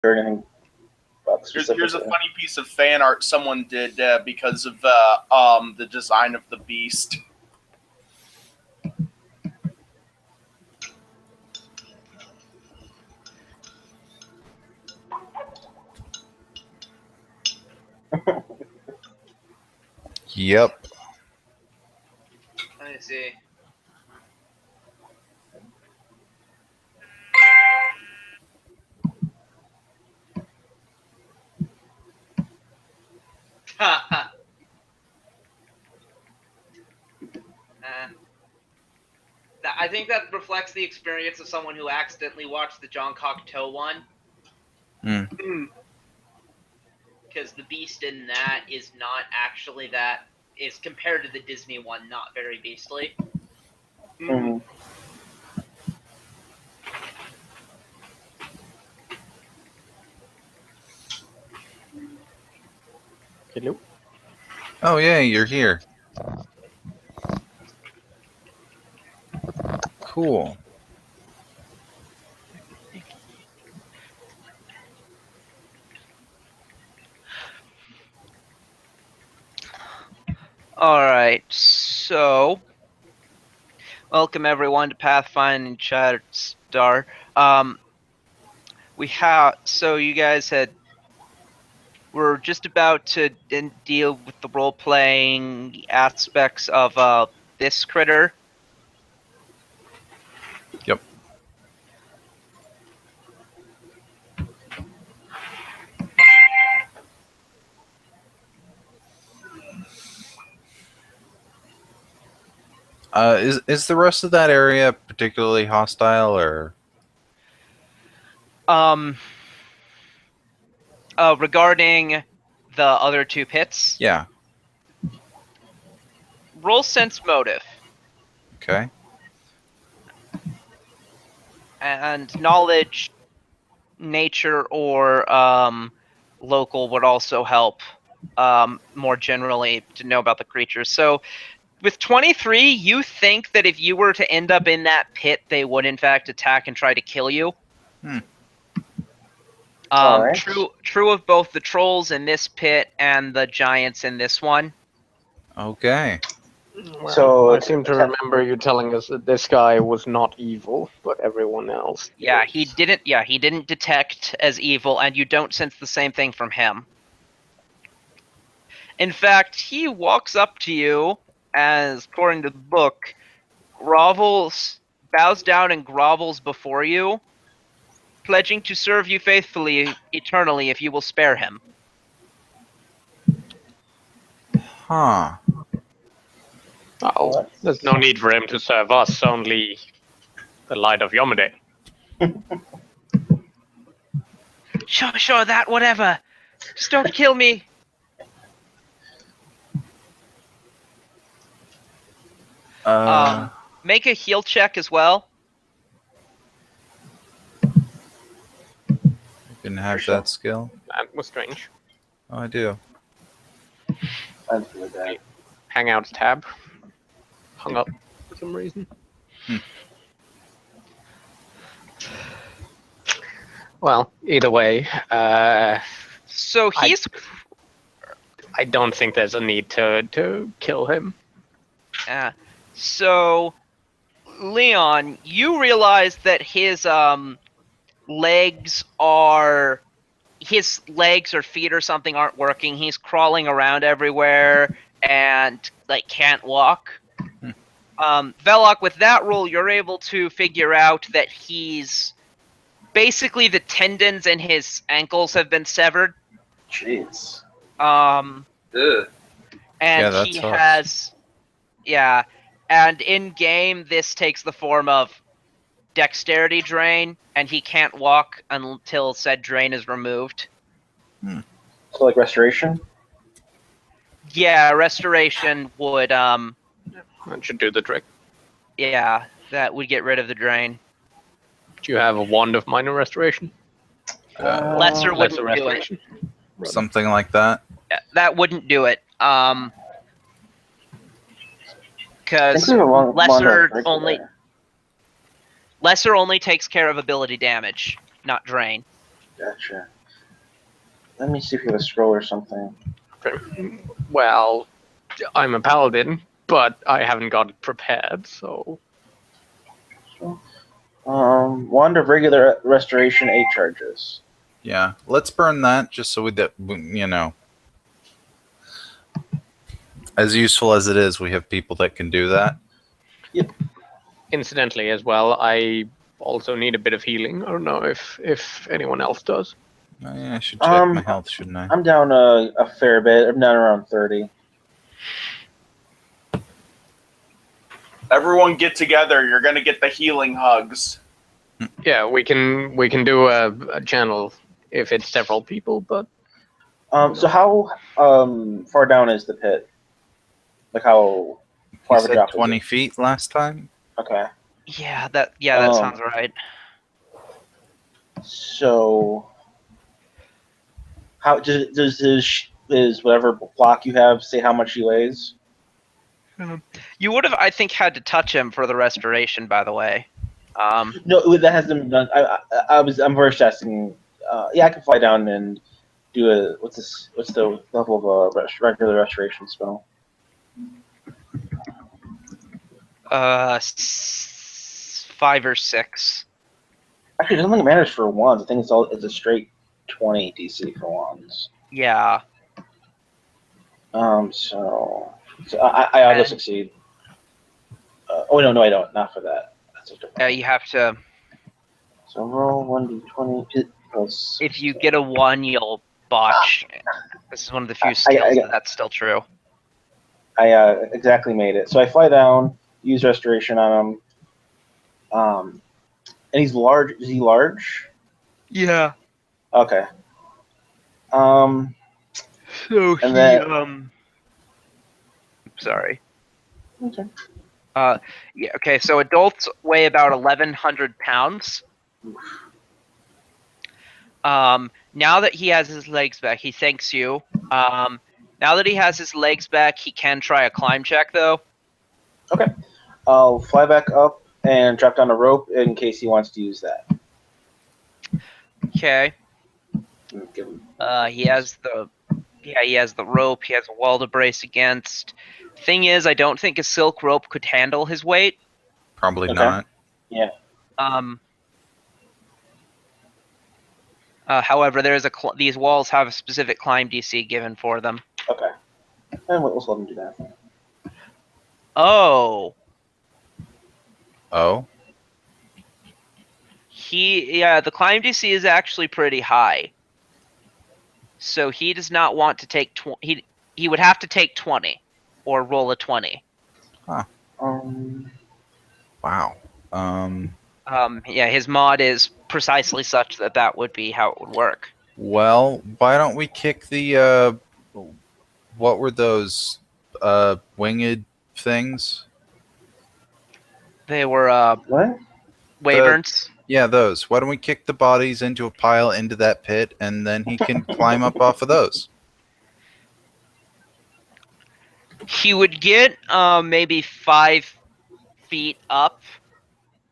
Heard anything about Here's a funny piece of fan art someone did because of the design of the beast. Yep. Let me see. I think that reflects the experience of someone who accidentally watched the John Cocteau one. Because the beast in that is not actually that, is compared to the Disney one, not very beastly. Mm-hmm. Hello? Oh, yeah, you're here. Cool. Alright, so welcome everyone to Pathfinding Star. So you guys we're just about to deal with the role-playing aspects of this critter. Yep. Is the rest of that area particularly hostile, or? Regarding the other two pits? Yeah. Roll sense motive. Okay. And knowledge, nature, or local would also help more generally to know about the creatures. So with 23, you think that if you were to end up in that pit, they would in fact attack and try to kill you. Right. True of both the trolls in this pit and the giants in this one. Okay. Well, So I seem to remember you telling us that this guy was not evil, but everyone else. Yeah, is. he didn't detect as evil, and you don't sense the same thing from him. In fact, he walks up to you, as according to the book, bows down and grovels before you, pledging to serve you faithfully eternally if you will spare him. Huh. Oh, there's no need for him to serve us, only the light of Yomade. Sure, that, whatever. Just don't kill me. Make a heal check as well. Didn't have that skill. That was strange. Oh, I do. That's really bad. Hangouts tab. Hung up for some reason. Well, either way, So he's... I don't think there's a need to kill him. So, Leon, you realize that his legs or feet or something aren't working. He's crawling around everywhere and can't walk. Velok, with that roll, you're able to figure out that he's basically the tendons in his ankles have been severed. Jeez. And Yeah, he tough. has, and in game this takes the form of dexterity drain, and he can't walk until said drain is removed. So like restoration? Yeah, restoration would That should do the trick. yeah, that would get rid of the drain. Do you have a wand of minor restoration? Lesser wouldn't do it. restoration. Something like that. Yeah, that wouldn't do it. Because lesser only takes care of ability damage, not drain. Gotcha. Let me see if you have a scroll or something. Well, I'm a paladin, but I haven't got it prepared, so... Wand of regular restoration, 8 charges. Yeah, let's burn that just so that you know. As useful as it is, we have people that can do that. Incidentally, as well, I also need a bit of healing. I don't know if anyone else does. Oh, yeah, I should check my health, shouldn't I? I'm down a fair bit. I'm down around 30. Everyone get together. You're gonna get the healing hugs. Yeah, we can do a channel if it's several people, but So how far down is the pit? Like how far You of a said drop 20 is feet last time? it? Okay. Yeah, that Um, sounds right. So how does his whatever block you have say how much he weighs? You would have, I think, had to touch him for the restoration. By the way, No, that hasn't been done. I'm first asking. Yeah, I can fly down and do a what's the level of a regular restoration spell? 5 or 6. Actually, it doesn't think it matters for wands. I think it's a straight 20 DC for wands. Yeah. So I auto succeed. Oh no, I don't. Not for that. That's a different. Yeah, you have to. So roll 1d20. If you get a 1, you'll botch. This is one of the few skills that's still true. I exactly made it. So I fly down, use restoration on him. And he's large. Is he large? Yeah. Okay. So And he then- sorry. Okay. Yeah. Okay. So adults weigh about 1,100 pounds. Now that he has his legs back, he thanks you. Now that he has his legs back, he can try a climb check though. Okay. I'll fly back up and drop down a rope in case he wants to use that. Okay. Give him. He has the rope. He has a wall to brace against. Thing is, I don't think a silk rope could handle his weight. Probably Okay. not. Yeah. However, these walls have a specific climb DC given for them. Okay. And let's let him do that. Oh, Oh? the climb DC is actually pretty high. So he does not want to take he would have to take 20 or roll a 20. Wow. Yeah, his mod is precisely such that would be how it would work. Well, why don't we kick the, what were those, winged things? They were What? wyverns. Yeah, those. Why don't we kick the bodies into a pile into that pit, and then he can climb up off of those? He would get maybe 5 feet up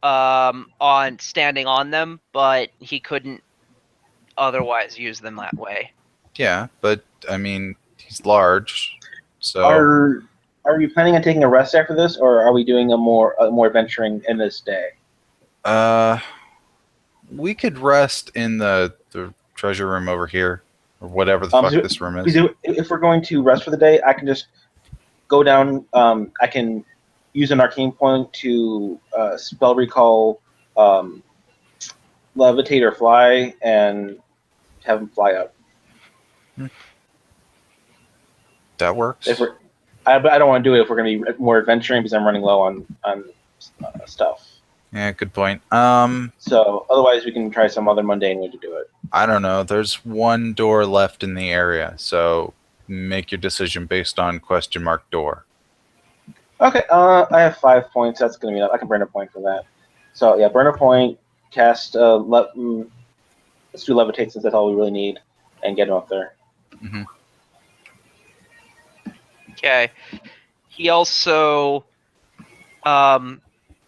on standing on them, but he couldn't otherwise use them that way. Yeah, but, I mean, he's large, so... Are you planning on taking a rest after this, or are we doing a more venturing in this day? We could rest in the treasure room over here, or whatever the fuck this room is. If we're going to rest for the day, I can just go down. I can use an arcane point to spell recall, levitate or fly, and have him fly up. That works. But I don't want to do it if we're going to be more adventuring because I'm running low on stuff. Yeah, good point. So otherwise, we can try some other mundane way to do it. I don't know. There's one door left in the area, so make your decision based on question mark door. Okay, I have 5 points. That's going to be enough. I can burn a point for that. So yeah, burn a point, cast. Let's do levitate since that's all we really need, and get him up there. Mm-hmm. Okay. He also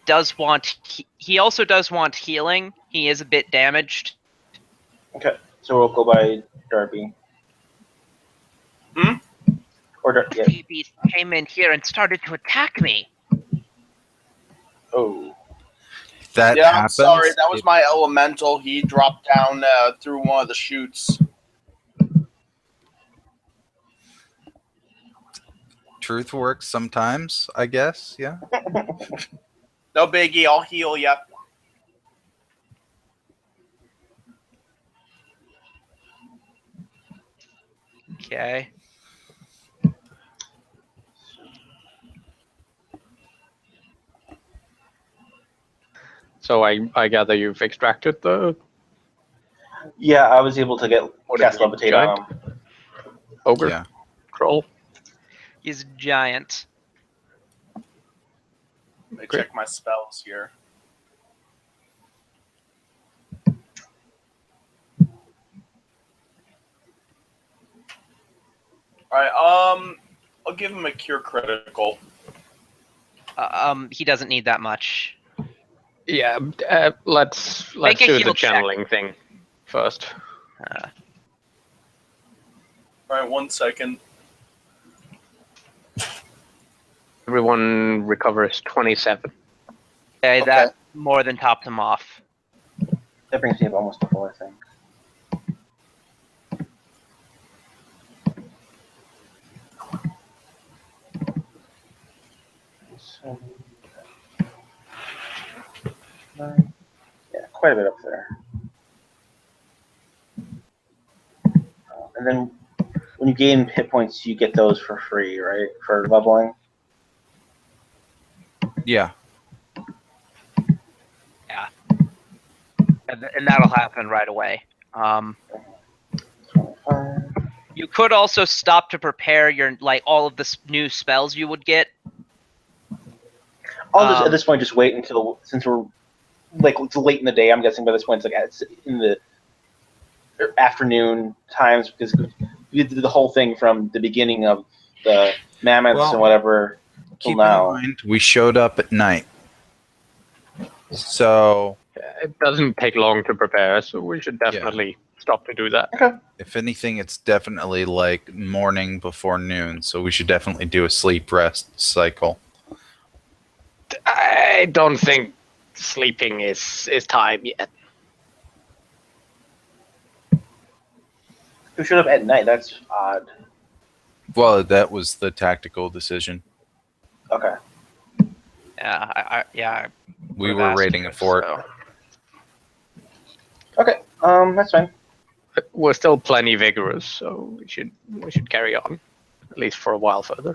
does want healing. He is a bit damaged. Okay. So we'll go by Darby. Hmm? Or yeah. Phoebe came in here and started to attack me. Oh. That Yeah, I'm happens. sorry. That was my elemental. He dropped down through one of the chutes. Truth works sometimes, I guess. Yeah. No biggie. I'll heal ya. Okay. So I gather you've extracted the Yeah, I was able to get What cast is it, levitate giant? on him. ogre Yeah. troll. He's giant. Let me Great. check my spells here. Alright, I'll give him a cure critical. He doesn't need that much. Yeah, let's Make a do heal the check. channeling thing first. Alright, 1 second. Everyone recovers 27. Okay, Okay. that more than topped him off. That brings me up almost to full, I think. So, yeah, quite a bit up there. And then when you gain hit points, you get those for free, right? For leveling. Yeah. And that'll happen right away. 25. You could also stop to prepare your all of the new spells you would get. I'll just at this point just wait until, since we're it's late in the day. I'm guessing by this point it's in the afternoon times, because we did the whole thing from the beginning of the mammoths and whatever till Keep now. in mind, we showed up at night. So It doesn't take long to prepare, so we should definitely stop to do that. Okay. if anything, it's definitely like morning before noon. So we should definitely do a sleep rest cycle. I don't think sleeping is time yet. We showed up at night. That's odd. Well, that was the tactical decision. Okay. Yeah, We would've were asked raiding you, a fort. so. Okay. That's fine. We're still plenty vigorous, so we should carry on, at least for a while further.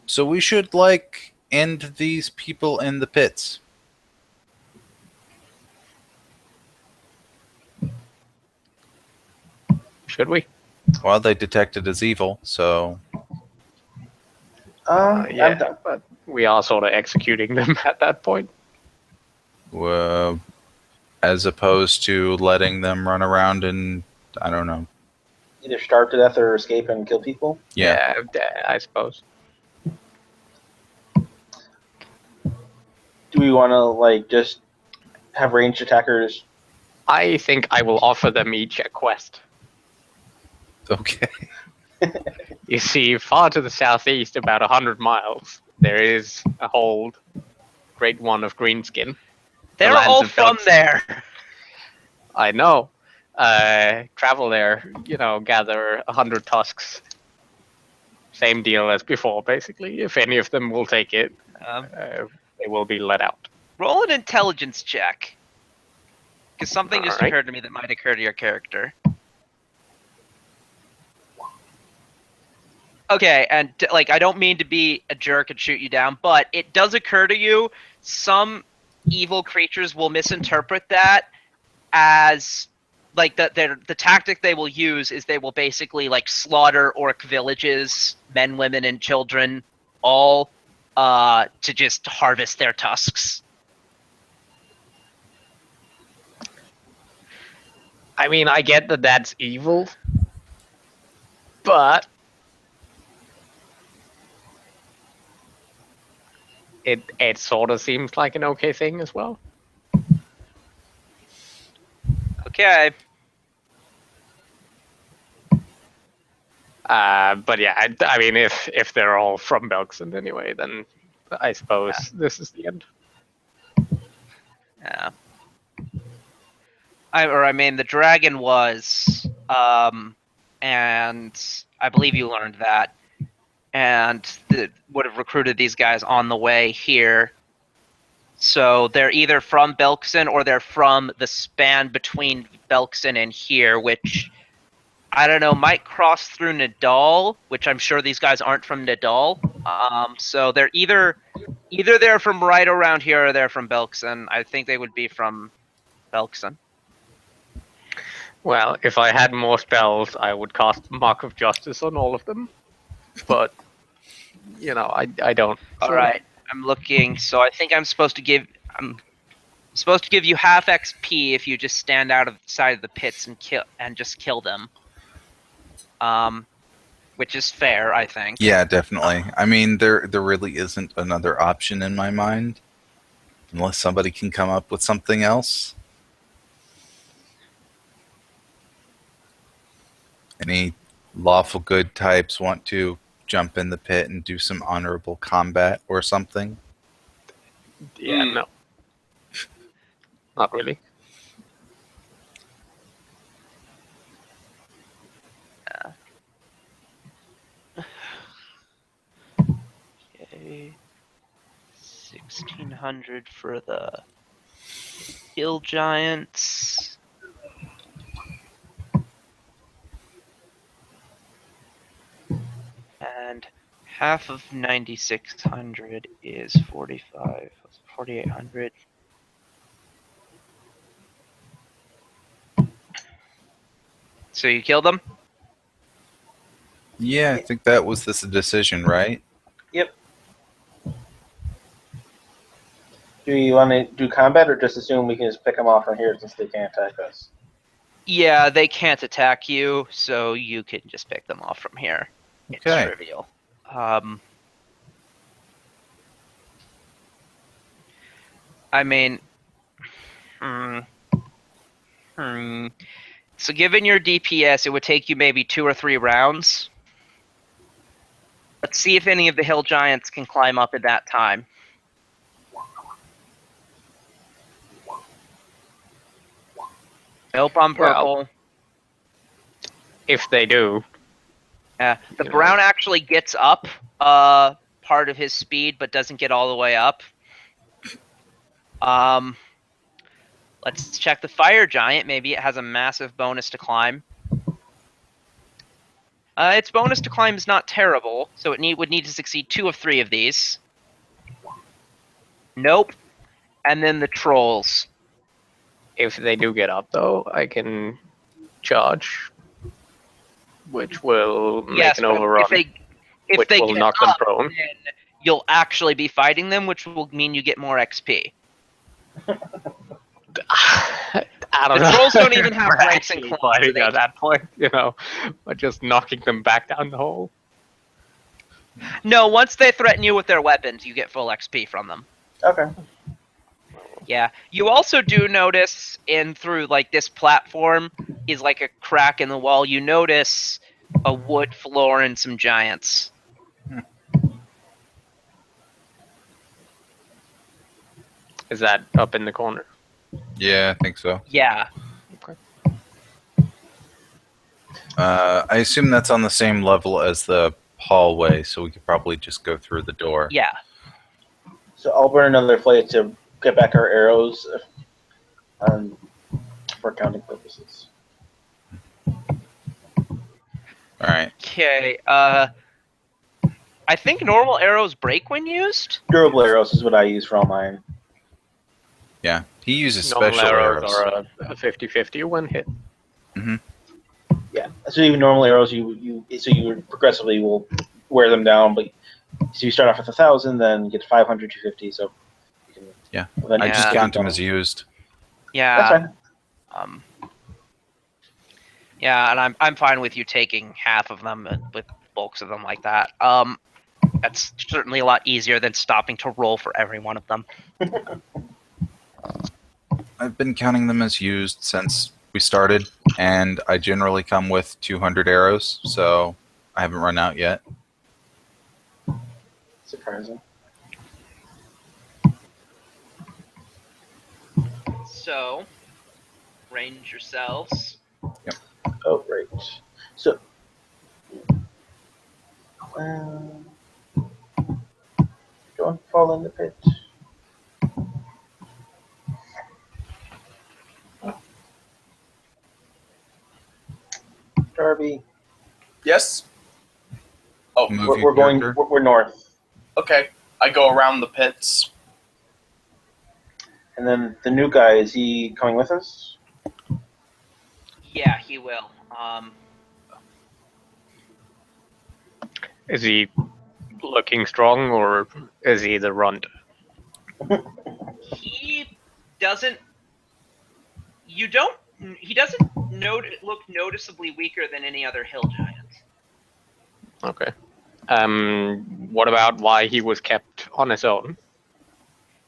So we should end these people in the pits. Should we? Well, they detected as evil, so I'm Yeah, done. but we are sort of executing them at that point. as opposed to letting them run around and I don't know. Either starve to death or escape and kill people. Yeah. I suppose. Do we want to just have ranged attackers? I think I will offer them each a quest. Okay. You see, far to the southeast, about 100 miles, there is a hold, Great One of Greenskin. They're lands all of from gods. there. I know. Travel there, gather 100 tusks. Same deal as before, basically. If any of them will take it, they will be let out. Roll an intelligence check. Because something just Alright. occurred to me that might occur to your character. Okay, and I don't mean to be a jerk and shoot you down, but it does occur to you some evil creatures will misinterpret that as the tactic they will use is they will basically slaughter orc villages, men, women, and children, all to just harvest their tusks. I mean, I get that that's evil, but it sort of seems like an okay thing as well. Okay. But yeah, I mean, if they're all from Belkson anyway, then I suppose this is the end. Yeah. I mean, the dragon was, and I believe you learned that, and would have recruited these guys on the way here. So they're either from Belkson or they're from the span between Belkson and here, which I don't know, might cross through Nadal, which I'm sure these guys aren't from Nadal. So they're either they're from right around here or they're from Belkson. I think they would be from Belkson. Well, if I had more spells, I would cast Mark of Justice on all of them. But, you know, I don't. All right, I'm looking. So I think I'm supposed to give you half XP if you just stand out of the side of the pits and just kill them. Which is fair, I think. Yeah, definitely. I mean, there really isn't another option in my mind, unless somebody can come up with something else. Any lawful good types want to jump in the pit and do some honorable combat or something? Yeah, no. Not really. Okay. 1,600 for the hill giants. And half of 9,600 is 4,800. So you killed them? Yeah, I think that was this decision, right? Yep. Do you want to do combat or just assume we can just pick them off from here since they can't attack us? Yeah, they can't attack you, so you can just pick them off from here. It's Okay. trivial. I mean, so given your DPS, it would take you maybe 2 or 3 rounds. Let's see if any of the hill giants can climb up at that time. Nope, I'm purple. Well, if they do. Yeah, the brown actually gets up part of his speed, but doesn't get all the way up. Let's check the fire giant. Maybe it has a massive bonus to climb. Its bonus to climb is not terrible, so it would need to succeed 2 of 3 of these. Nope. And then the trolls. If they do get up, though, I can charge, which will make an overrun, if they will get knock up, them prone. then you'll actually be fighting them, which will mean you get more XP. I don't The know. trolls don't even have We're ranks and actually claws, so fighting they at that point, by just knocking them back down the hole. No, once they threaten you with their weapons, you get full XP from them. Okay. Yeah. You also do notice through like this platform is like a crack in the wall. You notice a wood floor and some giants. Is that up in the corner? Yeah, I think so. Yeah. Okay. I assume that's on the same level as the hallway, so we could probably just go through the door. Yeah. So I'll burn another flame to get back our arrows for counting purposes. All right. Okay. I think normal arrows break when used. Durable arrows is what I use for all mine. Yeah, he uses Normal special arrows. are a 50-50 when hit. Yeah. So even normal arrows, you progressively will wear them down, but so you start off with 1,000, then you get to 500, 250. So you can Yeah, then I Yeah. just count them as used. Yeah. That's fine. Yeah, and I'm fine with you taking half of them with bulks of them like that. That's certainly a lot easier than stopping to roll for every one of them. I've been counting them as used since we started, and I generally come with 200 arrows, so I haven't run out yet. Surprising. So, range yourselves. Oh, right. So, don't fall in the pit. Darby, Yes. Oh, Move we're going. character. We're north, okay. I go around the pits. and then the new guy, is he coming with us? Yeah, he will. Is he looking strong, or is he the runt? He doesn't. You don't. He doesn't look noticeably weaker than any other hill giant. Okay. What about why he was kept on his own?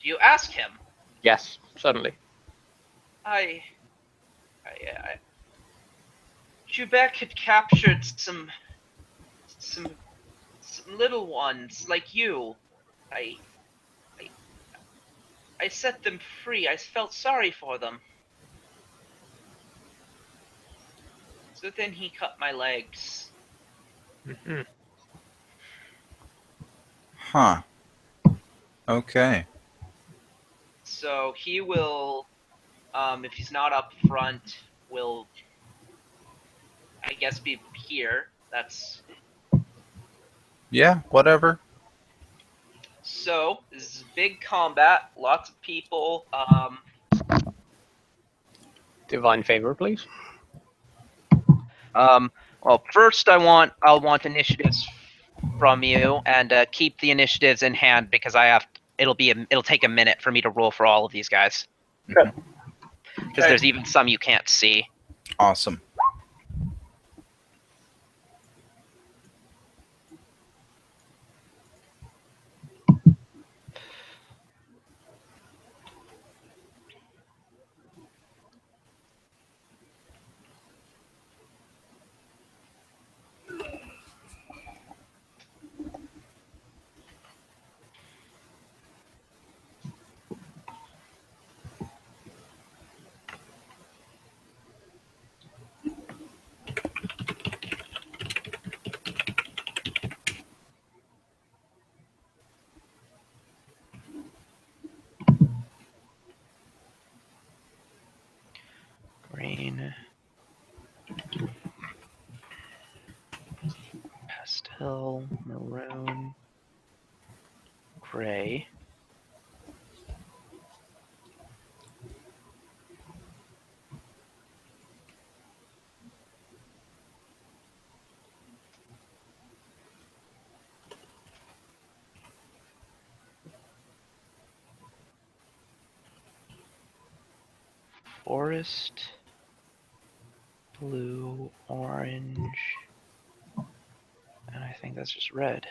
Do you ask him? Yes, certainly. Jubbek had captured some little ones like you. I set them free. I felt sorry for them. So then he cut my legs. Mm-hmm. Huh. Okay. So he will, if he's not up front, will, I guess, be here. That's Yeah, whatever. so. This is big combat. Lots of people. Divine favor, please. Well, first I'll want initiatives from you, and keep the initiatives in hand because it'll take a minute for me to roll for all of these guys. Okay. Because there's even some you can't see. Awesome. Green. Pastel, maroon, gray. Forest, blue, orange, and I think that's just red.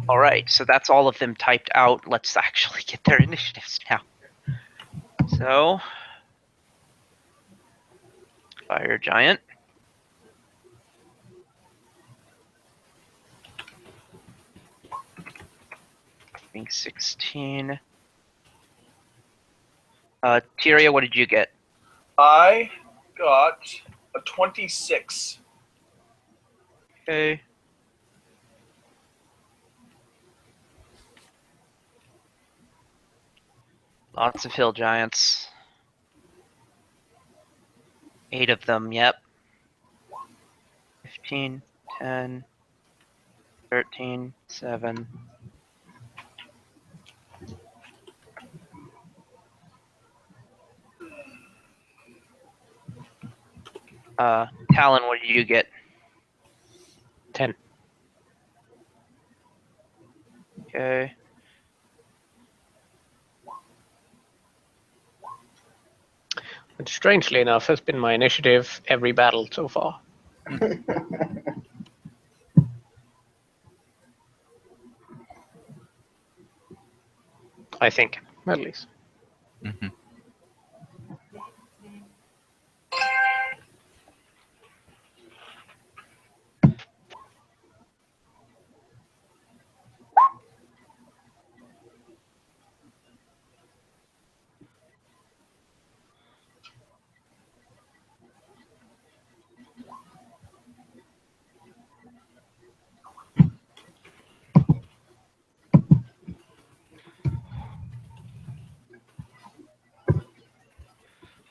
All right, so that's all of them typed out. Let's actually get their initiatives now. So, Fire Giant. I think 16. Tyria, what did you get? I got a 26. Okay. Lots of hill giants. 8 of them, yep. 15, 10, 13, 7. Talon, what did you get? 10. Okay. Which, strangely enough, has been my initiative every battle so far. I think, at least. Mm-hmm.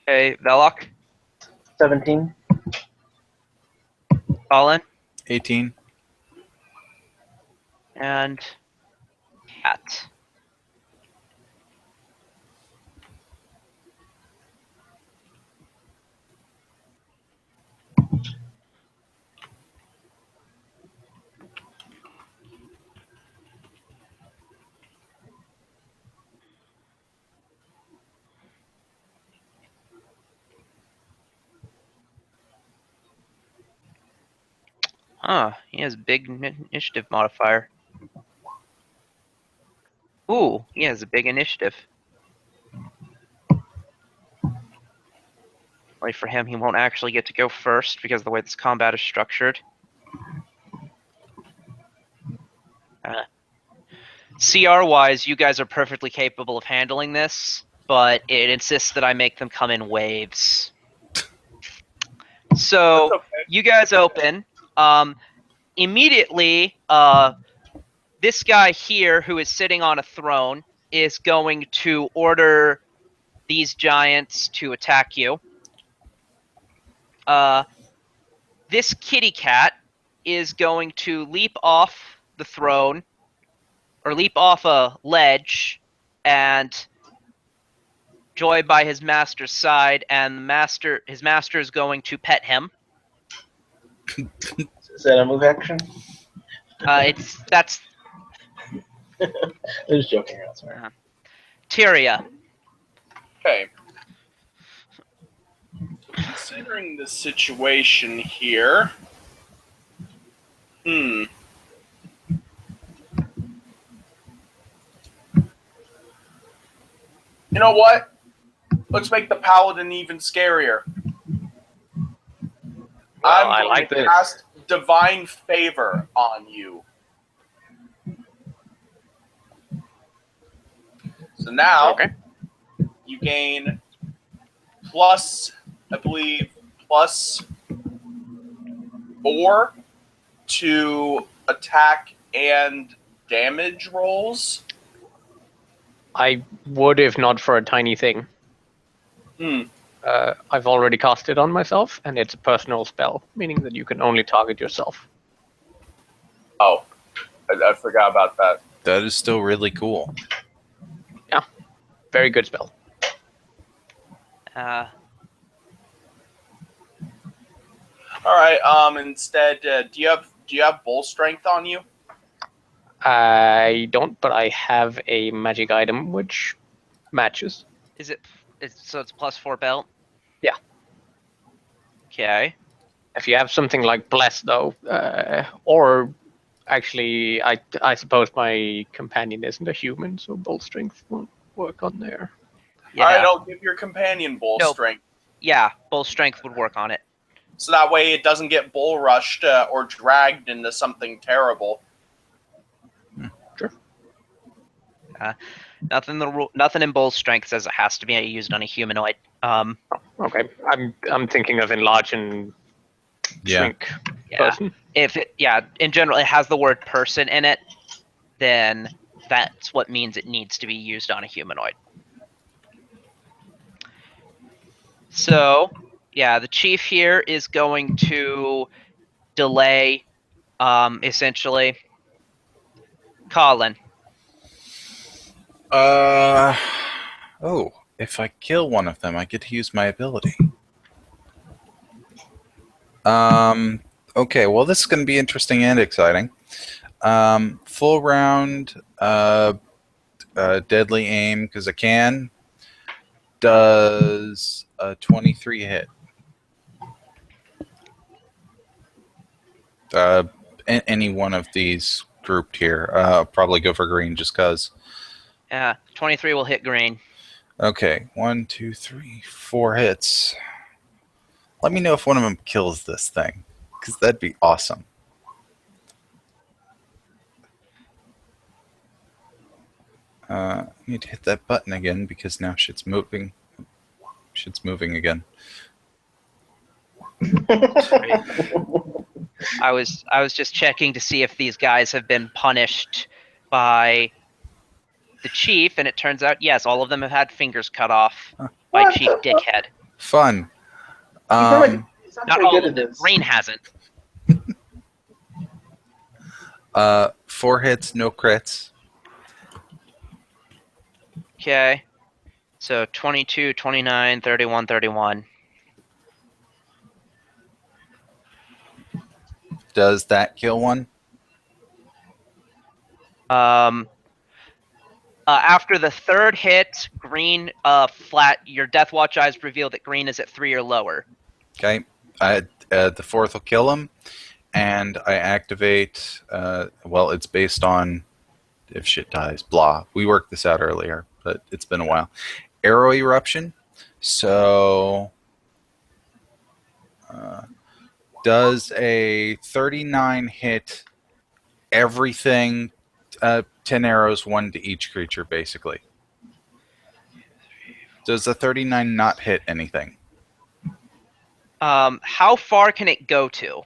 Okay, Velok, 17. Colin, 18. and Cat. Huh, he has big initiative modifier. Ooh, he has a big initiative. Only for him, he won't actually get to go first because of the way this combat is structured. CR-wise, you guys are perfectly capable of handling this, but it insists that I make them come in waves. So, That's okay. you guys open. Immediately, this guy here, who is sitting on a throne, is going to order these giants to attack you. This kitty cat is going to leap off the throne, or leap off a ledge, and joy by his master's side, and his master is going to pet him. Is that a move action? That's I was joking around, sorry. Tyria. Okay. Considering the situation here, You know what? Let's make the paladin even scarier. I'm I going like to this. cast divine favor on you. So now Okay. you gain plus, I believe, +4 to attack and damage rolls. I would if not for a tiny thing. I've already cast it on myself, and it's a personal spell, meaning that you can only target yourself. Oh, I forgot about that. That is still really cool. Yeah, very good spell. All right. Instead, do you have bull strength on you? I don't, but I have a magic item which matches. So it's +4 belt? Yeah. Okay. If you have something like Bless, though, or actually, I suppose my companion isn't a human, so Bolt Strength won't work on there. Yeah. All right, I'll give your companion bull Nope. strength. Yeah, bull strength would work on it. So that way it doesn't get bull rushed or dragged into something terrible. Sure. Nothing in bull strength says it has to be used on a humanoid. Okay, I'm thinking of enlarge and shrink person. In general it has the word person in it, then that's what means it needs to be used on a humanoid. So, yeah, the chief here is going to delay, essentially. Colin. Oh, if I kill one of them, I get to use my ability. Okay, well, this is going to be interesting and exciting. Full round, deadly aim, because I can. Does a 23 hit? Any one of these grouped here. I'll probably go for green just because. 23 will hit green. Okay, 1, 2, 3, 4 hits. Let me know if one of them kills this thing, because that'd be awesome. I need to hit that button again because now shit's moving. Shit's moving again. I was just checking to see if these guys have been punished by the chief, and it turns out yes, all of them have had fingers cut off by Chief Dickhead. Fun. He's Not very all good of at them. this. Green hasn't. 4 hits, no crits. Okay. So 22, 29, 31, 31. Does that kill one? After the third hit, green flat. Your Death Watch eyes reveal that green is at 3 or lower. Okay. The fourth will kill him, and I activate. Well, it's based on if shit dies. Blah. We worked this out earlier, but it's been a while. Arrow eruption. So, does a 39 hit everything? 10 arrows, 1 to each creature, basically. Does the 39 not hit anything? How far can it go to?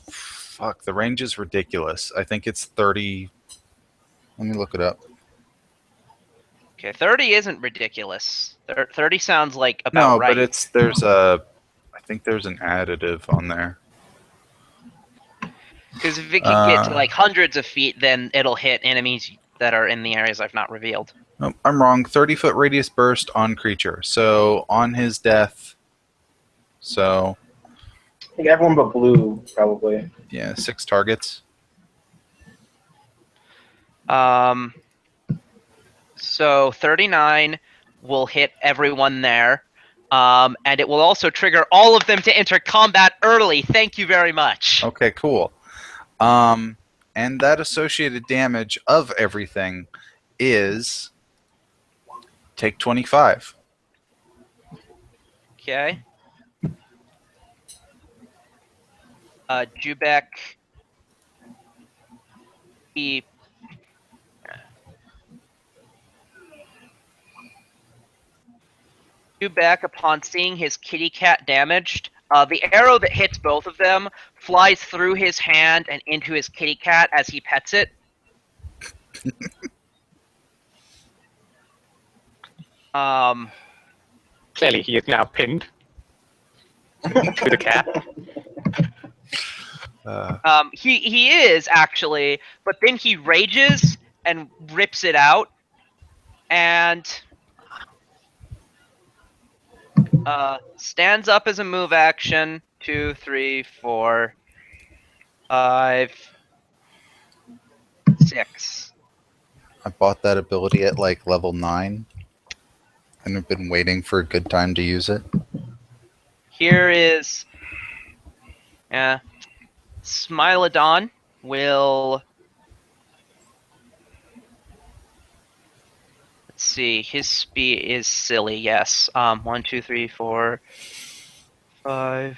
Fuck, the range is ridiculous. I think it's 30. Let me look it up. Okay, 30 isn't ridiculous. 30 sounds like about No, right. but I think there's an additive on there. Because if it can get to like hundreds of feet, then it'll hit enemies that are in the areas I've not revealed. Nope, I'm wrong. 30-foot radius burst on creature. So on his death. So. I think everyone but blue, probably. Yeah, 6 targets. So 39 will hit everyone there. And it will also trigger all of them to enter combat early. Thank you very much. Okay, cool. And that associated damage of everything is take 25. Okay. Jubbek. Jubbek, upon seeing his kitty cat damaged, the arrow that hits both of them flies through his hand and into his kitty cat as he pets it. Clearly, he is now pinned to the cat. He is actually, but then he rages and rips it out, and stands up as a move action. 2, 3, 4, 5, 6. I bought that ability at like level 9. And I've been waiting for a good time to use it. Here is Smilodon will. Let's see. His speed is silly. Yes. 1, 2, 3, 4, 5,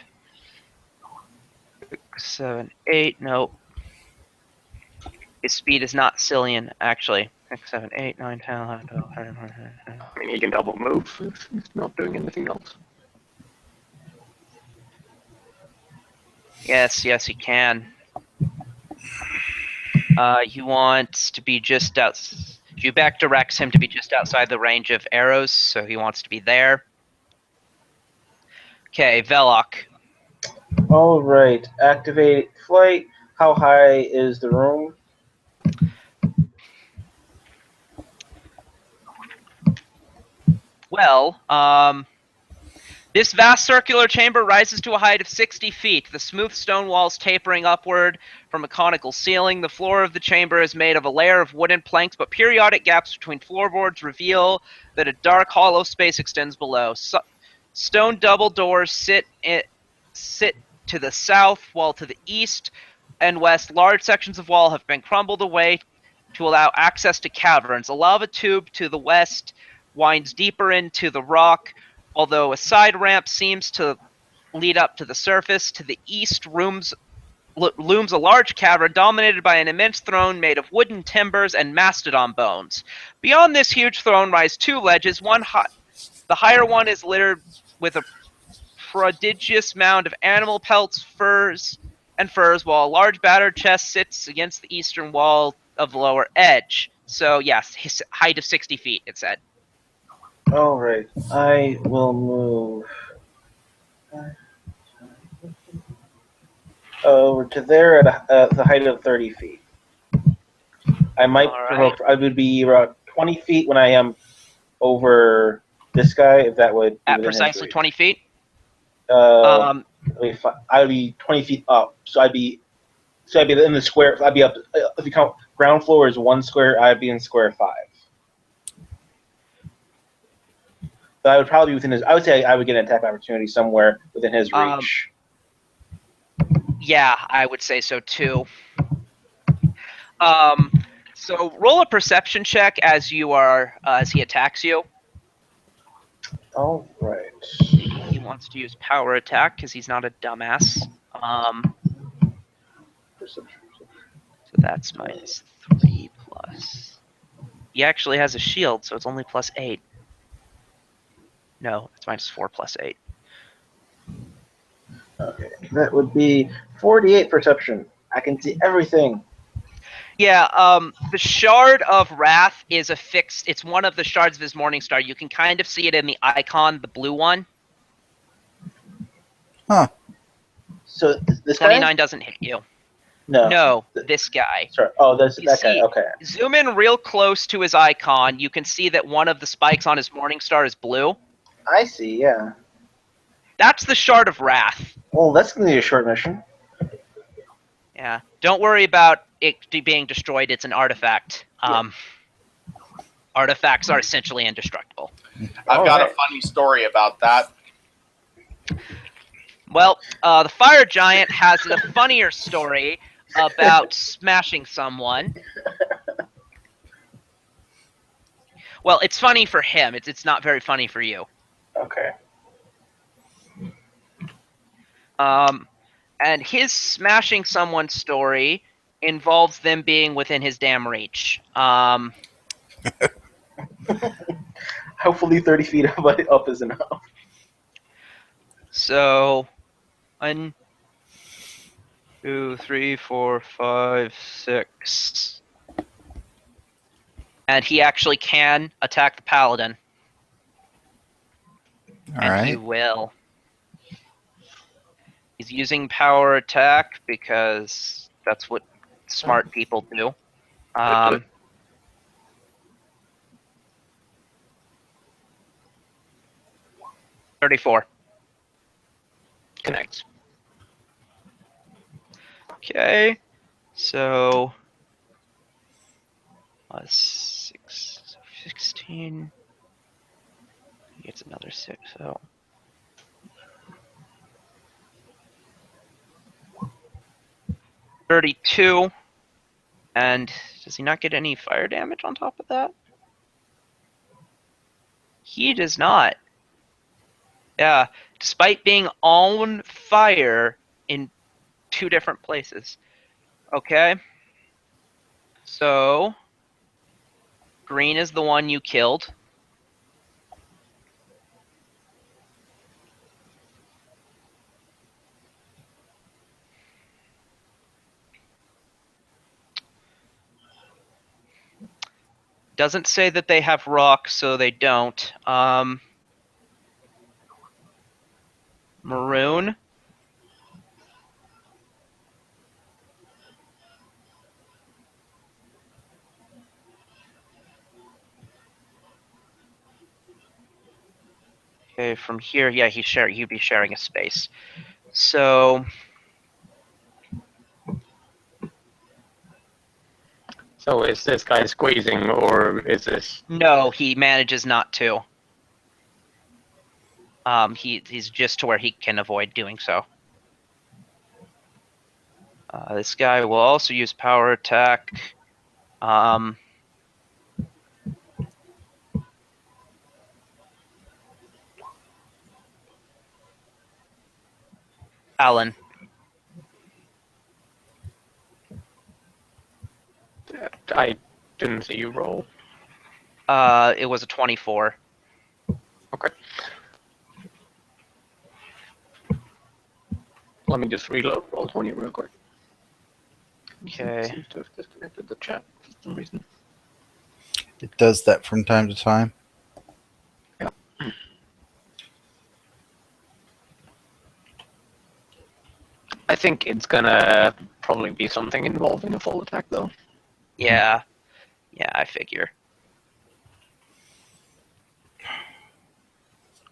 6, 7, 8. Nope. His speed is not Cillian, actually. 6, 7, 8, 9, 10, 11, 12, 13, 14, 15. I mean, he can double move. He's not doing anything else. Yes, he can. He wants to be just out. Jubbek directs him to be just outside the range of arrows, so he wants to be there. Okay, Velok. All right, activate flight. How high is the room? Well, This vast circular chamber rises to a height of 60 feet, the smooth stone walls tapering upward from a conical ceiling. The floor of the chamber is made of a layer of wooden planks, but periodic gaps between floorboards reveal that a dark, hollow space extends below. Stone double doors sit to the south, while to the east and west, large sections of wall have been crumbled away to allow access to caverns. A lava tube to the west winds deeper into the rock, although a side ramp seems to lead up to the surface. To the east looms a large cavern dominated by an immense throne made of wooden timbers and mastodon bones. Beyond this huge throne rise two ledges. The higher one is littered with a prodigious mound of animal pelts, furs, while a large battered chest sits against the eastern wall of the lower edge. So yes, his height of 60 feet, it said. All right, I will move over to there at the height of 30 feet. I might provoke. I would be about 20 feet when I am over this guy, if that would be at precisely 20 feet. I would be 20 feet up, so I'd be in the square. I'd be up. If you count ground floor is 1 square, I'd be in square 5. So I would probably be within his. I would say I would get an attack opportunity somewhere within his reach. Yeah, I would say so too. So roll a perception check as he attacks you. All right. He wants to use power attack because he's not a dumbass. So that's -3 plus. He actually has a shield, so it's only +8. No, it's -4 plus 8. Okay, that would be 48 perception. I can see everything. Yeah, the Shard of Wrath is affixed. It's one of the shards of his Morning Star. You can kind of see it in the icon, the blue one. Huh. So this 29 guy? doesn't hit you. No. No, this guy. Sorry. Oh, that guy. Okay. Zoom in real close to his icon. You can see that one of the spikes on his Morning Star is blue. I see, yeah. That's the Shard of Wrath. Well, that's going to be a short mission. Yeah. Don't worry about it being destroyed. It's an artifact. Artifacts are essentially indestructible. I've got a funny story about that. Well, the fire giant has a funnier story about smashing someone. Well, it's funny for him. It's not very funny for you. Okay. And his smashing someone story involves them being within his damn reach. Hopefully 30 feet up is enough. So, 1, 2, 3, 4, 5, 6. And he actually can attack the paladin. And he will. He's using power attack because that's what smart people do. 34. Connects. Okay, so +6, 16. He gets another 6, so 32. And does he not get any fire damage on top of that? He does not. Yeah, despite being on fire in 2 different places. Okay. So, green is the one you killed. Doesn't say that they have rock, so they don't. Maroon. Okay, from here, yeah, he'd be sharing a space. So So is this guy squeezing, or is this? no, he manages not to. He's just to where he can avoid doing so. This guy will also use power attack. Alan. I didn't see you roll. It was a 24. Okay. Let me just reload roll 20 real quick. Okay. Seems to have disconnected the chat for some reason. It does that from time to time. Yeah. I think it's gonna probably be something involving a full attack, though. Yeah. Yeah, I figure.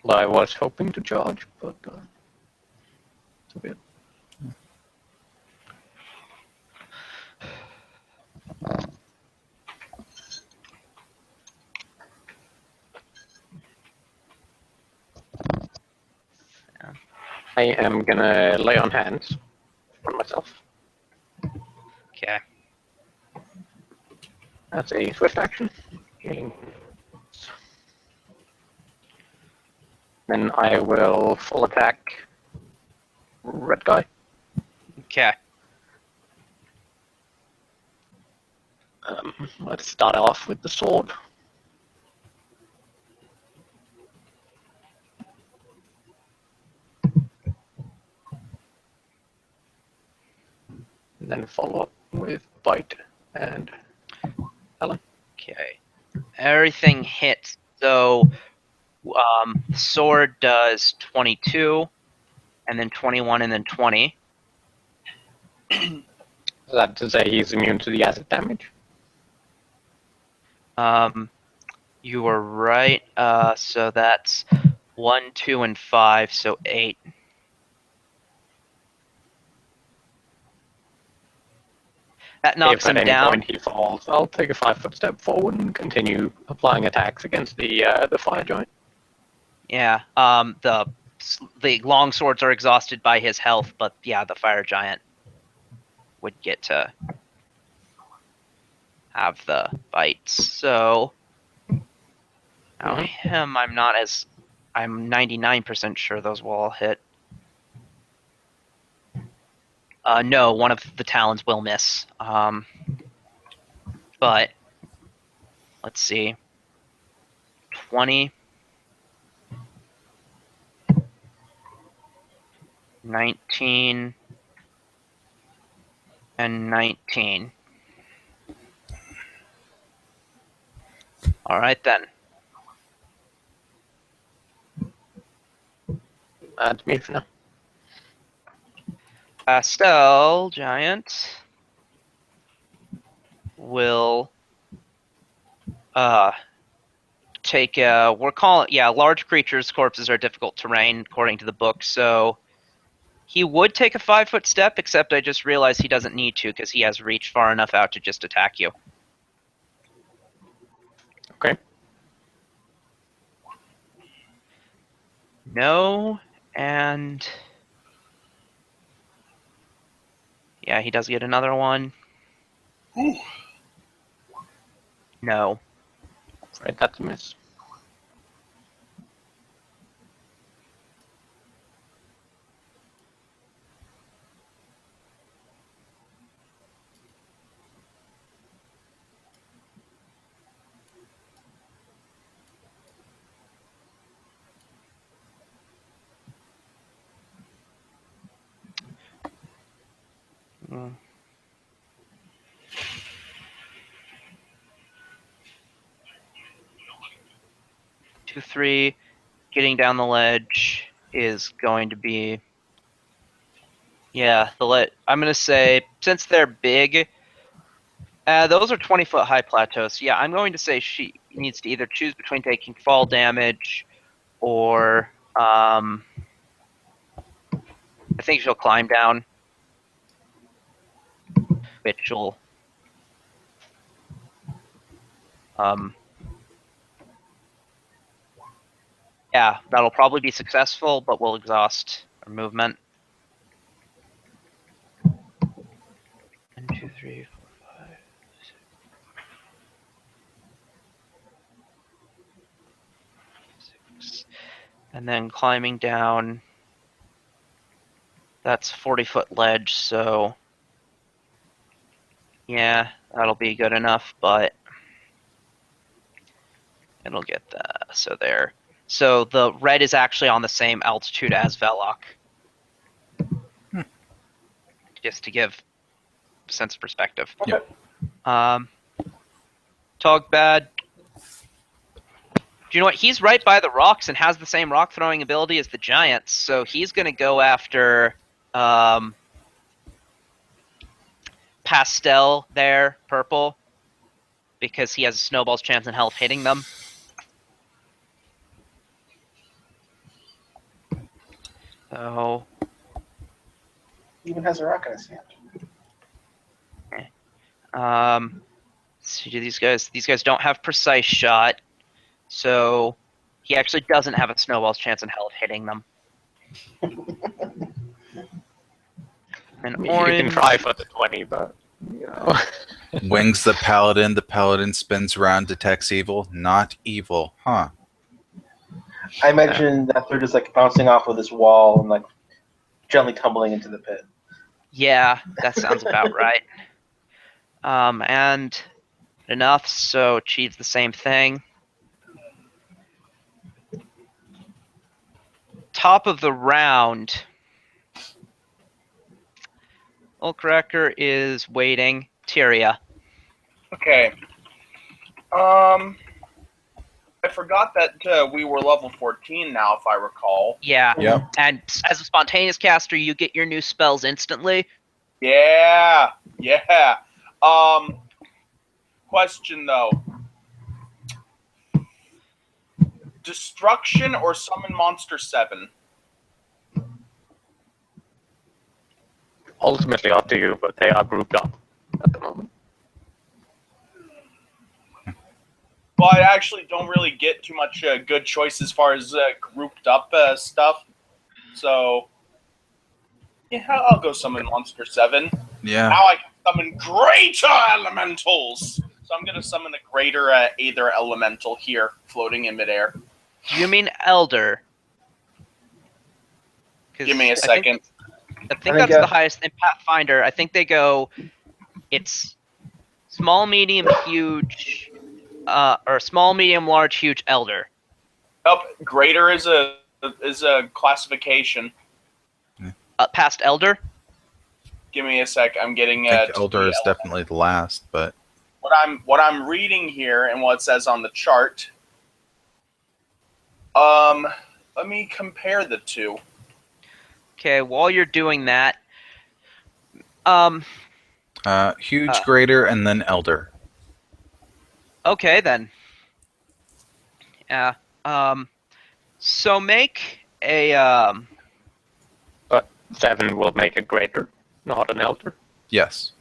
Well, I was hoping to charge, but it's a bit. I am gonna lay on hands on myself. Okay. That's a swift action. Healing. Then I will full attack red guy. Okay. Let's start off with the sword. And then follow up with bite and Ellen. Okay. Everything hits. So, sword does 22, and then 21, and then 20. That to say he's immune to the acid damage. You were right. So that's 1, 2, and 5, so 8. That knocks If him at any down. point he falls, I'll take a 5-foot step forward and continue applying attacks against the fire giant. Yeah. The long swords are exhausted by his health, but yeah, the fire giant would get to have the bites. So now him, I'm 99% sure those will all hit. No, one of the talons will miss. But let's see. 20, 19, and 19. All right then. That's me for now. Pastel Giant will take large creatures' corpses are difficult terrain according to the book, so he would take a 5-foot step, except I just realized he doesn't need to because he has reached far enough out to just attack you. Okay. No, and yeah, he does get another one. Ooh. No. Right, that's a miss. Mm. 2, 3. Getting down the ledge is going to be. Yeah, I'm going to say, since they're big, those are 20-foot high plateaus. So yeah, I'm going to say she needs to either choose between taking fall damage or I think she'll climb down, which will yeah, that'll probably be successful, but will exhaust our movement. 1, 2, 3, 4, 5, 6. And then climbing down. That's 40-foot ledge, so yeah, that'll be good enough, but it'll get that. So there. So the red is actually on the same altitude as Velok. Just to give a sense of perspective. Okay. Togbad. Do you know what? He's right by the rocks and has the same rock throwing ability as the giants, so he's going to go after Pastel there, purple, because he has a snowball's chance in health hitting them. So He even has a rock in his hand. so do these guys don't have precise shot, so he actually doesn't have a snowball's chance in health hitting them. And You orange. can try for the 20, but you know. Wings the paladin spins around, detects evil. Not evil, huh? I imagine that they're just like bouncing off of this wall and like gently tumbling into the pit. Yeah, that sounds about right. And enough, so achieves the same thing. Top of the round. Ulkracker is waiting. Tyria. Okay. I forgot that we were level 14 now, if I recall. Yeah. Yep. And as a spontaneous caster, you get your new spells instantly. Yeah. Yeah. Question though. Destruction or summon monster 7? Ultimately up to you, but they are grouped up at the moment. Well, I actually don't really get too much good choice as far as grouped up stuff. So, yeah, I'll go summon monster 7. Yeah. Now I can summon greater elementals. So I'm going to summon a greater Aether elemental here, floating in midair. Do you mean Elder? 'Cause Give me a second. I think that's the highest in Pathfinder. I think they go, it's small, medium, huge, or small, medium, large, huge, Elder. Oh, greater is a classification. Past Elder? Give me a sec. I'm getting I think to Elder the is definitely the last, but what I'm reading here and what it says on the chart. Let me compare the two. Okay, while you're doing that, huge, greater, and then elder. okay then. Yeah. So make a But 7 will make a greater, not an elder. Yes.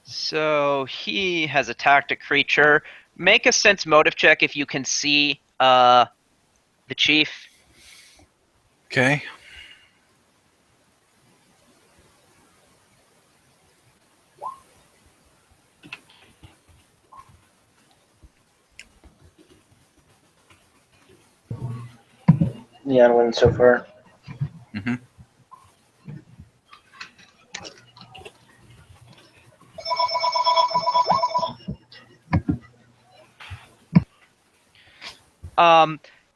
So he has attacked a creature. Make a sense motive check if you can see the chief. Okay. Neon wins so far. Mm-hmm.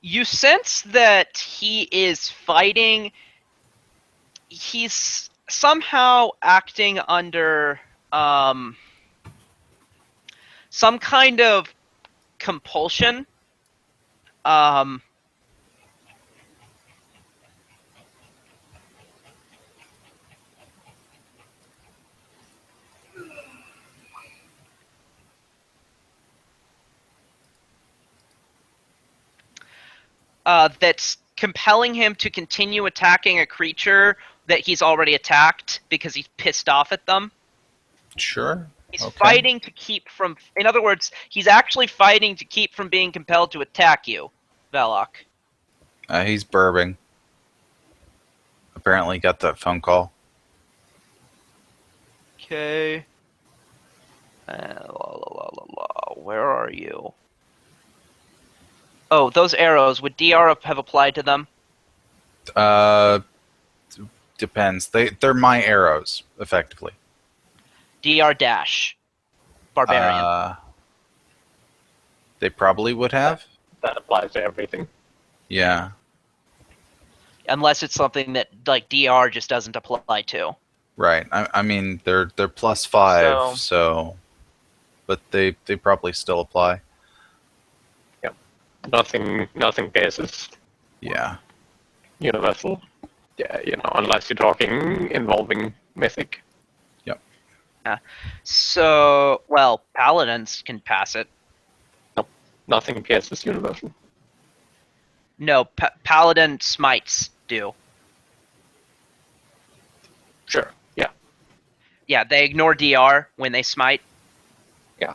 You sense that he is fighting. He's somehow acting under some kind of compulsion. that's compelling him to continue attacking a creature that he's already attacked because he's pissed off at them. Sure. He's Okay. fighting to keep from. In other words, he's actually fighting to keep from being compelled to attack you, Velok. He's burping. Apparently got that phone call. Okay. Where are you? Oh, those arrows. Would DR have applied to them? Depends. They're my arrows, effectively. DR dash. Barbarian. They probably would have. That applies to everything. Yeah. Unless it's something that like DR just doesn't apply to. Right. I mean, they're +5, so but they probably still apply. Nothing pierces Yeah. universal. Yeah, unless you're talking involving mythic. So, well, paladins can pass it. Nothing pierces universal. No, paladin smites do. Sure. Yeah. Yeah, they ignore DR when they smite. Yeah.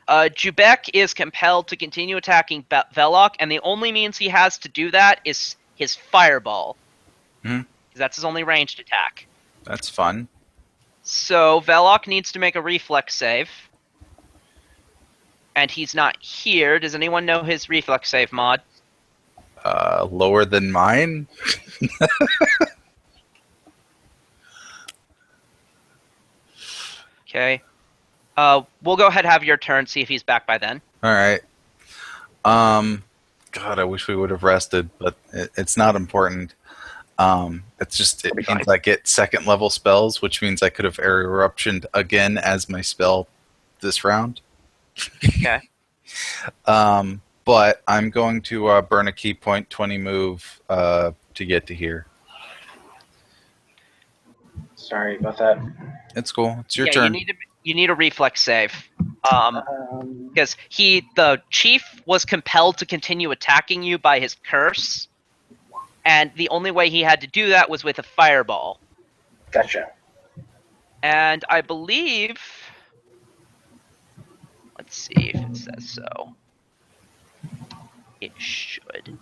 Jubbek is compelled to continue attacking Velok, and the only means he has to do that is his fireball. Hmm. That's his only ranged attack. That's fun. So Velok needs to make a reflex save. And he's not here. Does anyone know his reflex save mod? Lower than mine? Okay. We'll go ahead and have your turn, see if he's back by then. All right. God, I wish we would have rested, but it's not important. It means I get second level spells, which means I could have air eruptioned again as my spell this round. Okay. But I'm going to burn a key point 20 move to get to here. Sorry about that. It's cool. It's your turn. You need a reflex save. Because the chief was compelled to continue attacking you by his curse, and the only way he had to do that was with a fireball. Gotcha. And I believe, let's see if it says so. It should.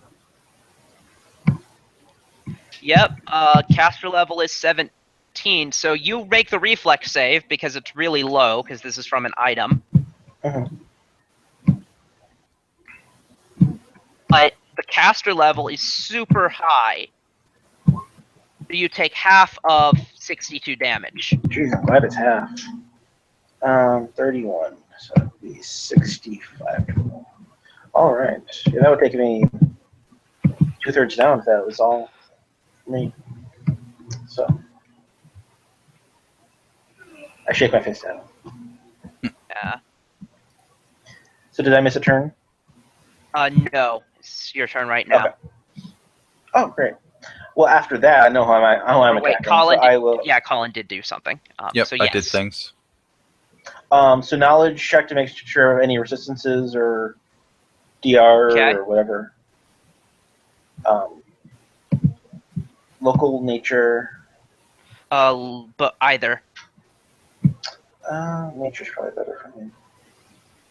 Yep, caster level is 17, so you make the reflex save because it's really low, because this is from an item. But the caster level is super high. So you take half of 62 damage. Jeez, I'm glad it's half. 31, so that would be 65. All right. Yeah, that would take me 2/3 down if that was all me. So I shake my fist down. Yeah. So did I miss a turn? No. It's your turn right now. Okay. Oh, great. Well, after that, I know how I'm Wait, attacking. Colin so I will. Yeah, Colin did do something. Yep, so yes. I did things. So knowledge check to make sure of any resistances or DR Okay. or whatever. Local nature. But either. Nature's probably better for me.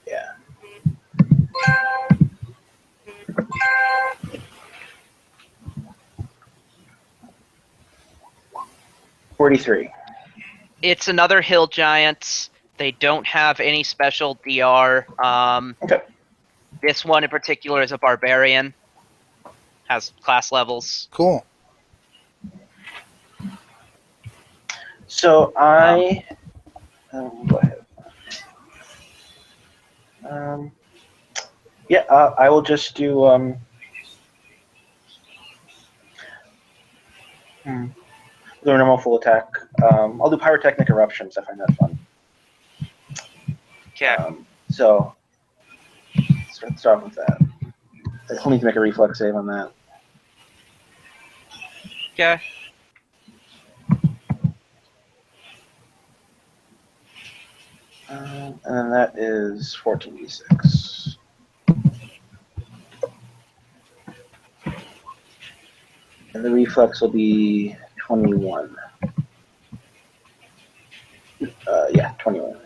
Yeah. $43. It's another hill giant. They don't have any special DR. Okay. This one in particular is a barbarian. Has class levels. Cool. So I go ahead. I will just do the normal full attack. I'll do pyrotechnic eruptions. I find that fun. Okay. So let's start off with that. I'll need to make a reflex save on that. Okay. And then that is 14d6. And the reflex will be 21. Yeah, 21.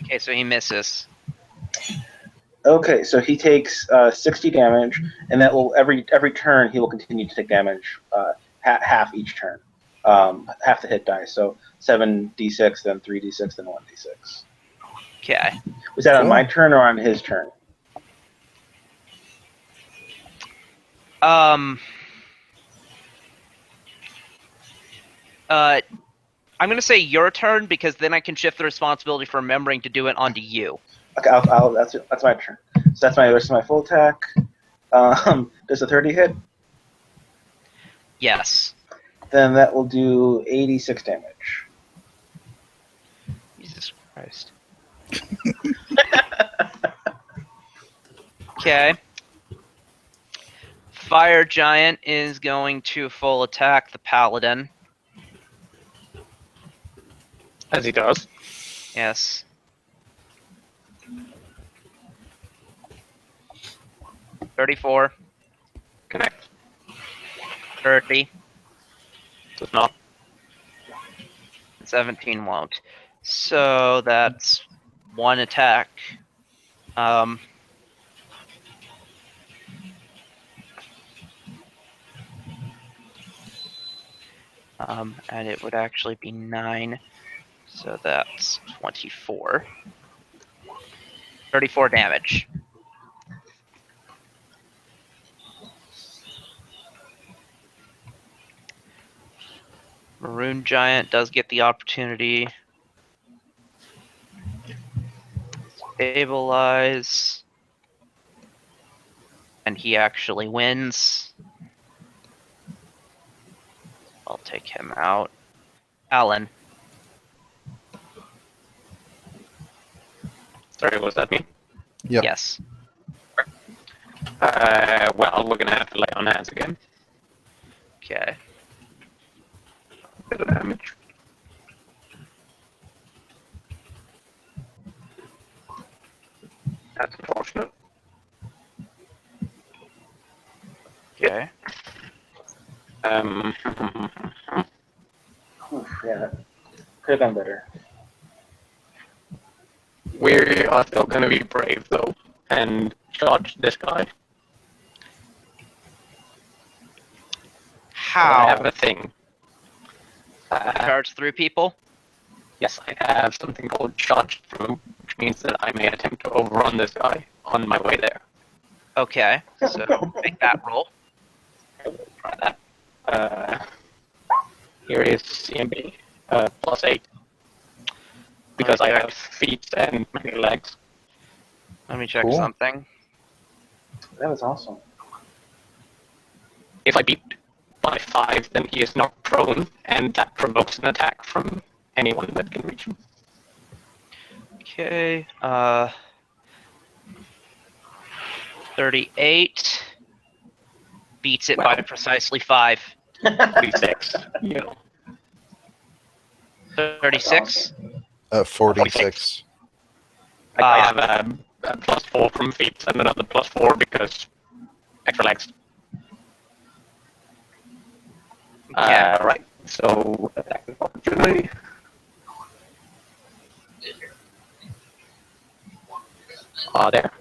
Okay, so he misses. Okay, so he takes 60 damage, and that will every turn he will continue to take damage, half each turn, half the hit die. So 7d6, then 3d6, then 1d6. Okay. Was that on Cool. my turn or on his turn? I'm gonna say your turn because then I can shift the responsibility for remembering to do it onto you. Okay, that's my turn. So that's my rest of my full attack. Does a 30 hit? Yes. Then that will do 86 damage. Jesus Christ. Okay. Fire Giant is going to full attack the Paladin. As he does. Yes. $34, Connect. 30, Does not. 17 won't. So that's one attack. And it would actually be 9. So that's 24. 34 damage. Maroon Giant does get the opportunity. Stabilize. And he actually wins. I'll take him out. Alan. Sorry, what does that mean? Yep. Yes. Well, we're gonna have to lay on hands again. Okay. Bit of damage. That's unfortunate. Okay. Oof, yeah, could have gone better. We are still gonna be brave though, and charge this guy. I have How? a thing. Charge through people? Yes, I have something called charge through, which means that I may attempt to overrun this guy on my way there. Okay. So make that roll. I will try that. Here is CMB, +8. Because I have feet and many legs. Let me check Cool. something. That was awesome. If I beat by 5, then he is knocked prone, and that provokes an attack from anyone that can reach him. Okay. 38 beats it by Well. precisely 5. 36, you know. 36. 46. I have a +4 from feet and another +4 because extra legs. Okay. Right, so attack of opportunity. There.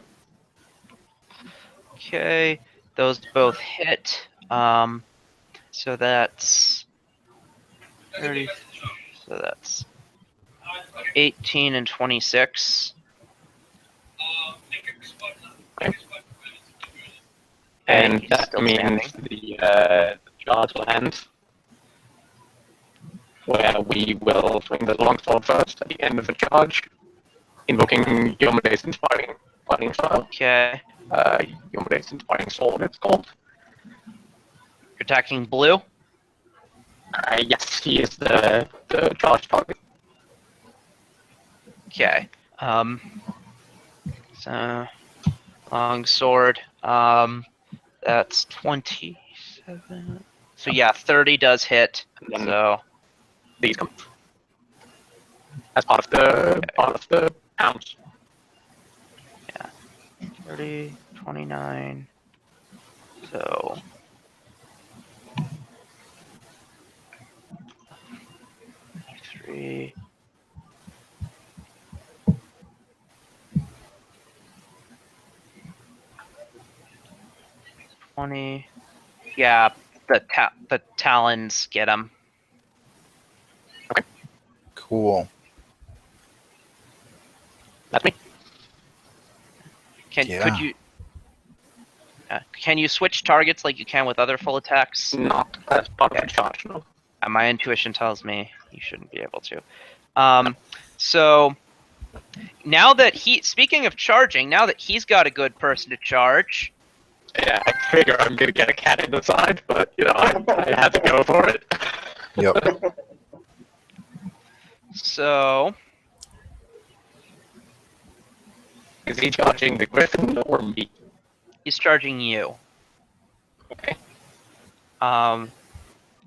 Okay. Those both hit. So that's 30. So that's 18 and 26. And he's that still means standing. the charge lands, where we will swing the longsword first at the end of the charge, invoking Yomade's Inspiring Fighting Style. Okay. Yomade's Inspiring Sword, it's called. You're attacking blue? Yes, he is the charge target. Okay. So long sword. That's 27. So yeah, 30 does hit. And then So these come as part of the pounds. 30, 29. So 3. Yeah, the talons get him. Cool. That's me. Could Yeah. you? Can you switch targets like you can with other full attacks? Not as part of a charge, no. My intuition tells me you shouldn't be able to. So now that speaking of charging, now that he's got a good person to charge, Yeah, I figure I'm gonna get a cat in the side, but you know, I had to go for it. Yep. so Is he charging the griffin or me? he's charging you. Okay.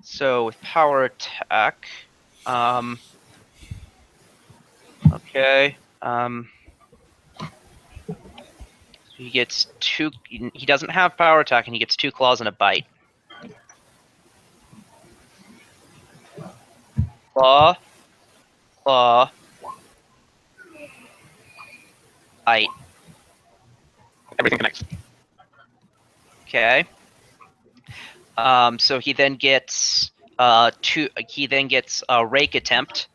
So with power attack, okay, he gets 2. He doesn't have power attack, and he gets 2 claws and a bite. Claw, claw, bite. Everything connects. Okay. So he then gets 2. He then gets a rake attempt.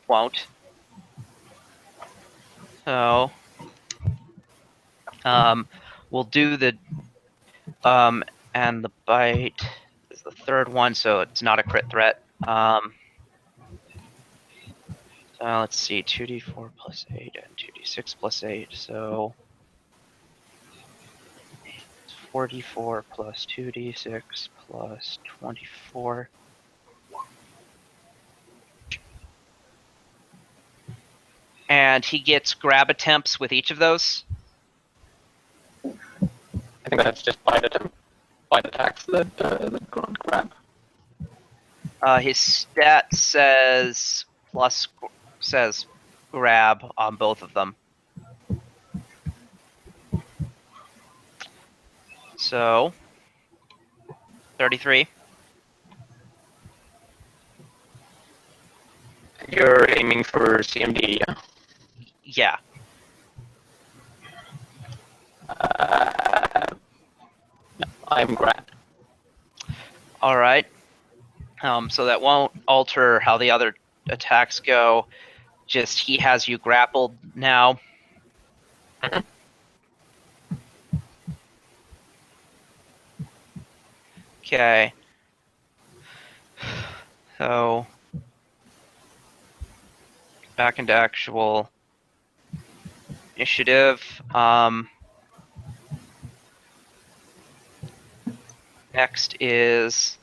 Won't. So, we'll do the and the bite is the third one, so it's not a crit threat. So let's see, 2d4 plus 8 and 2d6 plus 8, so 4d4 plus 2d6 plus 24. And he gets grab attempts with each of those. I think that's just bite attacks that grunt grab. His stat says grab on both of them. So 33. You're aiming for CMD, yeah? Yeah. I'm grabbed. All right. So that won't alter how the other attacks go. Just he has you grappled now. Okay. So back into actual initiative. Next is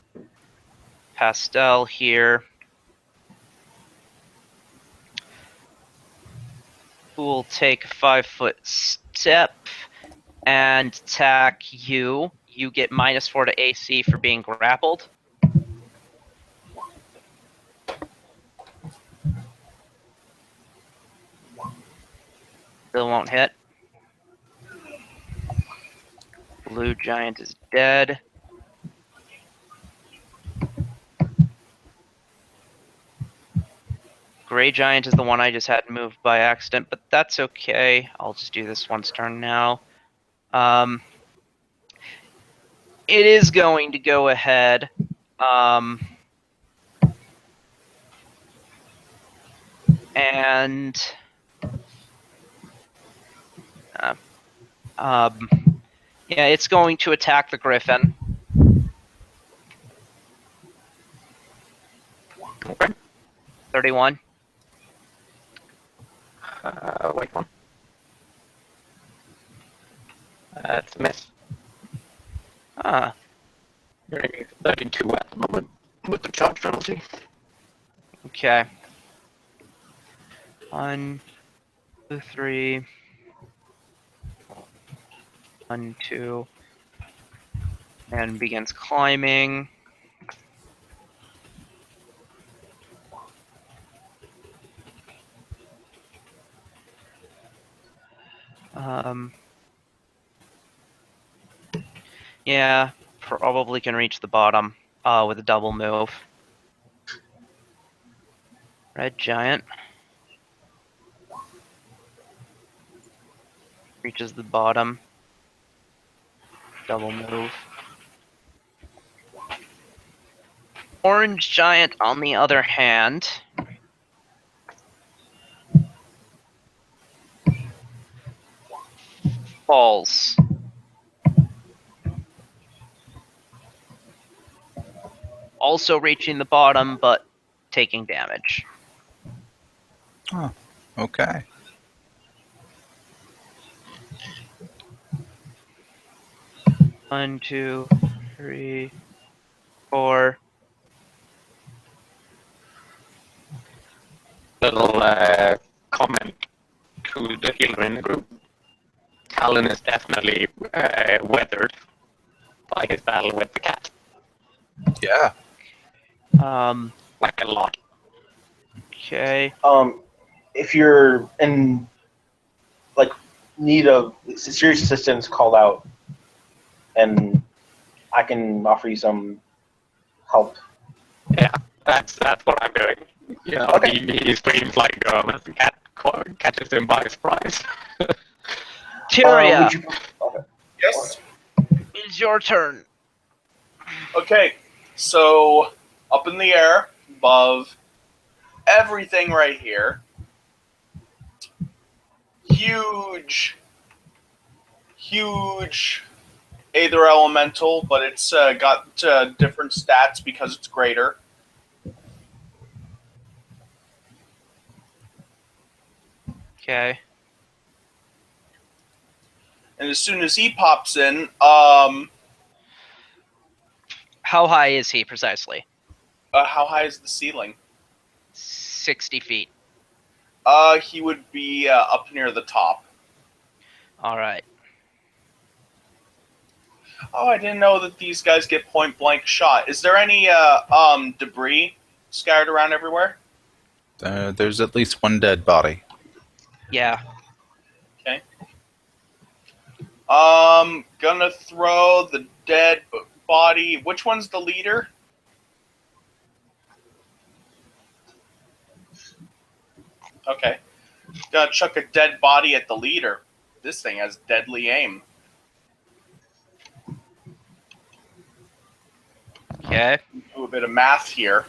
Pastel here, who will take a 5-foot step and attack you. You get -4 to AC for being grappled. Still won't hit. Blue giant is dead. Gray giant is the one I just had moved by accident, but that's okay. I'll just do this one's turn now. It is going to go ahead. And yeah, it's going to attack the griffin. Okay. 31. Wait one. That's a miss. Ah, You're aiming for 32 at the moment with the charge penalty. okay. 1, 2, 3. 1, 2. And begins climbing. Yeah, probably can reach the bottom. With a double move. Red giant. Reaches the bottom. Double move. Orange giant, on the other hand, falls. Also reaching the bottom, but taking damage. Oh, okay. One, two, three, four. Little comment to the healer in the group. Talon is definitely weathered by his battle with the cat. Yeah. Like a lot. Okay. If you're in need of serious assistance, call out, and I can offer you some help. Yeah, that's what I'm doing. You know, Okay. he screams like as the cat catches him by surprise. Tyria, Would you? Okay. Yes. it's your turn. Okay. So up in the air, above everything right here. Huge Aether Elemental, but it's got different stats because it's greater. Okay. And as soon as he pops in, How high is he precisely? how high is the ceiling? 60 feet. He would be up near the top. All right. Oh, I didn't know that these guys get point blank shot. Is there any debris scattered around everywhere? There's at least one dead body. Yeah. Okay. Gonna throw the dead body. Which one's the leader? Okay. Gonna chuck a dead body at the leader. This thing has deadly aim. Okay. Do a bit of math here.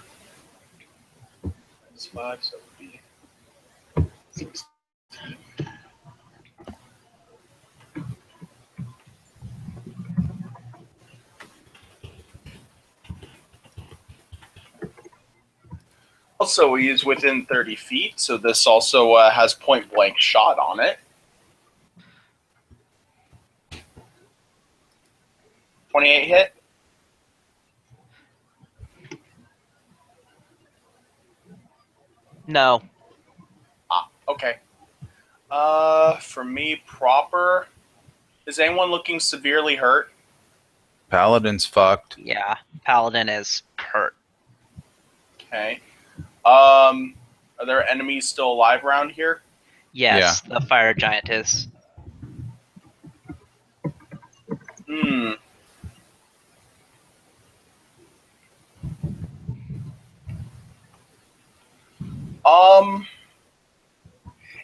It's 5, so it would be 16. Also, he is within 30 feet, so this also has point blank shot on it. 28 hit. No. Okay. For me proper, is anyone looking severely hurt? Paladin's fucked. Yeah. Paladin is hurt. Okay. Are there enemies still alive around here? Yes, the fire giant is. Hmm.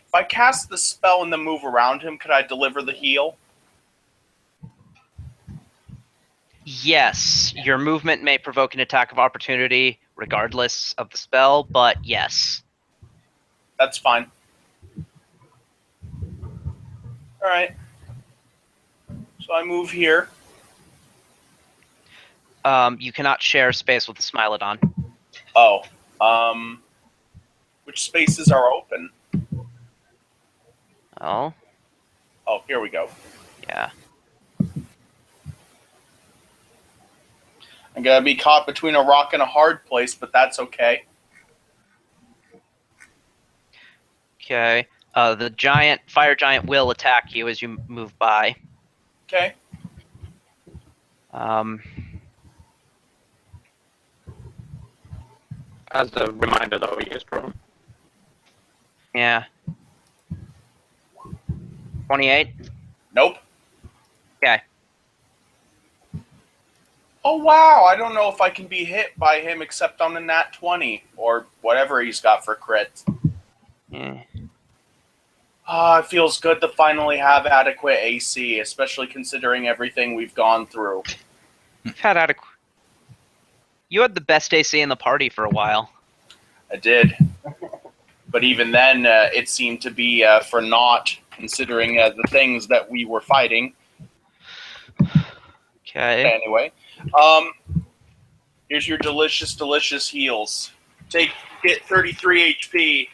If I cast the spell and then move around him, could I deliver the heal? Yes, your movement may provoke an attack of opportunity regardless of the spell, but yes. That's fine. Alright. So I move here. You cannot share space with the Smilodon. Oh. Which spaces are open? Oh, Oh, here we go. yeah. I'm gonna be caught between a rock and a hard place, but that's okay. Okay. The fire giant will attack you as you move by. Okay. As a reminder, though, he is prone. Yeah. 28. Nope. Okay. Oh wow, I don't know if I can be hit by him except on a nat 20 or whatever he's got for crit. Yeah. It feels good to finally have adequate AC, especially considering everything we've gone through. You've had adequate. You had the best AC in the party for a while. I did. But even then, it seemed to be for naught, considering the things that we were fighting. Okay. Anyway, here's your delicious, delicious heals. Get 33 HP.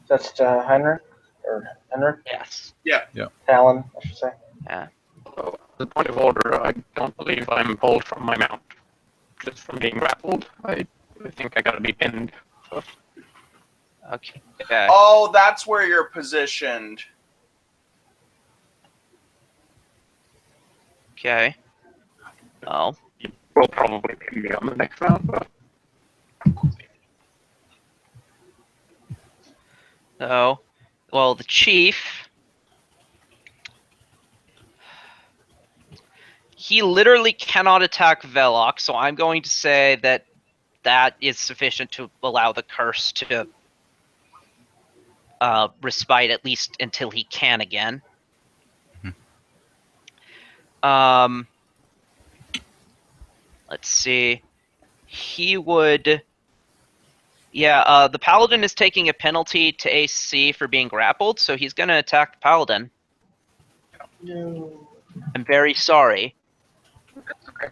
That's Henrik? Or Henrik? Yes. Talon, I should say. Yeah. So, as a point of order, I don't believe I'm pulled from my mount. Just from being grappled, I think I gotta be pinned. So. Okay. Oh, that's where you're positioned. Okay. Oh. You will probably pin me on the next round, but So, well, the chief. He literally cannot attack Velok, so I'm going to say that that is sufficient to allow the curse to respite at least until he can again. Let's see. He would. Yeah, the paladin is taking a penalty to AC for being grappled, so he's going to attack the paladin. No. I'm very sorry. that's okay.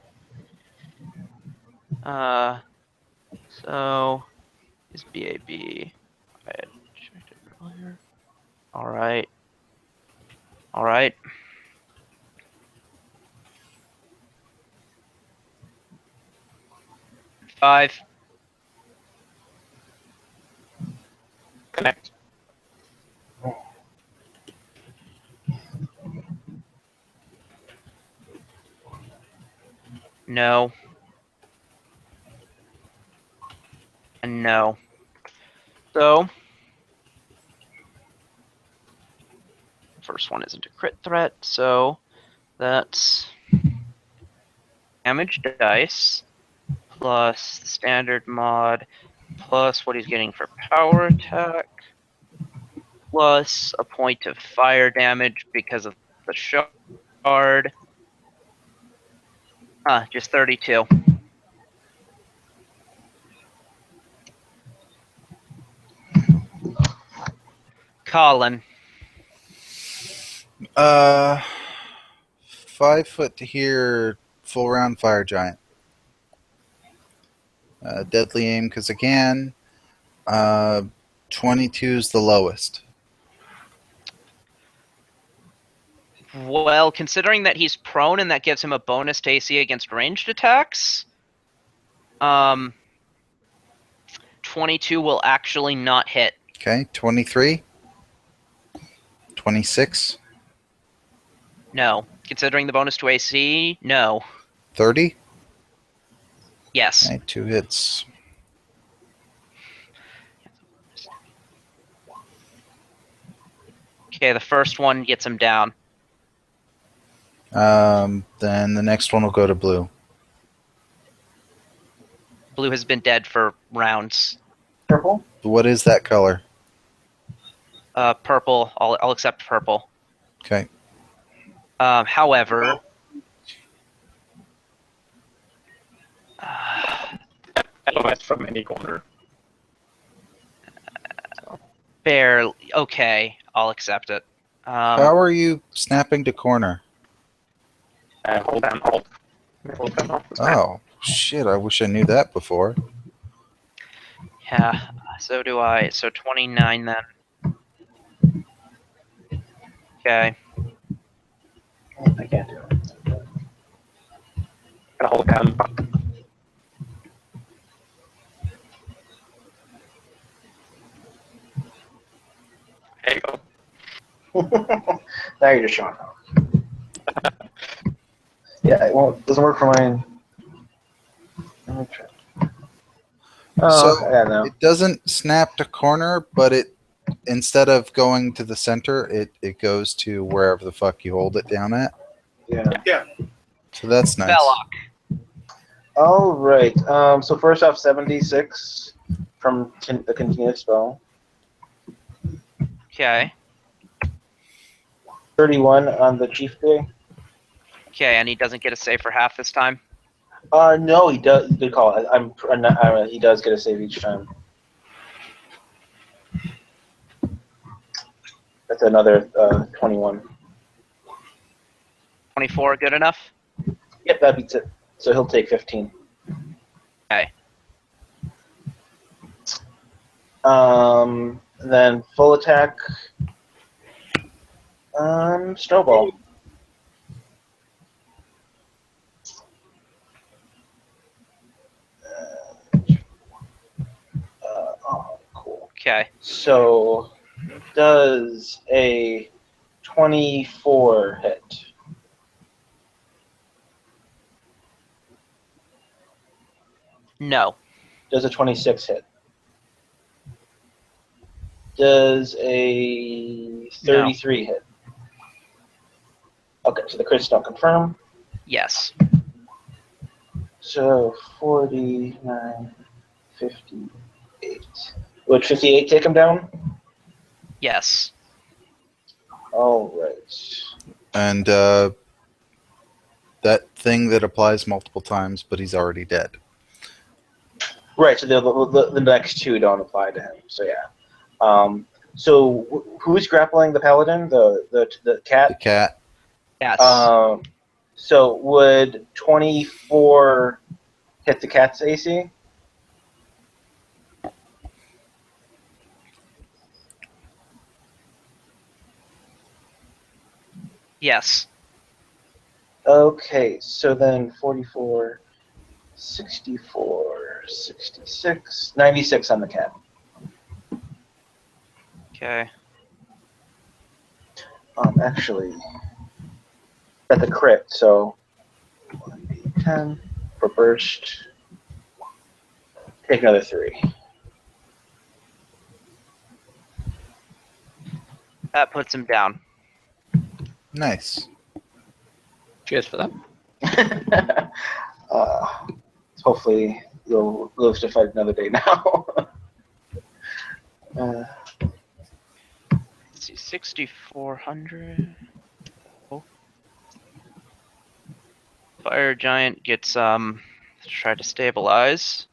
So is BAB. I had checked it earlier. All right. All right. Five. Connect. No. And no. So first one isn't a crit threat, so that's damage dice plus the standard mod plus what he's getting for power attack plus a point of fire damage because of the shard. Just 32. Colin. 5 foot to here, full round fire giant. Deadly aim because I can. 22 is the lowest. Well, considering that he's prone and that gives him a bonus to AC against ranged attacks, 22 will actually not hit. Okay, 23. 26. No. Considering the bonus to AC, no. 30. Yes. Okay, 2 hits. Okay, the first one gets him down. Then the next one will go to blue. Blue has been dead for rounds. Purple? What is that color? Purple. I'll accept purple. Okay. However, LOS from any corner. barely. Okay, I'll accept it. How are you snapping to corner? Hold down Alt. Hold down Alt. Oh, shit. I wish I knew that before. Yeah, so do I. So 29 then. Okay. I can't do it. Gotta hold down. There you go. Now you're just showing off. Yeah, well, it doesn't work for mine. Let me try. Oh, So okay, yeah, no. it doesn't snap to corner, but it instead of going to the center, it goes to wherever the fuck you hold it down at. Yeah. So that's nice. Belloc. All right. So first off, 76 from the continuous spell. Okay. 31 on the chief day. Okay, and he doesn't get a save for half this time. No, he does. Good call. He does get a save each time. That's another 21. 24, good enough? Yep, that beats it. So he'll take 15. Okay. Then full attack. Snowball. Oh, cool. Okay. So, does a 24 hit? No. Does a 26 hit? Does a 33 hit? Okay, so the crits don't confirm. Yes. So 49, 58. Would 58 take him down? Yes. All right. And that thing that applies multiple times, but he's already dead. Right, so the next two don't apply to him. So yeah. So who's grappling the paladin? The cat. The cat. Yes. So would 24 hit the cat's AC? Yes. Okay, so then 44, 64, 66, 96 on the cat. Okay. Actually, that's a crit, so 1d10 for burst. Take another 3. That puts him down. Nice. Cheers for that. Hopefully, you'll live to fight another day now. Let's see, 6,400. Oh. Fire giant gets try to stabilize.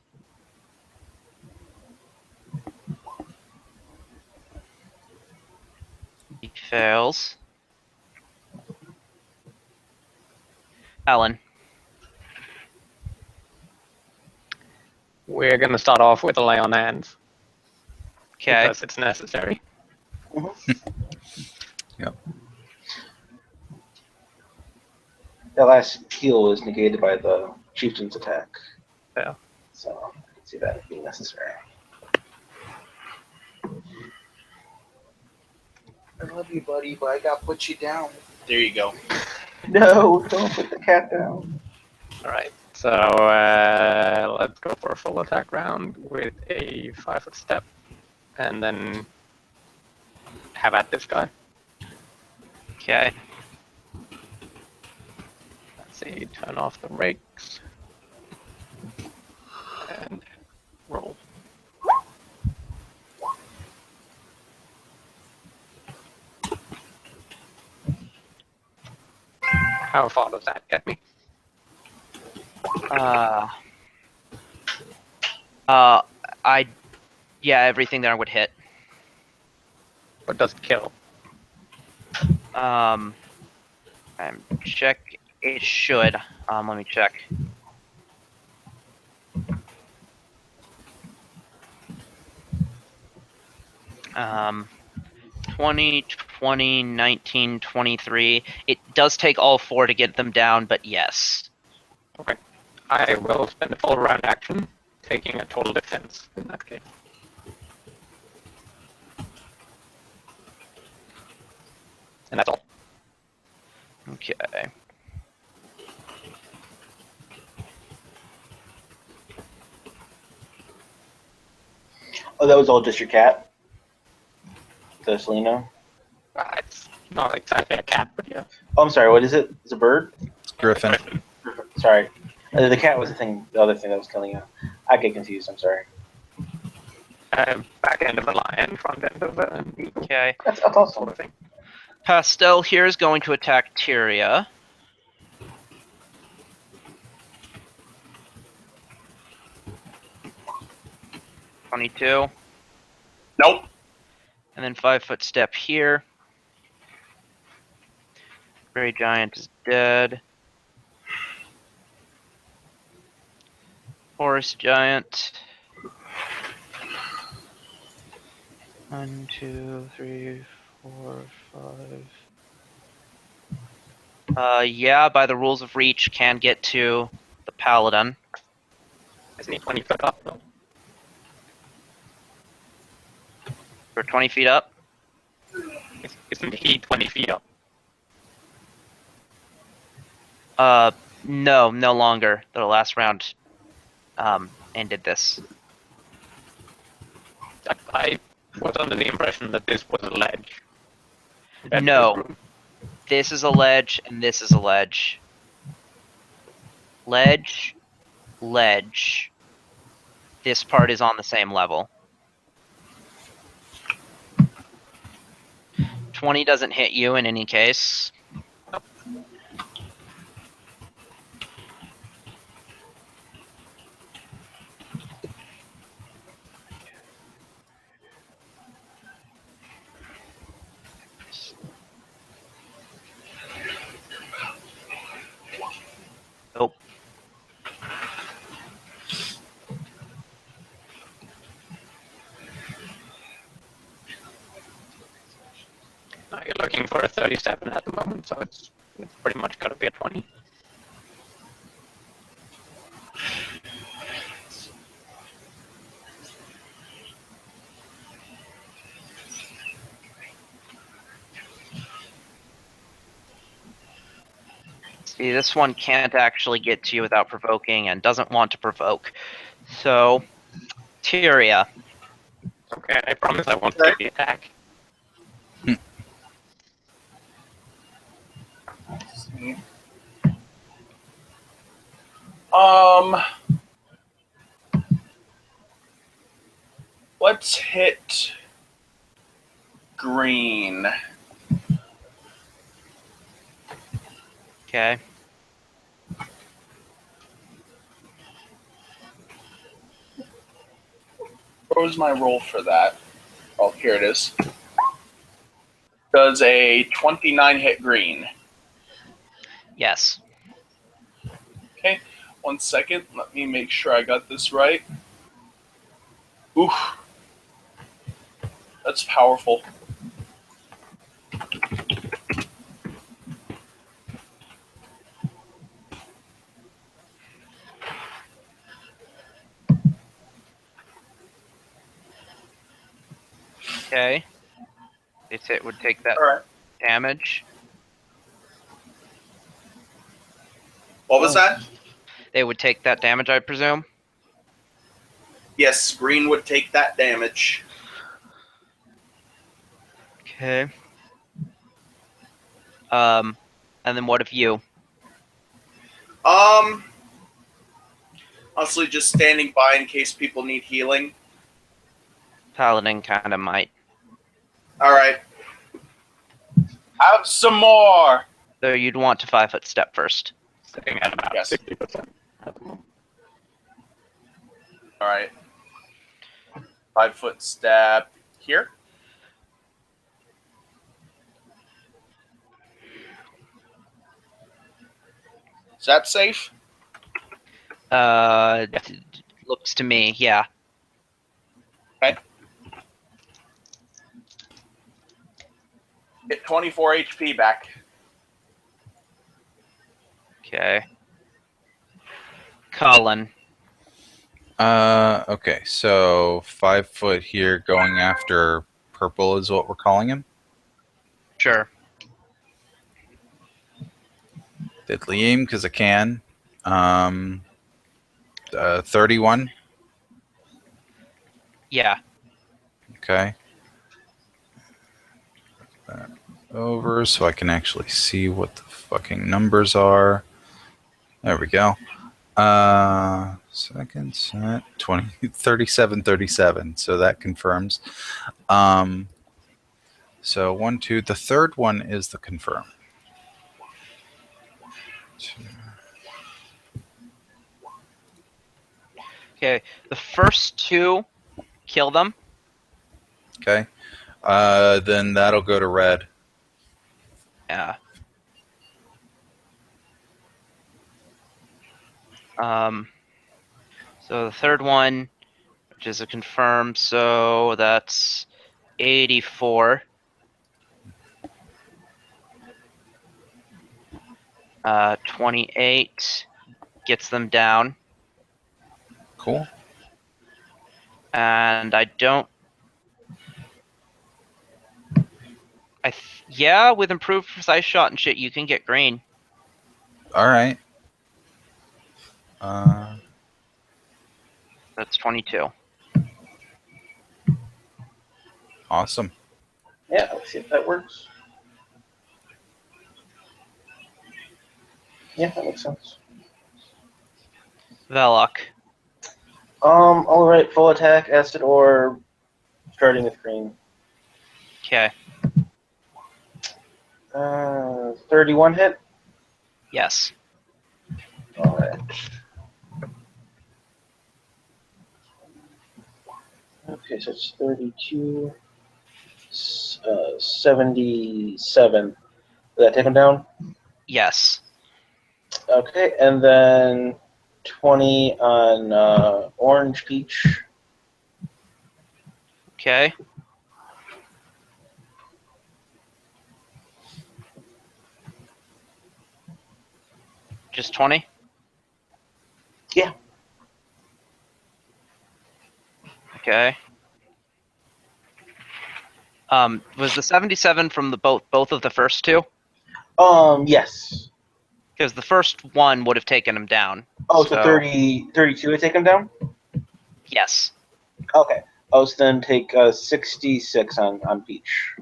He fails. Alan. We're going to start off with a lay on hands. Okay. Because it's necessary. Yep. That last heal was negated by the chieftain's attack. Yeah. So I can see that being necessary. I love you, buddy, but I got to put you down. There you go. No, don't put the cat down. Alright, so let's go for a full attack round with a 5-foot step. And then have at this guy. Okay. Let's see, turn off the rakes. And roll. How far does that get me? Yeah, everything there would hit. But does it kill? Check. It should. Let me check. Um, 20, 20, 19, 23. It does take all 4 to get them down, but yes. Okay. I will spend a full round action, taking a total defense in that case. And that's all. Okay. Oh, that was all just your cat? The Seleno? It's not exactly a cat, but yeah. Oh, I'm sorry, what is it? It's a bird? It's Griffin. Sorry. The cat was the other thing that was killing you. I get confused, I'm sorry. Back end of a lion, front end of an eagle. Okay. That's Sort awesome. of thing. Pastel here is going to attack Tyria. $22. Nope. And then 5-foot step here. Gray Giant is dead. Forest Giant. 1, 2, 3, 4, 5. Yeah, by the rules of reach, can get to the Paladin. Isn't he 20 foot up though? For 20 feet up. Isn't he 20 feet up? No, no longer. The last round ended this. I was under the impression that this was a ledge. No. This is a ledge, and this is a ledge. Ledge, ledge. This part is on the same level. 20 doesn't hit you in any case. Nope. No, you're looking for a 37 at the moment, so it's pretty much got to be a 20. See, this one can't actually get to you without provoking and doesn't want to provoke. So, Tyria. Okay, I promise I won't take the attack. Let's hit green. Okay. What was my roll for that? Oh, here it is. Does a 29 hit green? Yes. Okay, 1 second. Let me make sure I got this right. Oof. That's powerful. Okay. This hit would take that Alright. damage. What was that? They would take that damage, I presume. Yes, green would take that damage. Okay. And then what of you? Honestly, just standing by in case people need healing. Paladin kind of might. Alright. Have some more! Though you'd want to 5-foot step first. Sitting at about Yes. 60% at the moment. Alright. 5-foot step here. Is that safe? Looks to me, yeah. Okay. Get 24 HP back. Okay. Colin. Okay, so 5 foot here going after purple is what we're calling him. Sure. Deadly aim because I can. 31. Yeah. Okay. That over so I can actually see what the fucking numbers are. There we go. Seconds, 20, 37, 37. So that confirms. So 1, 2. The third one is the confirm. 2. Okay, the first 2, kill them. Okay. Then that'll go to red. Yeah. So the third one, which is a confirm, so that's 84. 28 gets them down. Cool. And I don't. Yeah, with improved precise shot and shit, you can get green. All right. That's 22. Awesome. Yeah, let's see if that works. Yeah, that makes sense. Velok. All right, full attack, acid orb, starting with green. Okay. 31 hit. Yes. All right. Okay, so it's 32, 77. Did that take him down? Yes. Okay, and then 20 on orange peach. Okay. Just 20? Yeah. Okay. Was the 77 from the both of the first 2? Yes. Because the first one would have taken him down. Oh, so 30, 32 would take him down? Yes. Okay. Oh, so then take 66 on peach.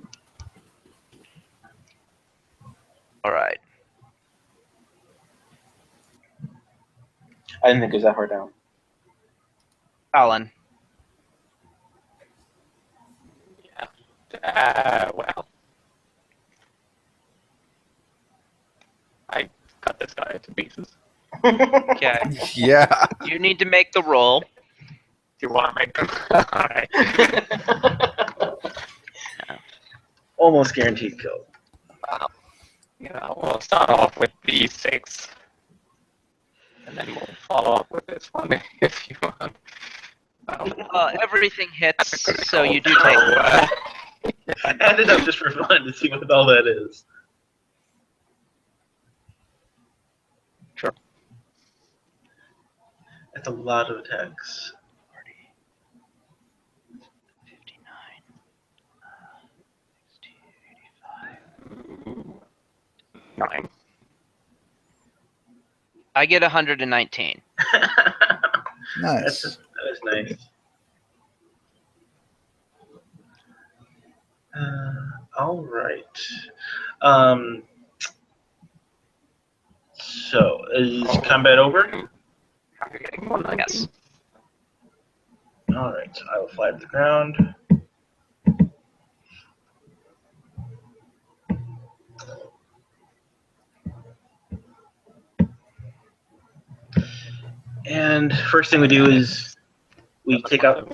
All right. I didn't think it was that far down. Alan. Well, I cut this guy to pieces. Okay. Yeah. You need to make the roll. Do you want to make them? Alright. Almost guaranteed kill. Well, we'll start off with D6. And then we'll follow up with this one if you want. Everything hits, so you do take. I ended up just for fun to see what all that is. Sure. That's a lot of attacks. 59. 9. I get 119. Nice. That is nice. All right. So is combat over? I'm getting 119. Yes. All right. So I will fly to the ground. And first thing we do is we take out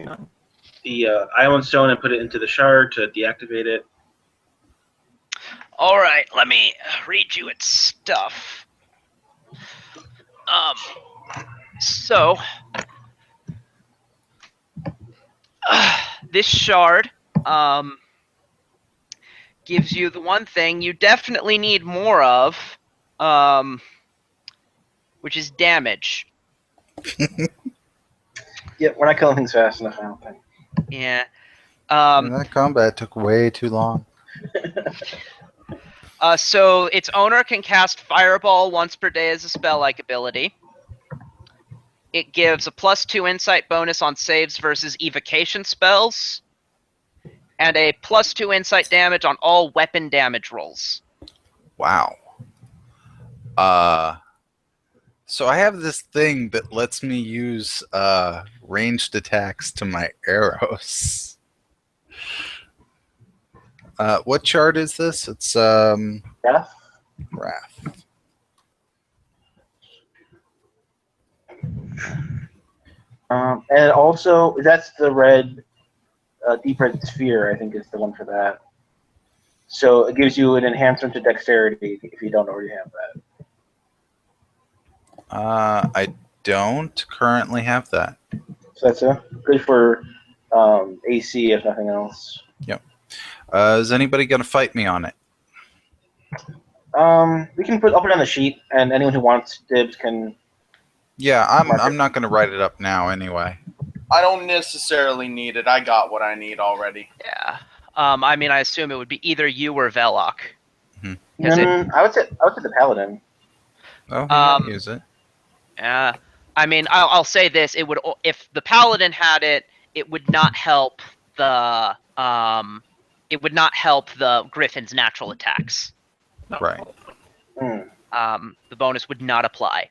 the island stone and put it into the shard to deactivate it. All right, let me read you its stuff. So this shard gives you the one thing you definitely need more of, which is damage. Yeah, we're not killing things fast enough, I don't think. Yeah. That combat took way too long. So its owner can cast Fireball once per day as a spell-like ability. It gives a +2 insight bonus on saves versus evocation spells. and a +2 insight damage on all weapon damage rolls. Wow. So I have this thing that lets me use ranged attacks to my arrows. What chart is this? It's Wrath? Wrath. And also, that's the red, deep red sphere, I think is the one for that. So it gives you an enhancement to dexterity if you don't already have that. I don't currently have that. So that's good for AC, if nothing else. Is anybody going to fight me on it? We can I'll put it on the sheet, and anyone who wants dibs can. Yeah, Mark I'm it. not going to write it up now anyway. I don't necessarily need it. I got what I need already. Yeah. I mean, I assume it would be either you or Velok. I would say the paladin. Oh, he might use it. Yeah. I mean, I'll say this: it would, if the paladin had it, it would not help the griffin's natural attacks. Right. The bonus would not apply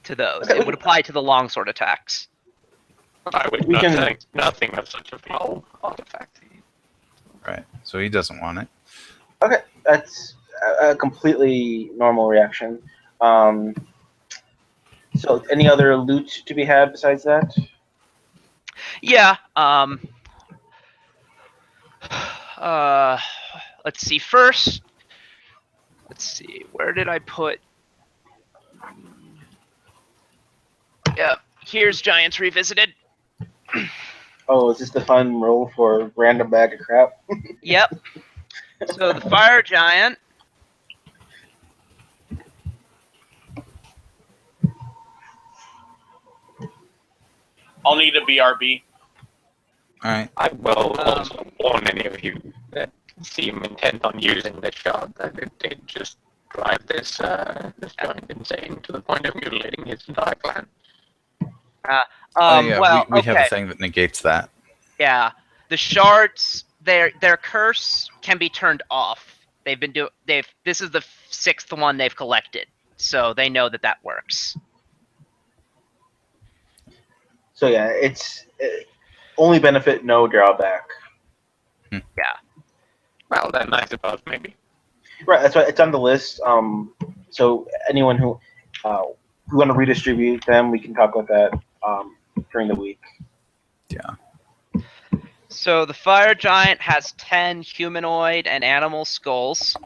to those. Okay, It would apply to the longsword attacks. I would We can- think nothing of such a foul artifact. Right. So he doesn't want it. Okay, that's a completely normal reaction. So, any other loot to be had besides that? Yeah. Let's see. First, let's see. Where did I put? Yeah. Here's Giants Revisited. Oh, is this the fun roll for random bag of crap? Yep. So the fire giant. I'll need a BRB. All right. I will also warn any of you that seem intent on using this shot that it did just drive this giant insane to the point of mutilating his entire clan. Yeah, Well, we okay. have a thing that negates that. Yeah, the shards, their curse can be turned off. This is the 6th one they've collected, so they know that works. So yeah, it's only benefit, no drawback. Yeah. Well, then I suppose maybe. Right, that's why it's on the list. So anyone who want to redistribute them, we can talk about that during the week. Yeah. So the fire giant has 10 humanoid and animal skulls.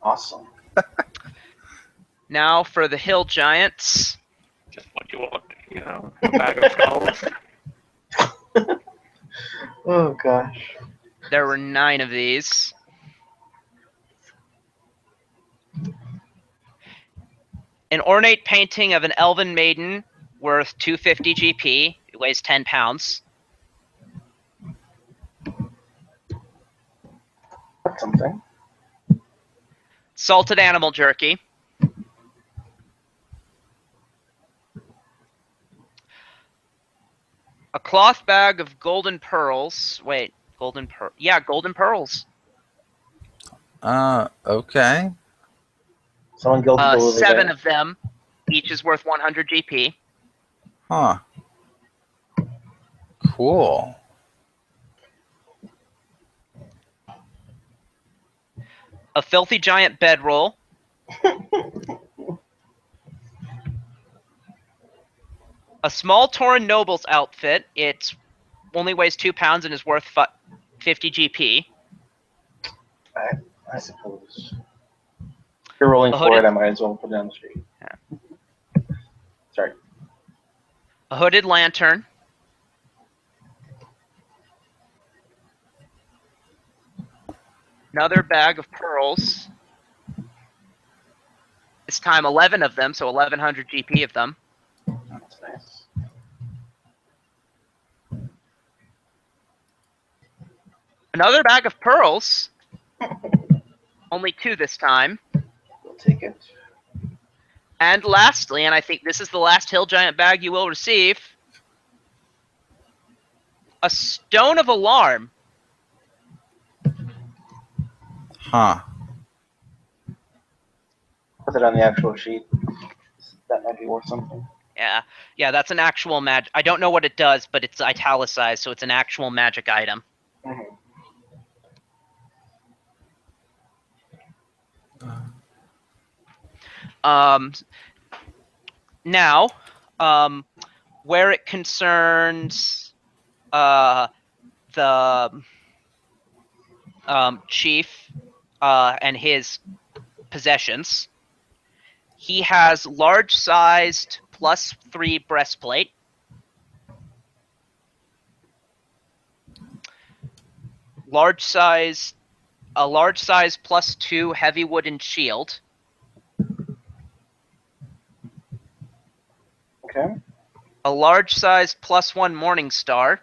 Awesome. Now for the hill giants. Just what you want, you know, a bag of skulls. Oh gosh. There were 9 of these. An ornate painting of an elven maiden worth 250 GP. It weighs 10 pounds. That's something. Salted animal jerky. A cloth bag of golden pearls. Wait, golden pearls. Okay. Someone guilty over 7 there. of them. Each is worth 100 GP. Huh. Cool. A filthy giant bedroll. A small Tauren noble's outfit. It only weighs 2 pounds and is worth 50 GP. I suppose. If you're rolling A for hooded- it, I might as well put it on the street. Yeah. Sorry. A hooded lantern. Another bag of pearls. This time 11 of them, so 1100 GP of them. That's nice. Another bag of pearls. Only 2 this time. We'll take it. And lastly, and I think this is the last hill giant bag you will receive, A stone of alarm. Huh. Put it on the actual sheet. That might be worth something. Yeah, that's an actual magic. I don't know what it does, but it's italicized, so it's an actual magic item. Mm-hmm. Now, where it concerns the chief and his possessions, he has large-sized +3 breastplate, a large-size +2 heavy wooden shield, Okay. a large-size +1 morning star,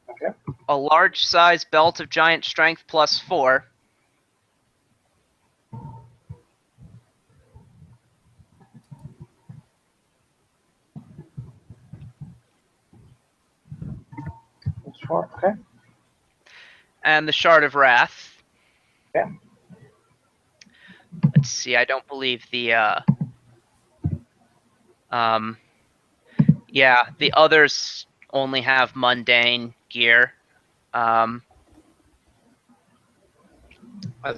Okay. a large-size belt of giant strength +4, Sure. Okay. and the shard of wrath. Okay. Let's see. I don't believe the the others only have mundane gear. As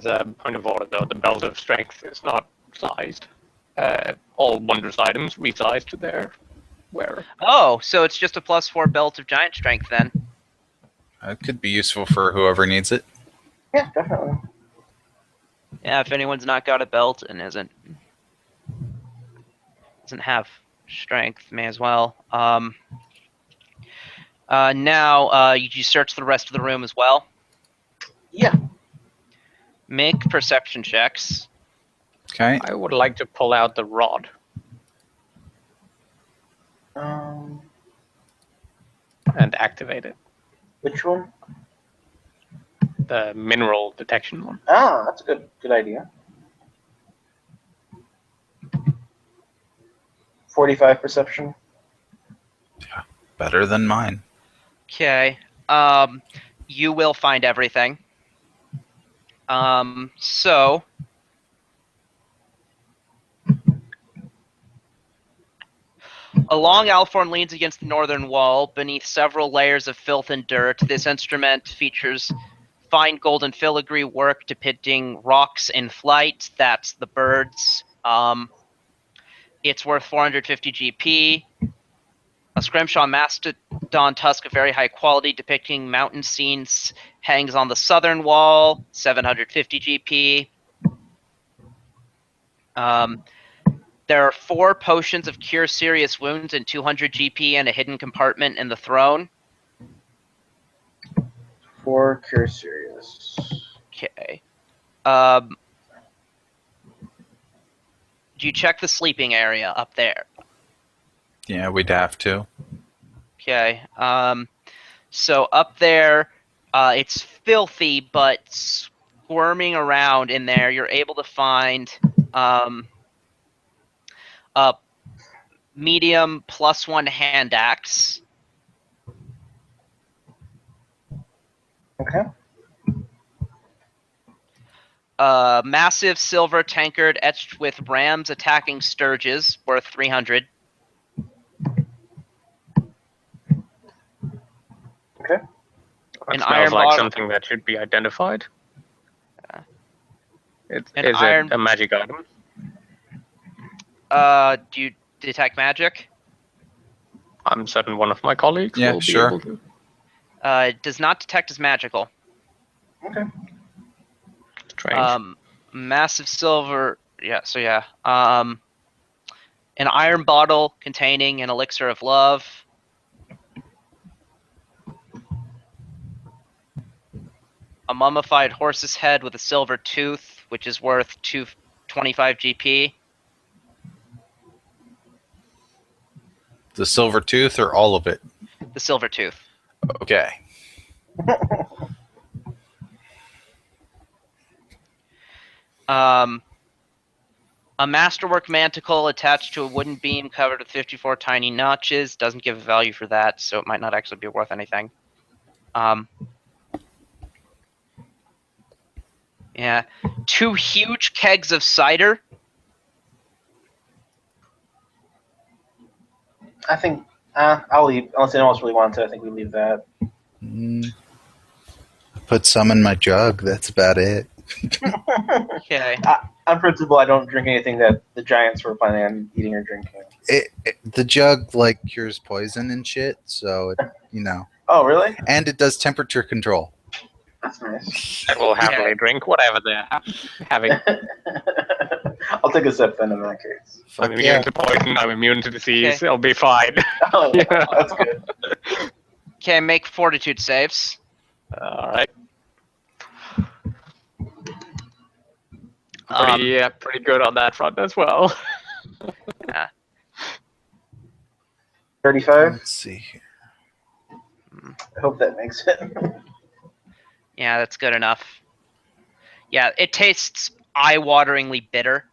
a point of order, though, the belt of strength is not sized. All wondrous items resize to their wearer. Oh, so it's just a +4 belt of giant strength then. It could be useful for whoever needs it. Yeah, definitely. Yeah, if anyone's not got a belt and doesn't have strength, may as well. Now, you search the rest of the room as well. Yeah. Make perception checks. Okay. I would like to pull out the rod. And activate it. Which one? The mineral detection one. Ah, that's a good idea. 45 perception. Yeah, better than mine. Okay. You will find everything. So a long alforn leans against the northern wall, beneath several layers of filth and dirt. This instrument features fine golden filigree work depicting rocks in flight. That's the birds. It's worth 450 GP. A scrimshaw mastodon tusk of very high quality depicting mountain scenes hangs on the southern wall, 750 GP. There are 4 potions of cure serious wounds and 200 GP in a hidden compartment in the throne. 4 cure serious. Okay. Do you check the sleeping area up there? Yeah, we'd have to. Okay. So up there, it's filthy, but squirming around in there, you're able to find a medium +1 hand axe. Okay. A massive silver tankard etched with rams attacking sturges, worth 300. Okay. That An smells iron like bottle. something that should be identified. Is An it iron- a magic item? Do you detect magic? I'm certain one of my colleagues Yeah, will be sure. able to. It does not detect as magical. Okay. Strange. Massive silver. Yeah. So yeah. An iron bottle containing an elixir of love. A mummified horse's head with a silver tooth, which is worth 225 GP. The silver tooth or all of it? The silver tooth. Okay. A masterwork manticle attached to a wooden beam covered with 54 tiny notches. Doesn't give a value for that, so it might not actually be worth anything. Yeah. 2 huge kegs of cider. I think I'll leave unless anyone else really wants it. I think we leave that. Put some in my jug. That's about it. Okay. On principle, I don't drink anything that the giants were planning on eating or drinking. The jug like cures poison and shit, so it, Oh, really? and it does temperature control. That's nice. I will happily drink whatever they're having. I'll take a sip then in that case. Fuck I'm immune yeah. to poison. I'm immune to disease. Okay. It'll be fine. Oh, Yeah. that's good. Okay, make fortitude saves. All right. Pretty good on that front as well. 35. Let's see here. I hope that makes it. Yeah, that's good enough. Yeah, it tastes eye-wateringly bitter.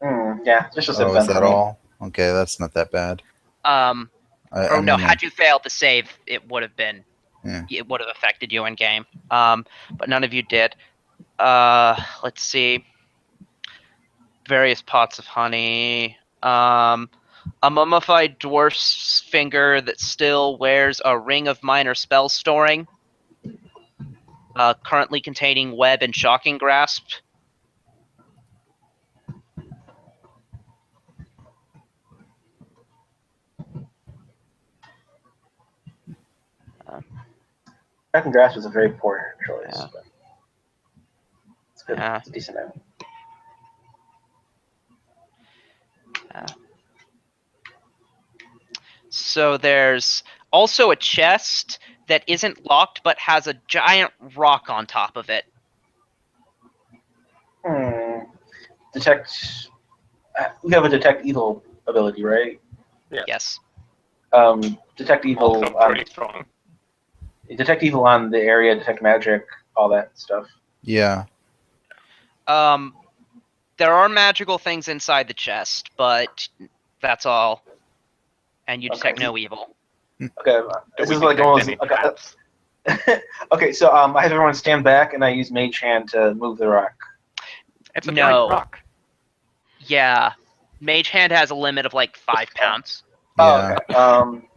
Yeah, just a sip. Oh, then is that for me. all? Okay, that's not that bad. No, mean, had you failed to save, it would have been. Yeah. It would have affected you in game. But none of you did. Let's see. Various pots of honey. A mummified dwarf's finger that still wears a ring of minor spell storing. Currently containing web and shocking grasp. Crack and Grass was a very poor choice. Yeah. But it's good. Yeah. It's a decent name. So there's also a chest that isn't locked but has a giant rock on top of it. Detect. We have a detect evil ability, right? Yes. Detect evil. Also pretty strong. Detect evil on the area. Detect magic. All that stuff. Yeah. There are magical things inside the chest, but that's all. And you detect no evil. Okay. This is like almost. Okay, so I have everyone stand back, and I use Mage Hand to move the rock. It's a No. giant rock. Yeah. Mage Hand has a limit of like 5 pounds. Yeah. Oh, okay.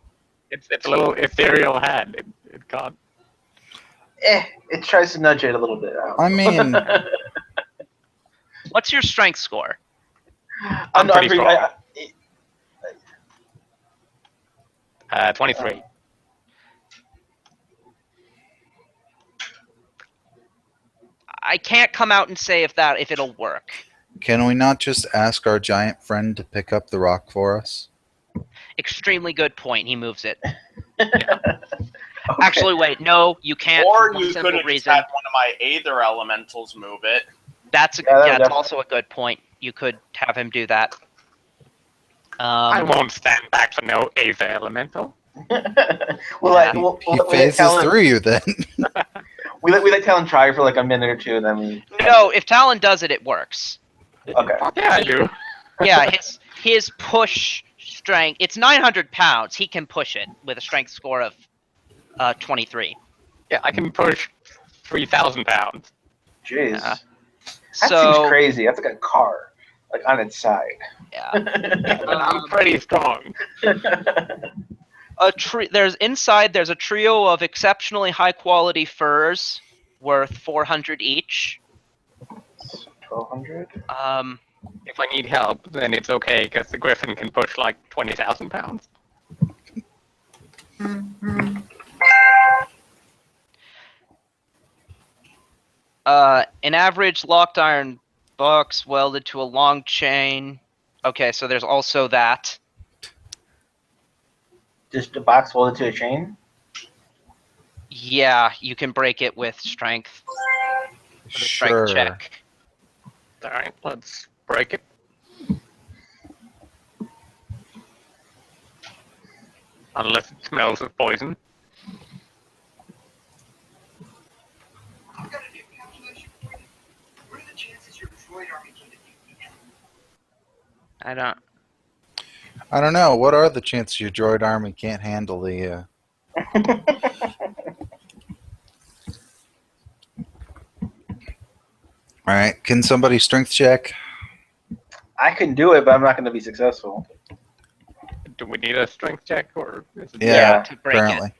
It's a little ethereal hand. It can't. It tries to nudge it a little bit out. I mean, What's your strength score? I'm pretty strong. 23. I can't come out and say if it'll work. can we not just ask our giant friend to pick up the rock for us? Extremely good point. He moves it. Okay. Actually, wait. No, you can't. Or for one you simple could have just reason. had one of my Aether Elementals move it. That's that's also a good point. You could have him do that. I won't stand back for no Aether Elemental. He phases through you then. We let Talon try for like a minute or two, then we. No, if Talon does it, it works. Okay. Fuck yeah, you. Yeah, his push strength. It's 900 pounds. He can push it with a strength score of 23. Yeah, I can push 3,000 pounds. Jeez. Yeah. That seems crazy. That's like a car, like on its side. Yeah. And I'm pretty strong. There's a trio of exceptionally high quality furs worth 400 each. 1,200. If I need help, then it's okay, because the Griffin can push like 20,000 pounds. An average locked iron box welded to a long chain. Okay, so there's also that. Just a box welded to a chain. Yeah, you can break it with strength. With a strength check. Alright, let's break it. Unless it smells of poison. I've got a new calculation for you. What are the chances your droid army can defeat the enemy? I don't. I don't know. What are the chances your droid army can't handle the? All right. Can somebody strength check? I can do it, but I'm not going to be successful. Do we need a strength check or is it Yeah. To break Apparently.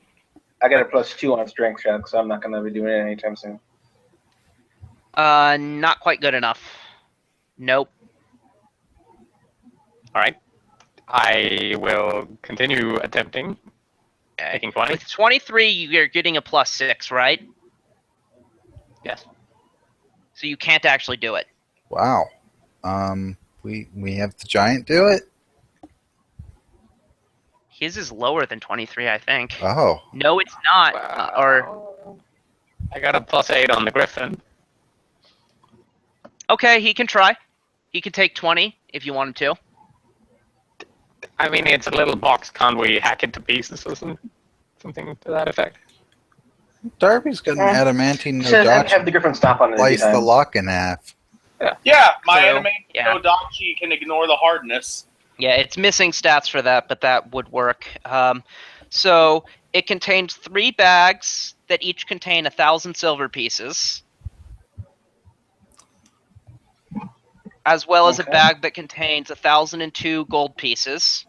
I got a +2 on strength check, so I'm not going to be doing it anytime soon. it. Not quite good enough. Nope. All right? I will continue attempting. Taking 20. With 23, you're getting a +6, right? Yes. So you can't actually do it. Wow. We have the giant do it. His is lower than 23, I think. Oh. No, it's not. Or I got a +8 on the Griffin. okay, he can try. He can take 20 if you wanted to. I mean, it's a little box. Can't we hack it to pieces or something to that effect? Darby's got an adamantine no Just dodge. have the Griffin stomp on it a few Slice the times. lock in half. Yeah, my True. anime Yeah. Odachi can ignore the hardness. Yeah, it's missing stats for that, but that would work. So it contains 3 bags that each contain 1,000 silver pieces, as well as a Okay. bag that contains 1,002 gold pieces.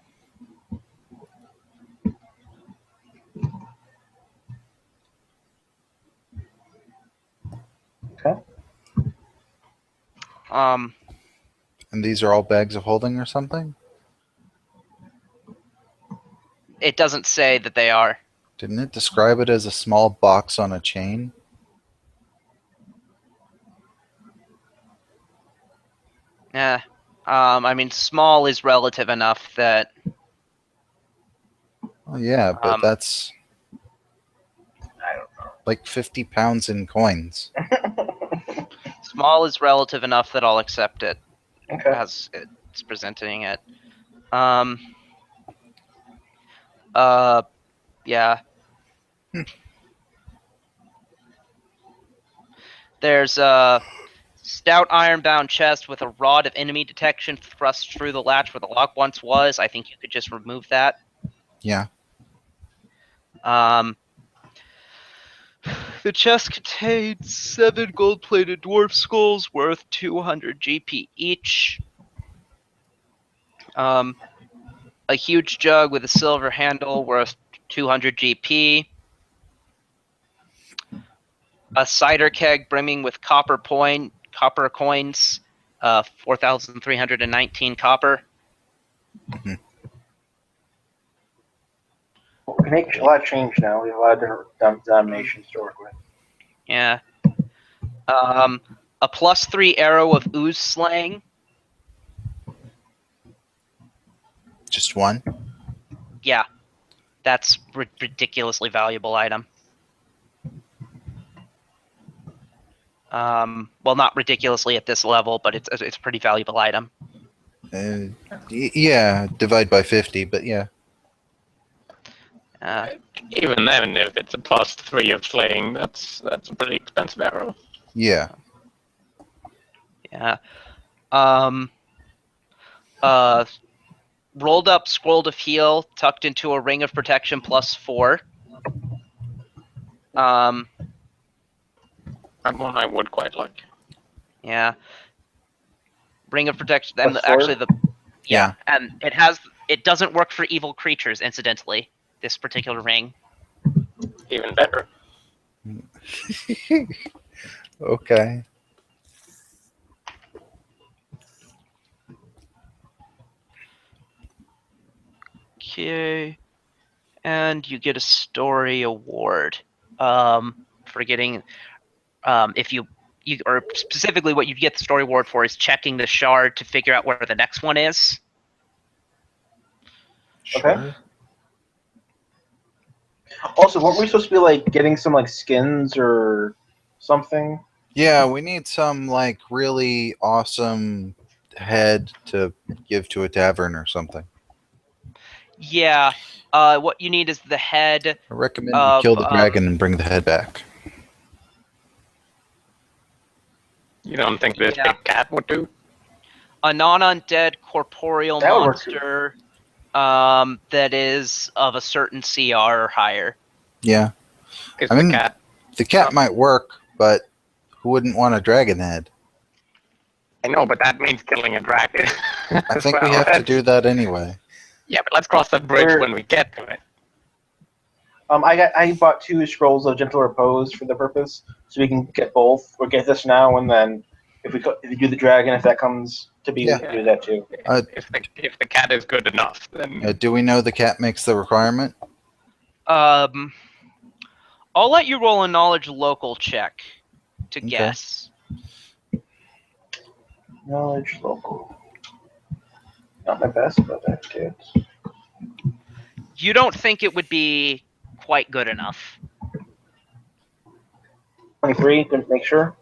Okay. And these are all bags of holding or something? It doesn't say that they are. Didn't it describe it as a small box on a chain? Yeah. I mean, small is relative enough that Oh, yeah, but that's I don't know. like 50 pounds in coins. small is relative enough that I'll accept it Okay. as it's presenting it. Yeah. There's a stout iron-bound chest with a rod of enemy detection thrust through the latch where the lock once was. I think you could just remove that. Yeah. The chest contains 7 gold-plated dwarf skulls worth 200 GP each. A huge jug with a silver handle worth 200 GP. A cider keg brimming with copper coins, 4,319 copper. We can make a lot of change now. We have a lot of different denominations to work with. Yeah. A +3 arrow of ooze slaying. Just one? Yeah. That's ridiculously valuable item. Well, not ridiculously at this level, but it's a pretty valuable item. Yeah, divide by 50, but yeah. Even then, if it's a +3 of slaying, that's a pretty expensive arrow. Yeah. Yeah. Rolled up scroll of heal tucked into a ring of protection +4. That one I would quite like. Yeah. Ring of protection, and +4? actually Yeah. and it doesn't work for evil creatures. Incidentally, this particular ring. Even better. Okay. Okay. And you get a story award for getting if you or specifically what you get the story award for is checking the shard to figure out where the next one is. Okay. Also, weren't we supposed to be like getting some like skins or something? Yeah, we need some like really awesome head to give to a tavern or something. Yeah. What you need is the head. I recommend you kill the dragon and bring the head back. You don't think this Yeah. big cat would do? a non-undead corporeal That would work too. monster that is of a certain CR or higher. Yeah. Is I the mean, cat? the cat might work, but who wouldn't want a dragon head? I know, but that means killing a dragon. I think we have to do that anyway. Yeah, but let's cross that bridge when we get to it. I bought 2 scrolls of gentle repose for the purpose, so we can get both, or get this now, and then if we do the dragon, if that comes to be, Yeah. we can do that too. If the cat is good enough, then Do we know the cat makes the requirement? I'll let you roll a knowledge local check to Okay. guess. Knowledge local. Not my best, but that's good. You don't think it would be quite good enough. 23, to make sure.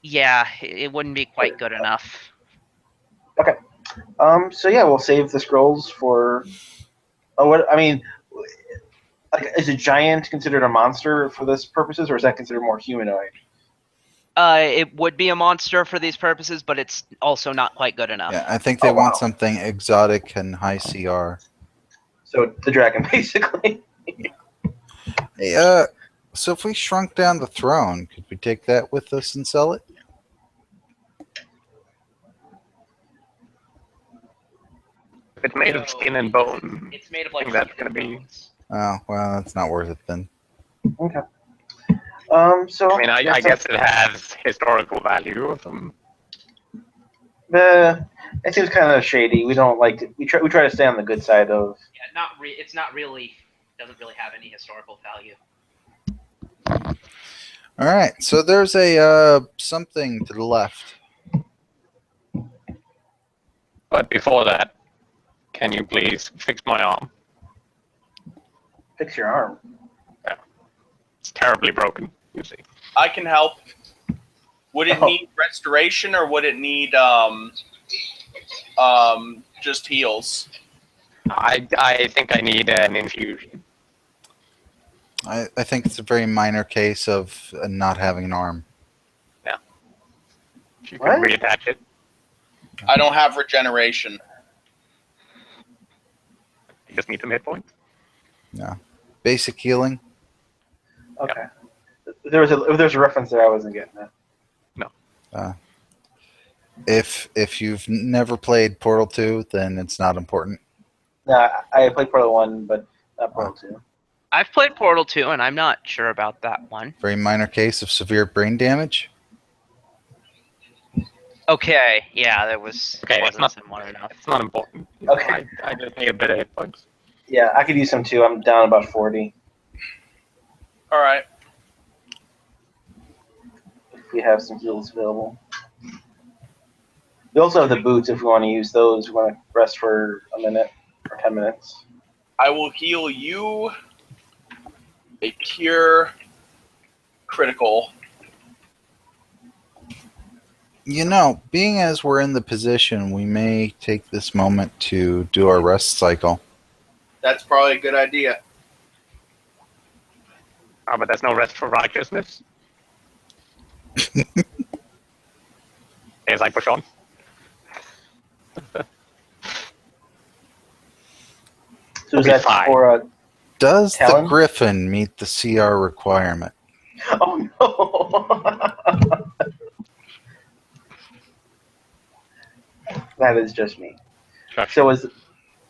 Yeah, it wouldn't be quite good enough. So yeah, we'll save the scrolls for. Oh, what I mean, like, is a giant considered a monster for this purposes, or is that considered more humanoid? It would be a monster for these purposes, but it's also not quite good enough. Yeah, I think they Oh, want wow. something exotic and high CR. So the dragon, basically. Hey, so if we shrunk down the throne, could we take that with us and sell it? if it's made of skin and bone, It's made of I think that's gonna be. Oh, well, that's not worth it then. Okay. So I mean, I guess it has historical value or some. it seems kind of shady. We don't like to, we try to stay on the good side of. Yeah, it's not really doesn't really have any historical value. All right, so there's a something to the left. But before that, can you please fix my arm? Fix your arm. It's terribly broken. You see. I can help. Would it Oh. need restoration or would it need just heals? I think I need an infusion. I think it's a very minor case of not having an arm. If you What? can reattach it. I don't have regeneration. You just need some hit points. Basic healing. Okay. There's a reference there I wasn't getting at. If you've never played Portal 2, then it's not important. No, I played Portal 1, but not Portal 2. I've played Portal 2, and I'm not sure about that one. Very minor case of severe brain damage. Okay, yeah, there was. Okay, wasn't it's similar enough. It's not important. Okay. I just need a bit of hit points. Yeah, I could use some too. I'm down about 40. All right. If we have some heals available. We also have the boots if we want to use those. We want to rest for a minute or 10 minutes. I will heal you a cure critical. You know, being as we're in the position, we may take this moment to do our rest cycle. That's probably a good idea. Oh, but there's no rest for righteousness. As I push on. So is Okay, that fine. for Does Talon? the Griffin meet the CR requirement? Oh no! That is just me. Shush. So was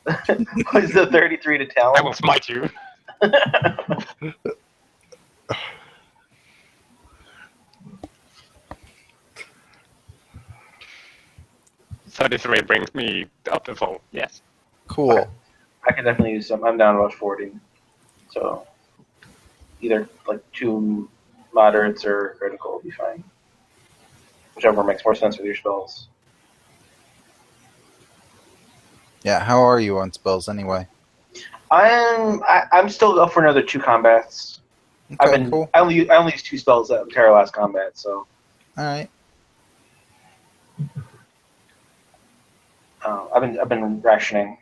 the 33 to I Talon? will smite you. 33 brings me up to full. Yes. Cool. Okay. I can definitely use some. I'm down about 40. So either like 2 moderates or critical will be fine. Whichever makes more sense with your spells. Yeah, how are you on spells anyway? I'm still up for another 2 combats. Okay, cool. I only used 2 spells that entire last combat, so All right. I've been rationing.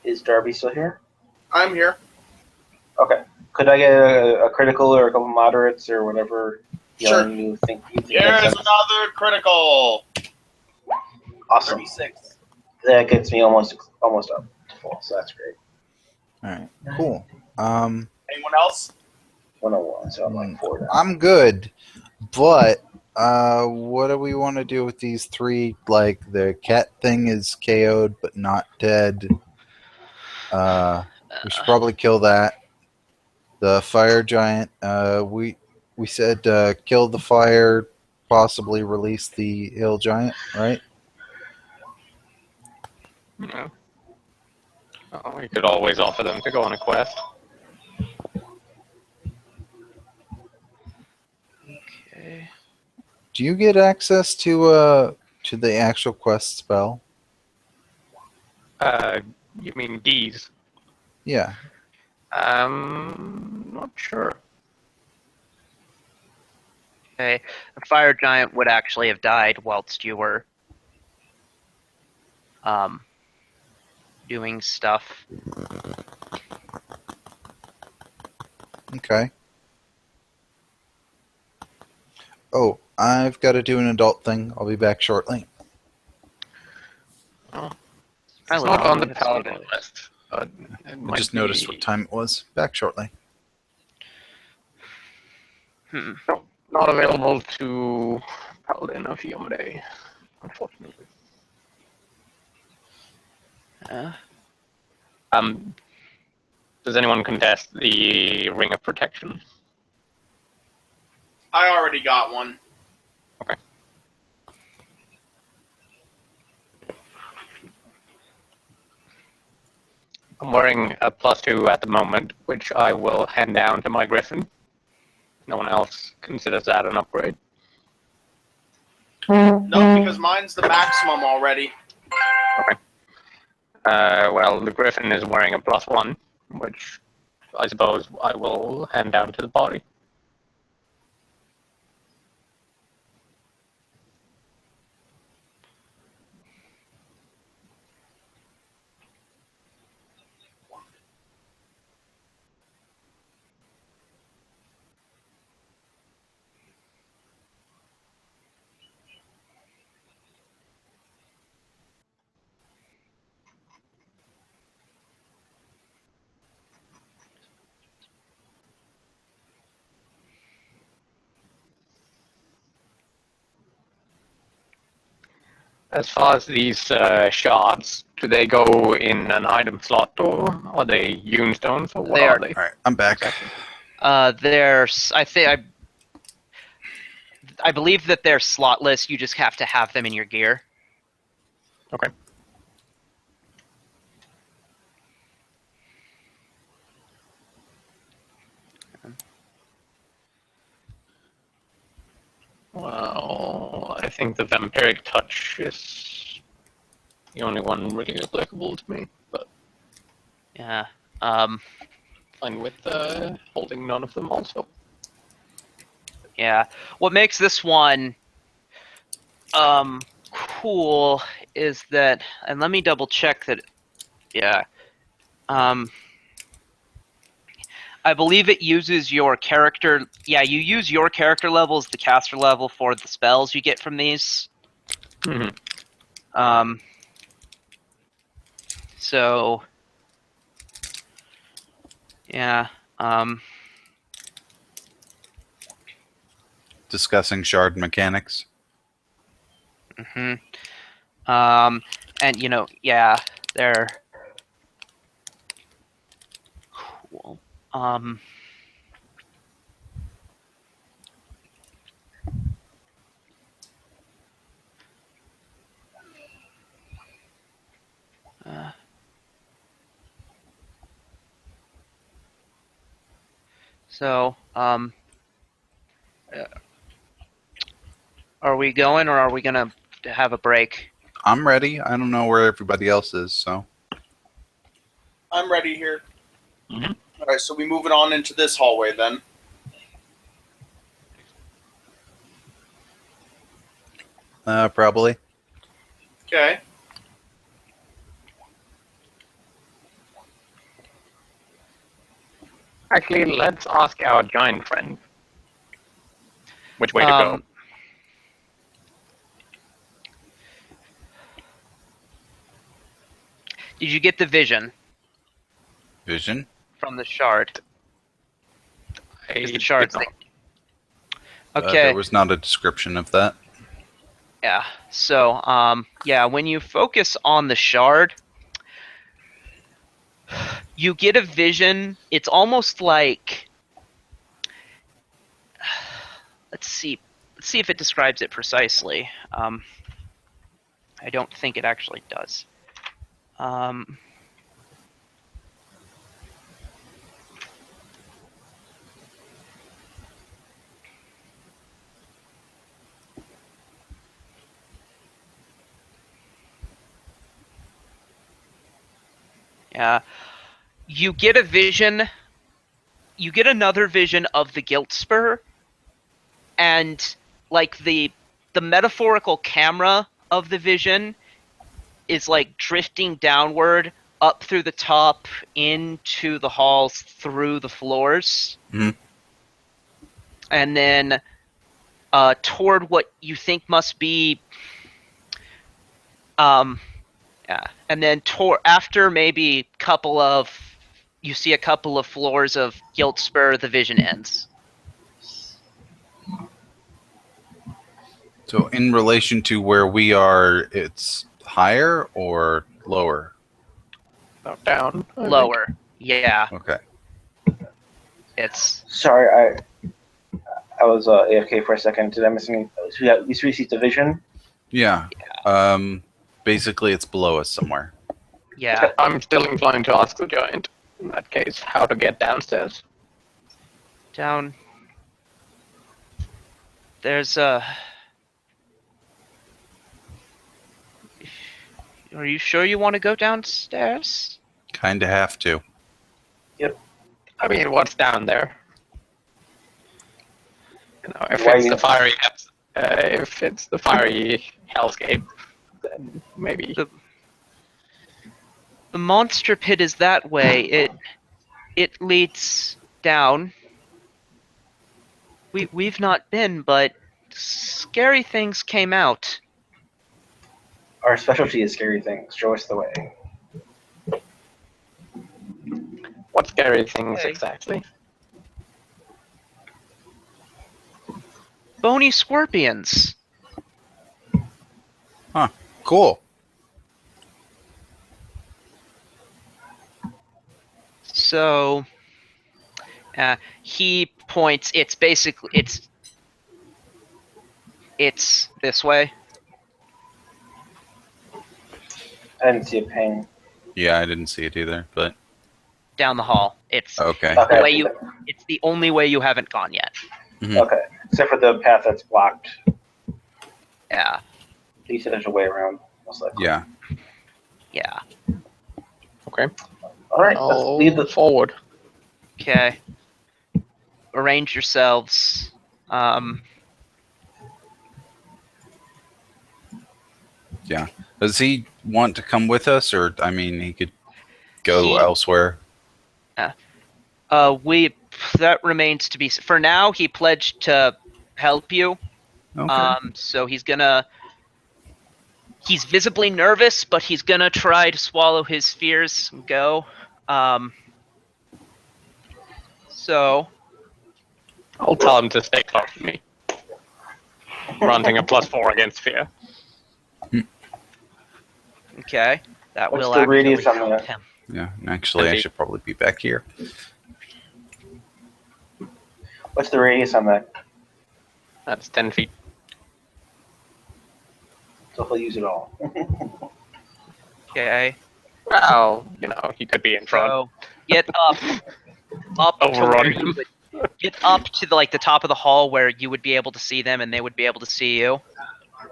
Is Darby still here? I'm here. Okay. Could I get a critical or a couple moderates or whatever Sure. healing you think makes Here's sense? another critical. Awesome. 36. That gets me almost up to full, so that's great. All right, cool. Anyone else? 101, so I'm like 4 now. I'm good, but what do we want to do with these three? Like the cat thing is KO'd but not dead. We should probably kill that. The fire giant. We said kill the fire, possibly release the hill giant, right? No. Oh, we could always offer them to go on a quest. Okay. Do you get access to the actual quest spell? You mean D's? Yeah. Not sure. Okay. The fire giant would actually have died whilst you were doing stuff. Okay. Oh, I've got to do an adult thing. I'll be back shortly. It's Probably not on we the have paladin stable. list. But it I might just noticed be- what time it was. Back shortly. No, not available to paladin of Yomade, unfortunately. Does anyone contest the Ring of Protection? I already got one. Okay. I'm wearing a +2 at the moment, which I will hand down to my Griffin. No one else considers that an upgrade. No, because mine's the maximum already. Okay. Well, the Griffin is wearing a +1, which I suppose I will hand down to the party. As far as these shards, do they go in an item slot or are they Unestones or what They are are- they? All right, I'm back. Exactly. There's, I believe that they're slotless. You just have to have them in your gear. Okay. Well, I think the Vampiric Touch is the only one really applicable to me, but Yeah. fine with holding none of them also. Yeah. What makes this one cool is that, and let me double check that. Yeah. I believe it uses your character. Yeah, you use your character level as the caster level for the spells you get from these. Mm-hmm. So. Yeah. Discussing shard mechanics. And yeah, they're cool. So, are we going or are we gonna have a break? I'm ready. I don't know where everybody else is, so. I'm ready here. Mhm. All right, so we moving on into this hallway then. Probably. Okay. Actually, let's ask our giant friend which way to go. Did you get the vision Vision? from the shard? Is the shard thing? There Okay. was not a description of that. Yeah. So, yeah, when you focus on the shard, you get a vision. It's almost like, let's see if it describes it precisely. I don't think it actually does. Yeah. You get a vision. You get another vision of the guilt spur, and like the metaphorical camera of the vision is like drifting downward up through the top into the halls through the floors. Mhm. And then toward what you think must be yeah, and then after maybe you see a couple of floors of guilt spur, the vision ends. So in relation to where we are, it's higher or lower? No, down. I think. Lower. Yeah. Okay. It's Sorry, I was AFK for a second. Did I miss any? We received the vision. Yeah. Basically, it's below us somewhere. yeah. I'm still inclined to ask the giant, in that case, how to get downstairs. Down. There's a. Are you sure you want to go downstairs? Kinda have to. I mean, what's down there? You know, if Why it's you- the fiery, if it's the fiery hellscape, then maybe. The monster pit is that way. It leads down. We've not been, but scary things came out. Our specialty is scary things. Show us the way. What scary things Okay. exactly? Bony scorpions. Cool. So, he points. It's basically it's this way. I didn't see a ping. Yeah, I didn't see it either, but Down the hall. It's okay. the Okay. way it's the only way you haven't gone yet. Okay, except for the path that's blocked. Yeah. You said there's a way around, most likely. Yeah. Yeah. Okay. All right, let's I'll leave the. forward. Okay. Arrange yourselves. Yeah. Does he want to come with us, or I mean, he could go He- elsewhere? That remains to be. For now, he pledged to help you. Okay. So he's gonna. He's visibly nervous, but he's gonna try to swallow his fears and go. So I'll tell him to stay close to me. Granting a +4 against fear. okay, that What's will the actually radius on help that? him. Yeah. Actually, I Indeed. should probably be back here. What's the radius on that? That's 10 feet. So he'll use it all. Okay, Well, you know, he could be in front. so get up to where Overrun you him. would get up to the top of the hall where you would be able to see them and they would be able to see you.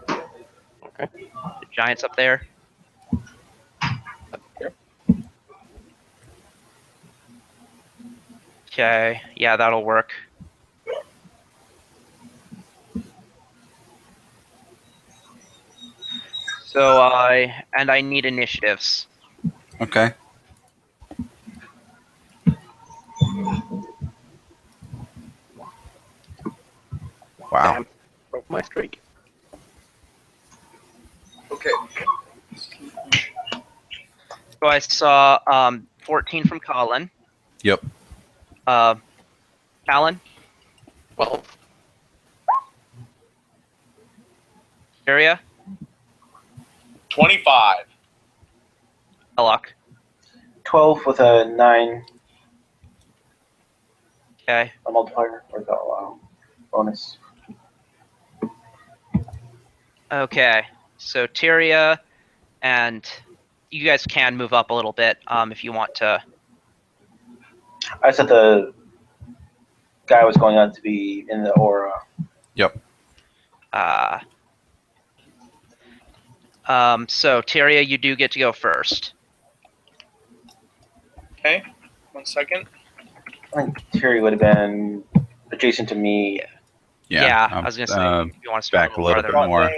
Okay. The giants up there. Okay, yeah, that'll work. So I need initiatives. Okay. Wow. Damn, broke my streak. Okay. So I saw 14 from Colin. Yep. Alan, 12. Syria, 25. Belloc. 12 with a 9 Okay. a multiplier or the bonus. Okay. So Tyria, and you guys can move up a little bit if you want to. I said the guy was going on to be in the aura. Yep. So Tyria, you do get to go first. Okay. 1 second. I think Terry would have been adjacent to me. Yeah. I was gonna say if you want to start back a little farther. bit more.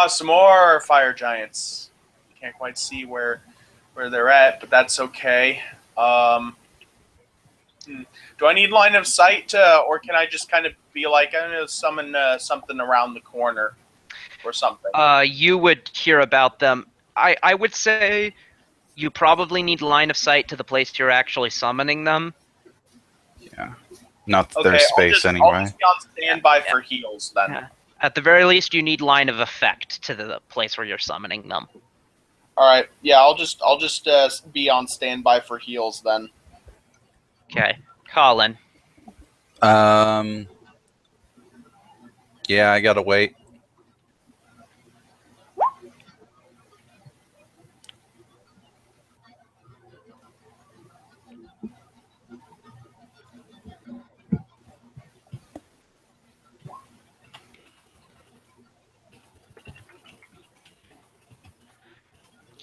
Some more fire giants. Can't quite see where they're at, but that's okay. Do I need line of sight, or can I just kind of be like, I'm gonna summon something around the corner or something? You would hear about them. I would say you probably need line of sight to the place you're actually summoning them. Yeah. Not that Okay, there's space I'll anyway. just be on standby for heals then. Yeah. At the very least, you need line of effect to the place where you're summoning them. All right, yeah, I'll just be on standby for heals then. Okay, Colin. Yeah, I gotta wait.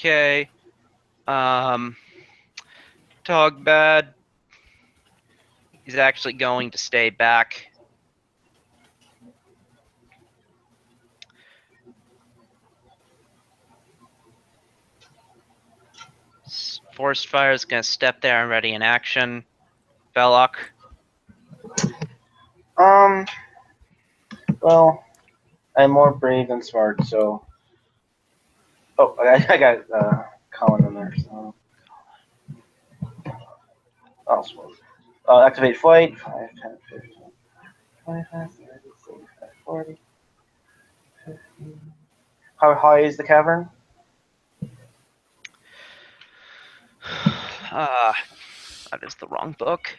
Okay. Togbad. He's actually going to stay back. Forest Fire is going to step there and ready in action. Belloc. Well, I'm more brave than smart, so. Oh, I got Colin in there. So. Oh, smooth. Activate flight. 5, 10, 15, 25, 30, 35, 40, 50. How high is the cavern? That is the wrong book.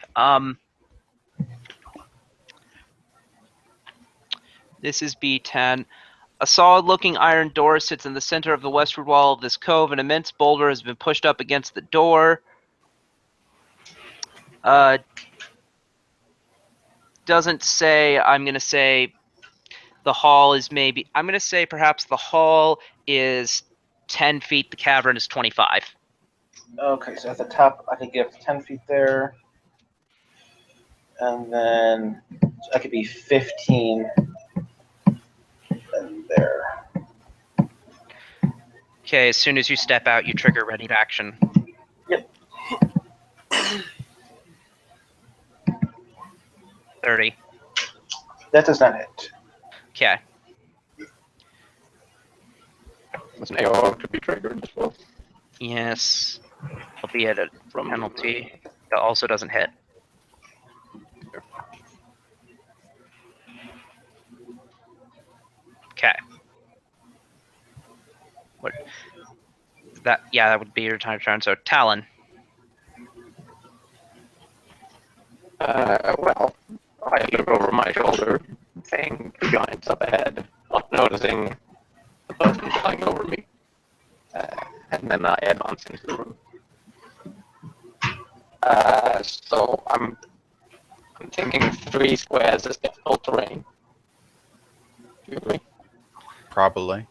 This is B10. A solid-looking iron door sits in the center of the westward wall of this cove. An immense boulder has been pushed up against the door. Doesn't say. I'm going to say the hall is maybe. I'm going to say perhaps the hall is 10 feet. The cavern is 25. Okay, so at the top, I could give 10 feet there. And then so I could be 15 and there. Okay, as soon as you step out, you trigger ready to action. Yep. 30. That does not hit. Okay. Was an AOR to be triggered as well? Yes. Albeit a penalty. That also doesn't hit. Okay. What? That? Yeah, that would be your time turn. So Talon. Well, I look over my shoulder, seeing two giants up ahead, not noticing the person flying over me. And then I advance into the room. So I'm thinking 3 squares is difficult terrain. Do you agree? Probably.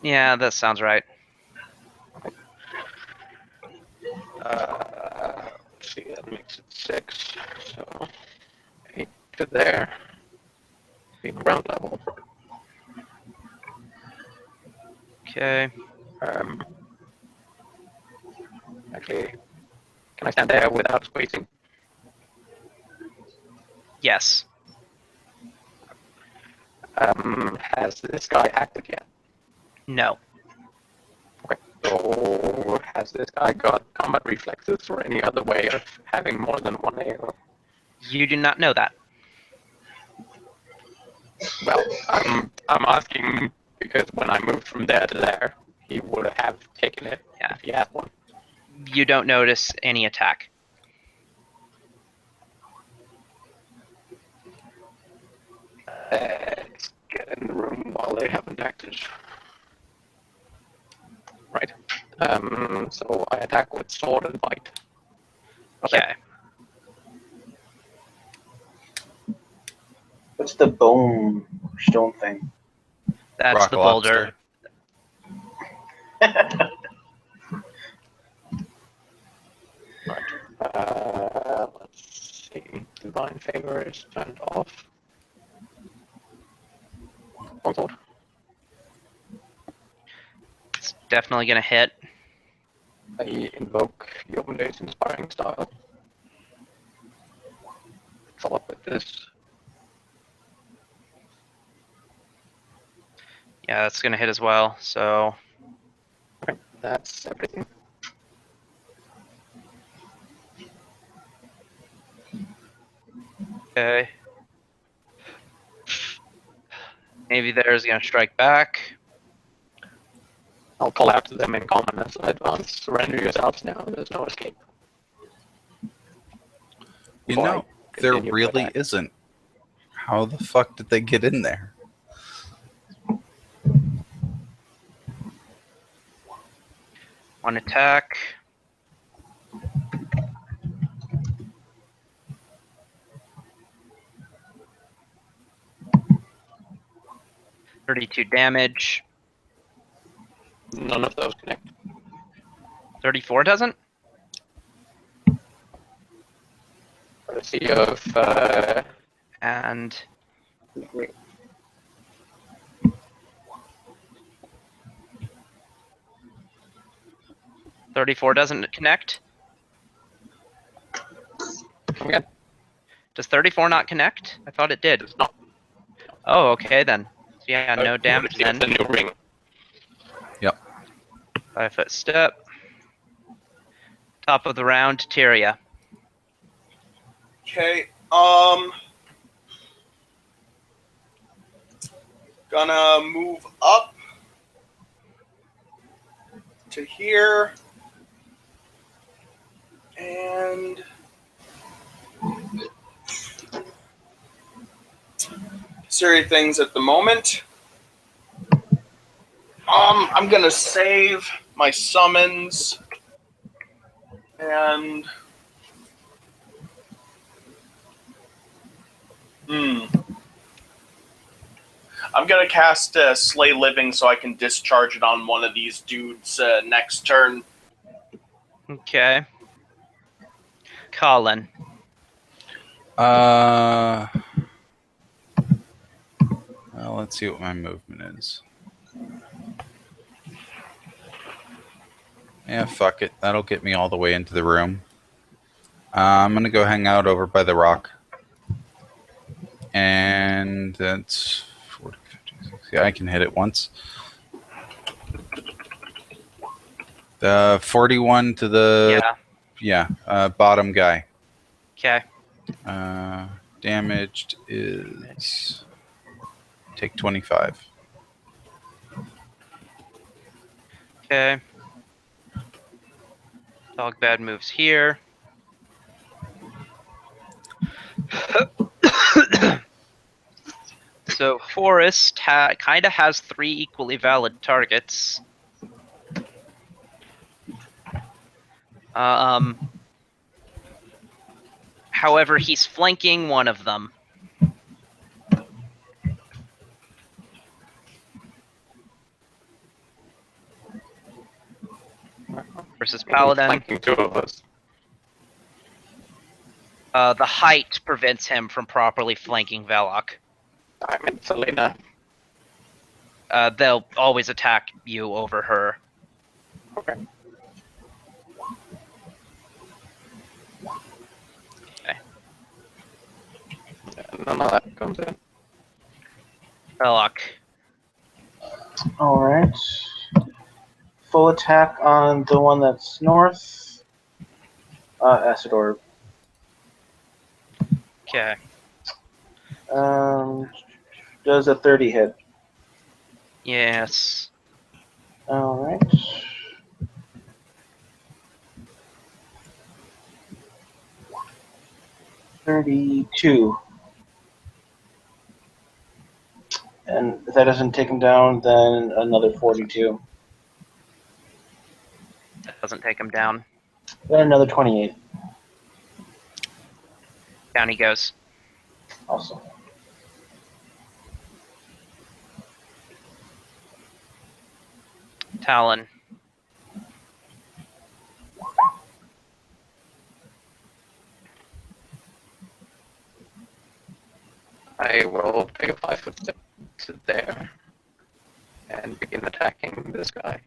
Yeah, that sounds right. Let's see, that makes it 6. So 8 to there. Be ground level. Okay. Actually, can I stand there without squeezing? Yes. Has this guy acted yet? No. Okay. So has this guy got combat reflexes or any other way of having more than one AO? You do not know that. Well, I'm asking because when I moved from there to there, he would have taken it if he had one. You don't notice any attack. Let's get in the room while they haven't acted. Right. So I attack with sword and bite. Okay. What's the bone stone thing? That's Rock the boulder. lobster. Let's see. Divine favor is turned off. Consort. It's definitely going to hit. I invoke Yobande's inspiring style. Follow up with this. Yeah, that's going to hit as well. So Okay, that's everything. okay. Maybe there's going to strike back. I'll call out to them in common as I advance. Surrender yourselves now. There's no escape. You Before I know, there continue to really attack. isn't. How the fuck did they get in there? One attack. $32 damage. None of those connect. 34 doesn't? Courtesy of And 34 doesn't connect? come again. Does 34 not connect? I thought it did. It's not. Oh, okay then. So yeah, no damage Courtesy of then. the new ring. 5-foot step. Top of the round, Tyria. Okay. Gonna move up to here. And considering things at the moment. I'm gonna save my summons and I'm gonna cast Slay Living so I can discharge it on one of these dudes next turn. Okay. Colin. Well, let's see what my movement is. Yeah, fuck it. That'll get me all the way into the room. I'm gonna go hang out over by the rock. And that's 40, 50, 60. I can hit it once. The 41 to the bottom guy. Okay. Damaged is take 25. Okay. Dog bad moves here. So Forest kind of has 3 equally valid targets. However, he's flanking one of them. Versus Paladin. Flanking 2 of us. The height prevents him from properly flanking Velok. I meant Selena. They'll always attack you over her. Okay. Okay. None of that comes in. Belloc. All right. Full attack on the one that's north. Acid orb. Okay. Does a 30 hit? Yes. All right. $32. And if that doesn't take him down, then another 42. That doesn't take him down. Then another 28. Down he goes. Awesome. Talon. I will take a 5-foot step to there and begin attacking this guy.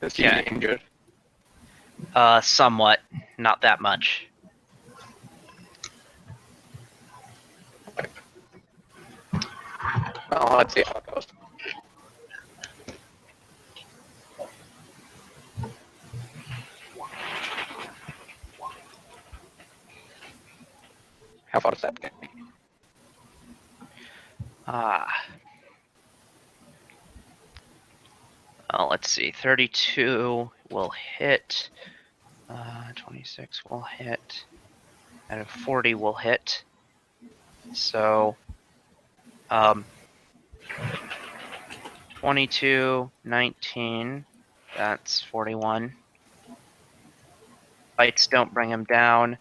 Is he Okay. injured? Somewhat. Not that much. Well, let's see how it goes. How far does that get me? Well, let's see. 32 will hit. 26 will hit. And 40 will hit. So, 22, 19. That's 41. Bites don't bring him down.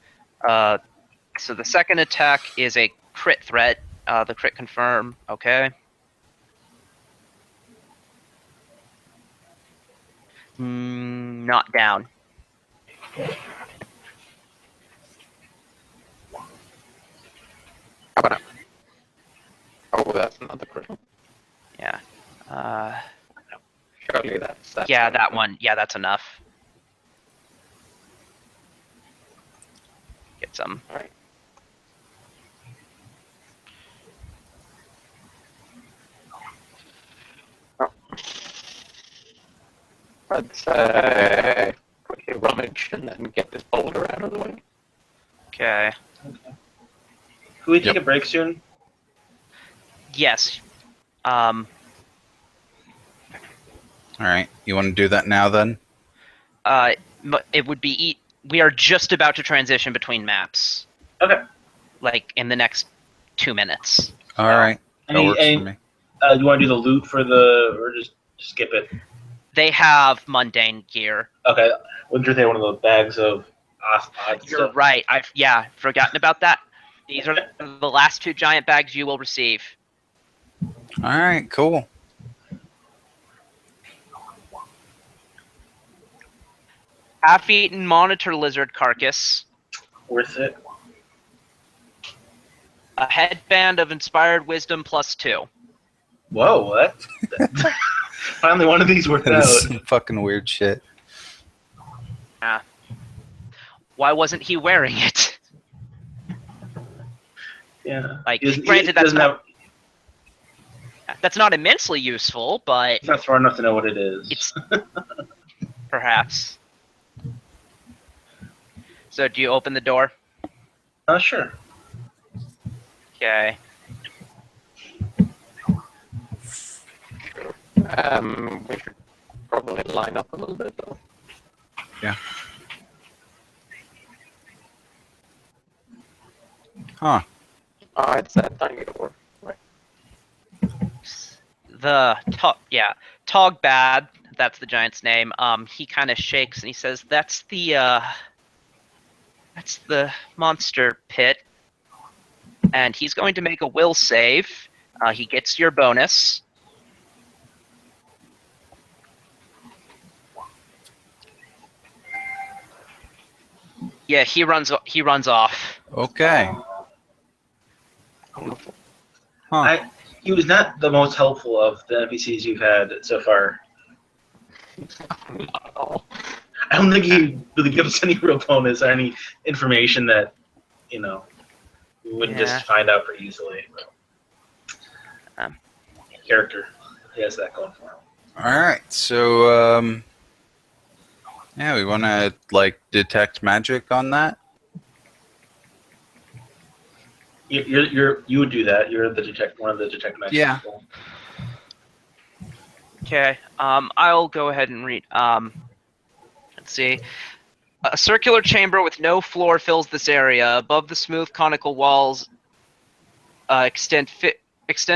So the second attack is a crit threat. The crit confirm. Okay. Not down. How about now? Oh, that's another critical. Yeah. Surely that's Yeah, that one. Yeah, that's enough. Get some. Alright. Oh. Let's quickly rummage and then get this boulder out of the way. Okay. Can we take a break soon? Yes. All right. You want to do that now then? It would be. We are just about to transition between maps. Okay. Like in the next 2 minutes. All right. That works for me. You want to do the loot for the, or just skip it? They have mundane gear. Okay. Wouldn't they one of the bags of You're stuff? right. I've forgotten about that. These are the last 2 giant bags you will receive. All right. Cool. Half-eaten monitor lizard carcass. Worth it. A headband of inspired wisdom +2. Whoa, that's finally one of these worked out. That's some fucking weird shit. Yeah. Why wasn't he wearing it? Yeah. Like, He granted, that's doesn't not immensely useful, but he's not smart enough to know what it is. it's perhaps. So, do you open the door? Sure. Okay. We should probably line up a little bit though. Yeah. Huh. Oh, it's that tiny door. Right. The Togbad, that's the giant's name. He kind of shakes and he says, that's the monster pit. And he's going to make a will save. He gets your bonus. Yeah, he runs off. Okay. Huh. He was not the most helpful of the NPCs you've had so far. Not at all. I don't think he really gives us any real bonus or any information that, we wouldn't Yeah. just find out pretty easily. character. He has that going for him. All right, so yeah, we want to like detect magic on that. You would do that. You're one of the detect magic Yeah. people. Okay. I'll go ahead and read. Let's see. A circular chamber with no floor fills this area. Above the smooth conical walls extend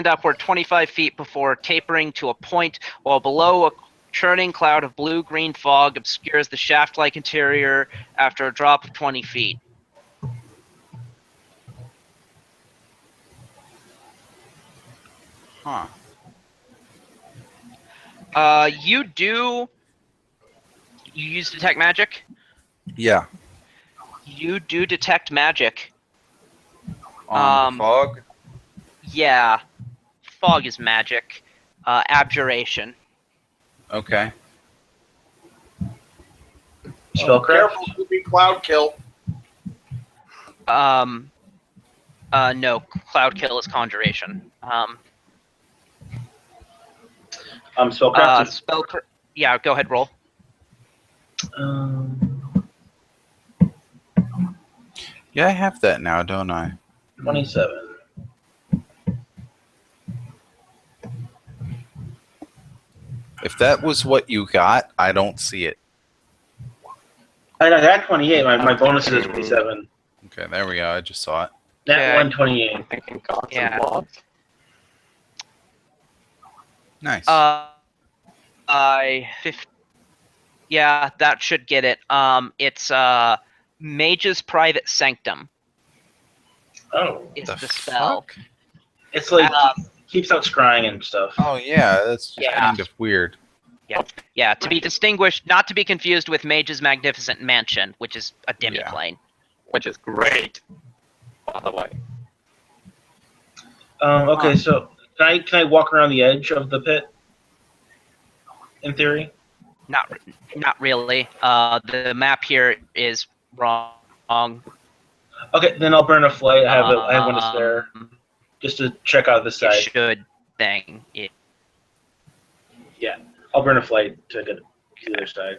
upward 25 feet before tapering to a point, while below a churning cloud of blue-green fog obscures the shaft-like interior after a drop of 20 feet. Huh. You use detect magic? Yeah. You do detect magic. On the fog. Yeah. Fog is magic. Abjuration. Okay. Spellcraft. Careful, could be cloud kill. No, cloud kill is conjuration. Spellcraft. Yeah, go ahead, roll. Yeah, I have that now, don't I? 27. If that was what you got, I don't see it. I got 28. My bonus is 27. Okay, there we go. I just saw it. That Okay. 128. I'm thinking gods Yeah. and blobs. Nice. Yeah, that should get it. It's Mage's Private Sanctum Oh, is The the spell. fuck? it's like keeps out scrying and stuff. Oh yeah, that's Yeah. kind of weird. Yeah, to be distinguished, not to be confused with Mage's Magnificent Mansion, which is a demiplane. Which is great, by the way. Okay, so can I walk around the edge of the pit? In theory. Not really. The map here is wrong. Okay, then I'll burn a flame. I have one to spare, just to check out the It side. should thing. Yeah, I'll burn a flame to get to the other side.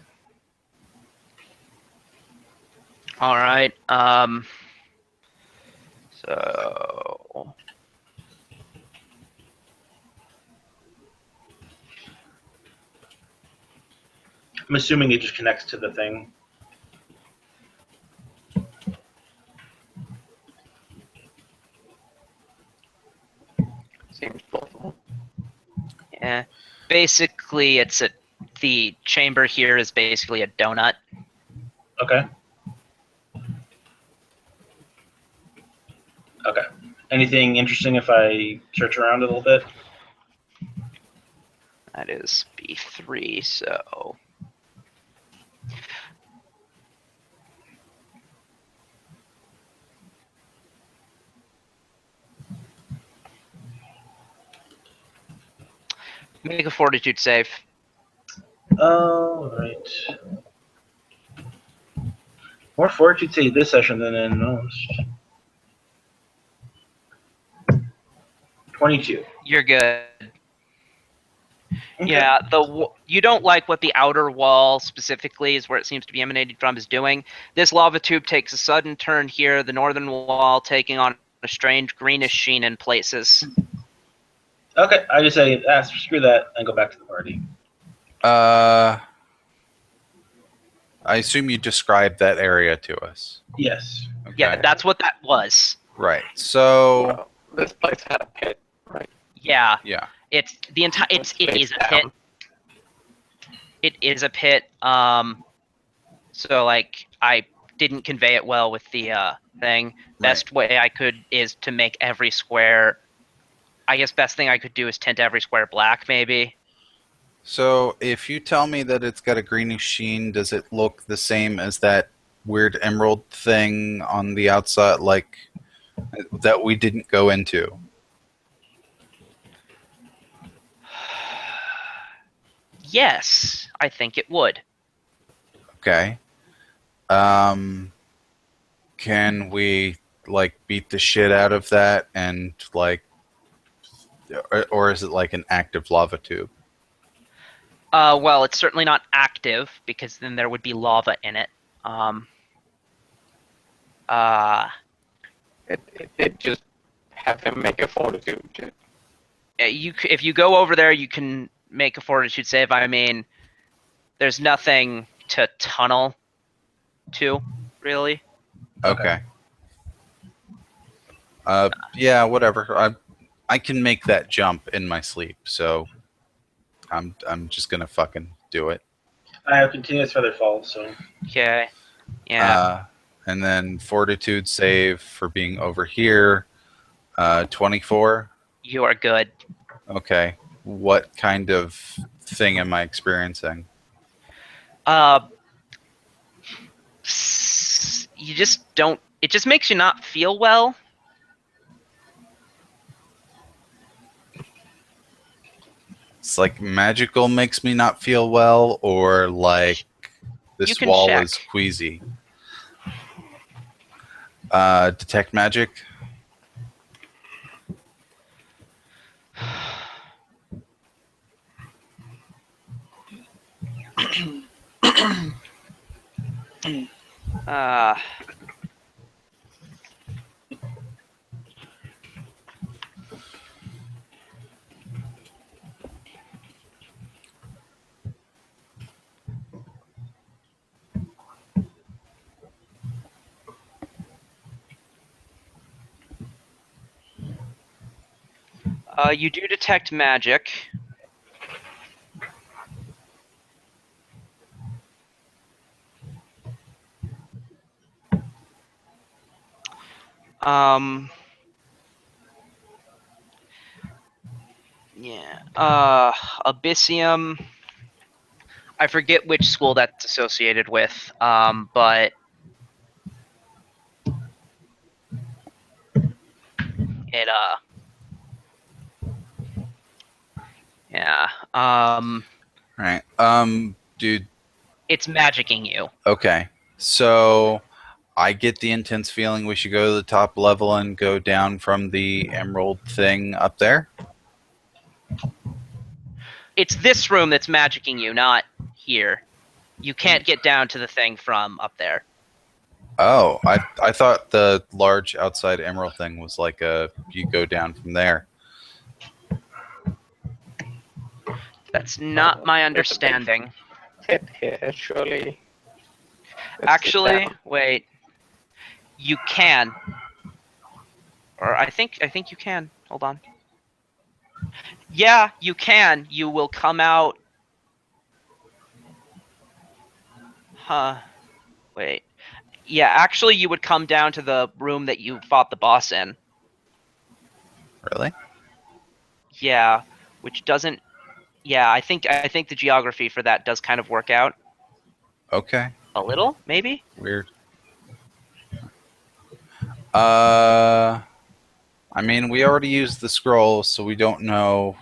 All right. So I'm assuming it just connects to the thing. Seems plausible. yeah, basically, the chamber here is basically a donut. Okay. Okay. Anything interesting if I search around a little bit? That is B3. So make a fortitude save. All right. More fortitude save this session than in most. 22. You're good. Okay. Yeah, you don't like what the outer wall specifically is where it seems to be emanating from is doing. This lava tube takes a sudden turn here, the northern wall taking on a strange greenish sheen in places. Okay, I just say, screw that, and go back to the party. I assume you described that area to us. Yes. Okay. Yeah, that's what that was. Right. So Well, this place had a pit, right? Yeah, yeah. it's the entire. It is a Face pit. down. It is a pit. So like I didn't convey it well with the thing. Best way I could is to make every square. I guess best thing I could do is tint every square black, maybe. So if you tell me that it's got a greenish sheen, does it look the same as that weird emerald thing on the outside, like that we didn't go into? Yes, I think it would. Okay. Can we like beat the shit out of that and like or is it like an active lava tube? Well, it's certainly not active because then there would be lava in it. It just have him make a fortitude check. If you go over there, you can make a fortitude save. I mean, there's nothing to tunnel to, really. Okay. Yeah, whatever. I can make that jump in my sleep, so I'm just gonna fucking do it. I have continuous feather fall, so Okay. Yeah. And then fortitude save for being over here. 24. You are good. Okay. What kind of thing am I experiencing? You just don't. It just makes you not feel well. It's like magical makes me not feel well, or like You this can wall check. is queasy. Detect magic. Uh, you do detect magic. Yeah. Abyssium. I forget which school that's associated with. But it yeah. Right. Dude. It's magicking you. Okay. So I get the intense feeling we should go to the top level and go down from the emerald thing up there. It's this room that's magicking you, not here. You can't get down to the thing from up there. Oh, I thought the large outside emerald thing was like you go down from there. That's not my understanding. Hit here, surely. Let's Actually, sit down. wait. You can. Or I think you can. Hold on. Yeah, you can. You will come out. Huh. Wait. Yeah, actually you would come down to the room that you fought the boss in. Really? Yeah, which doesn't. Yeah, I think the geography for that does kind of work out Okay. a little, maybe. Weird. I mean, we already used the scroll, so we don't know.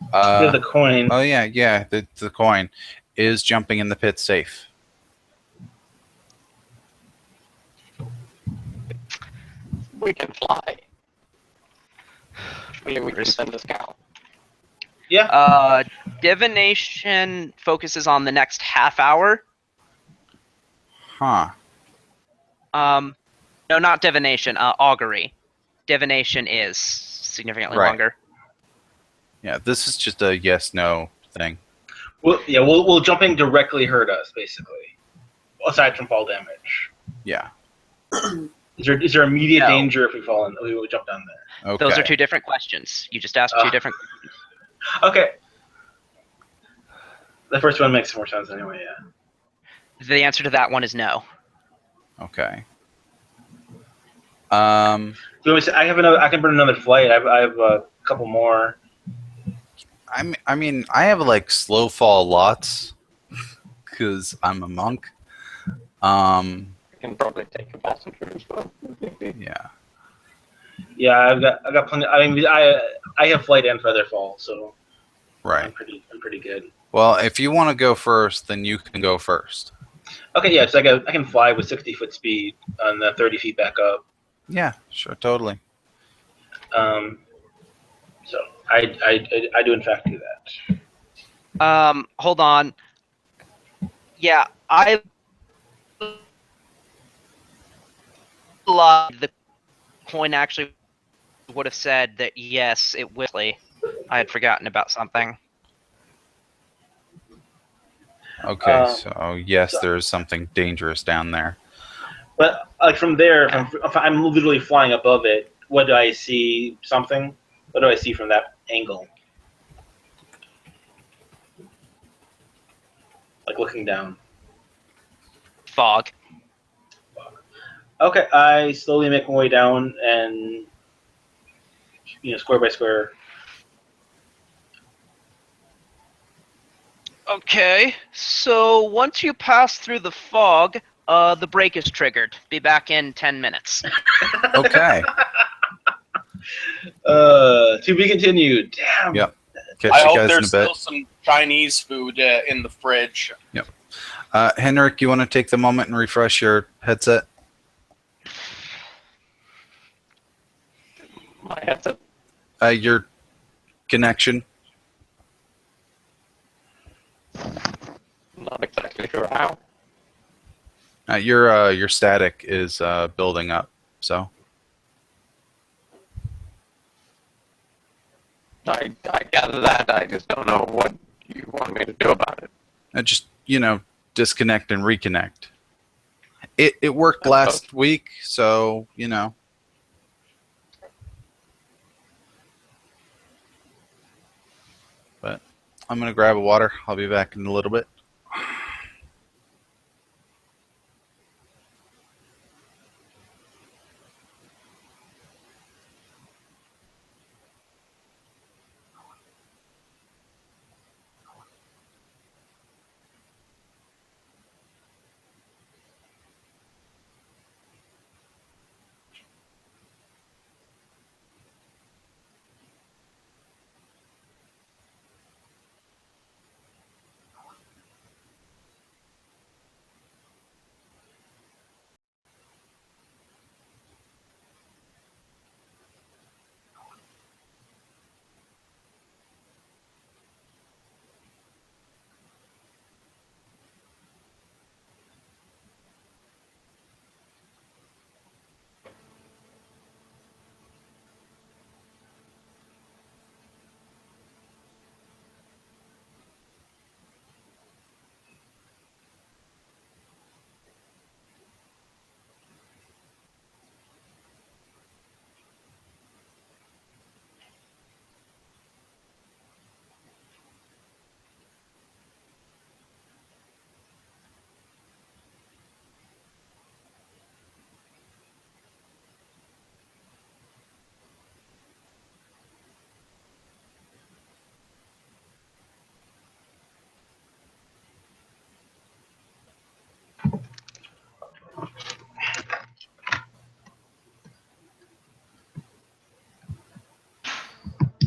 you have the coin. Oh yeah. The coin is jumping in the pit safe. We can fly. Surely we can send a scout. Yeah. Divination focuses on the next half hour. Huh. No, not divination. Augury. Divination is significantly Right. longer. Yeah, this is just a yes/no thing. Will jumping directly hurt us, basically, aside from fall damage? Yeah. Is there immediate No. danger if we fall in? We will jump down there. Okay. Those are two different questions. You just asked two different. Okay. The first one makes more sense anyway. Yeah. The answer to that one is no. Okay. So I have another. I can burn another flight. I have a couple more. I mean, I have like slow fall lots because I'm a monk. We can probably take a passenger as well. Yeah. Yeah, I've got plenty. I mean, I have flight and feather fall, so I'm Right. pretty good. Well, if you want to go first, then you can go first. Okay, yeah, so I can fly with 60-foot speed and 30 feet back up. Yeah, sure, totally. I do in fact do that. Hold on. Yeah, I lied. The coin actually would have said that yes, it will. I had forgotten about something. Okay, Um, so yes, so- there is something dangerous down there. But like from there, if I'm literally flying above it, what do I see? Something? What do I see from that angle? Like looking down. Fog. Okay, I slowly make my way down, and square by square. Okay, so once you pass through the fog, the brake is triggered. Be back in 10 minutes. Okay. To be continued. Damn. Yep. Catch I you hope guys in a there's bit. still some Chinese food in the fridge. Henrik, you want to take the moment and refresh your headset? My headset. Your connection. Not exactly sure how. Your static is building up. So I gather that. I just don't know what you want me to do about it. just disconnect and reconnect. It worked last week, so But I'm gonna grab a water. I'll be back in a little bit.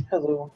Hello.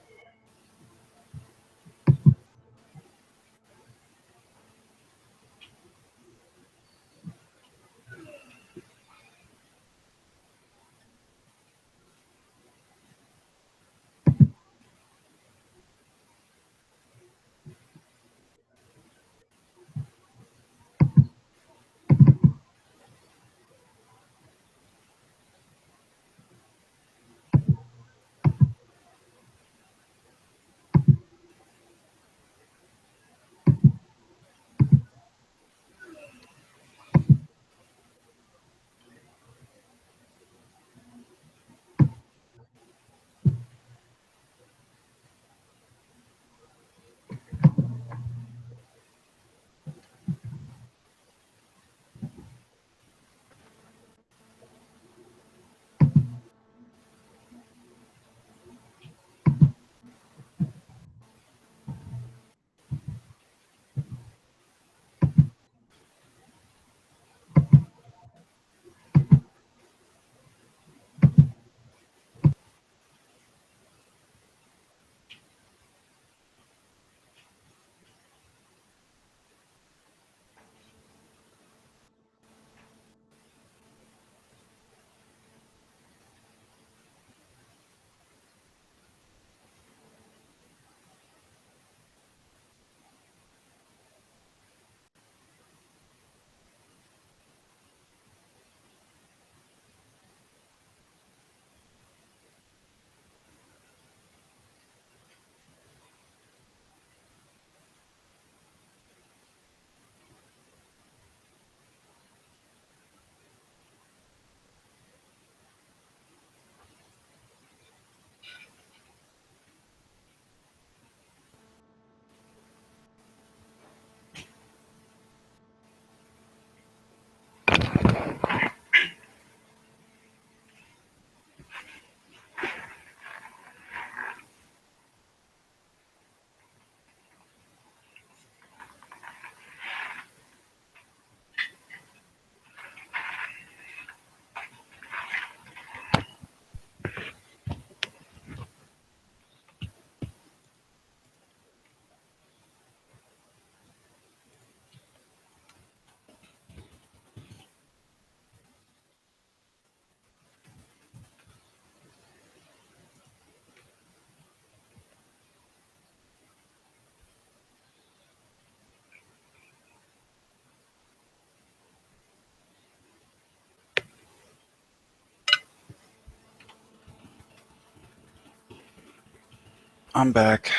I'm back.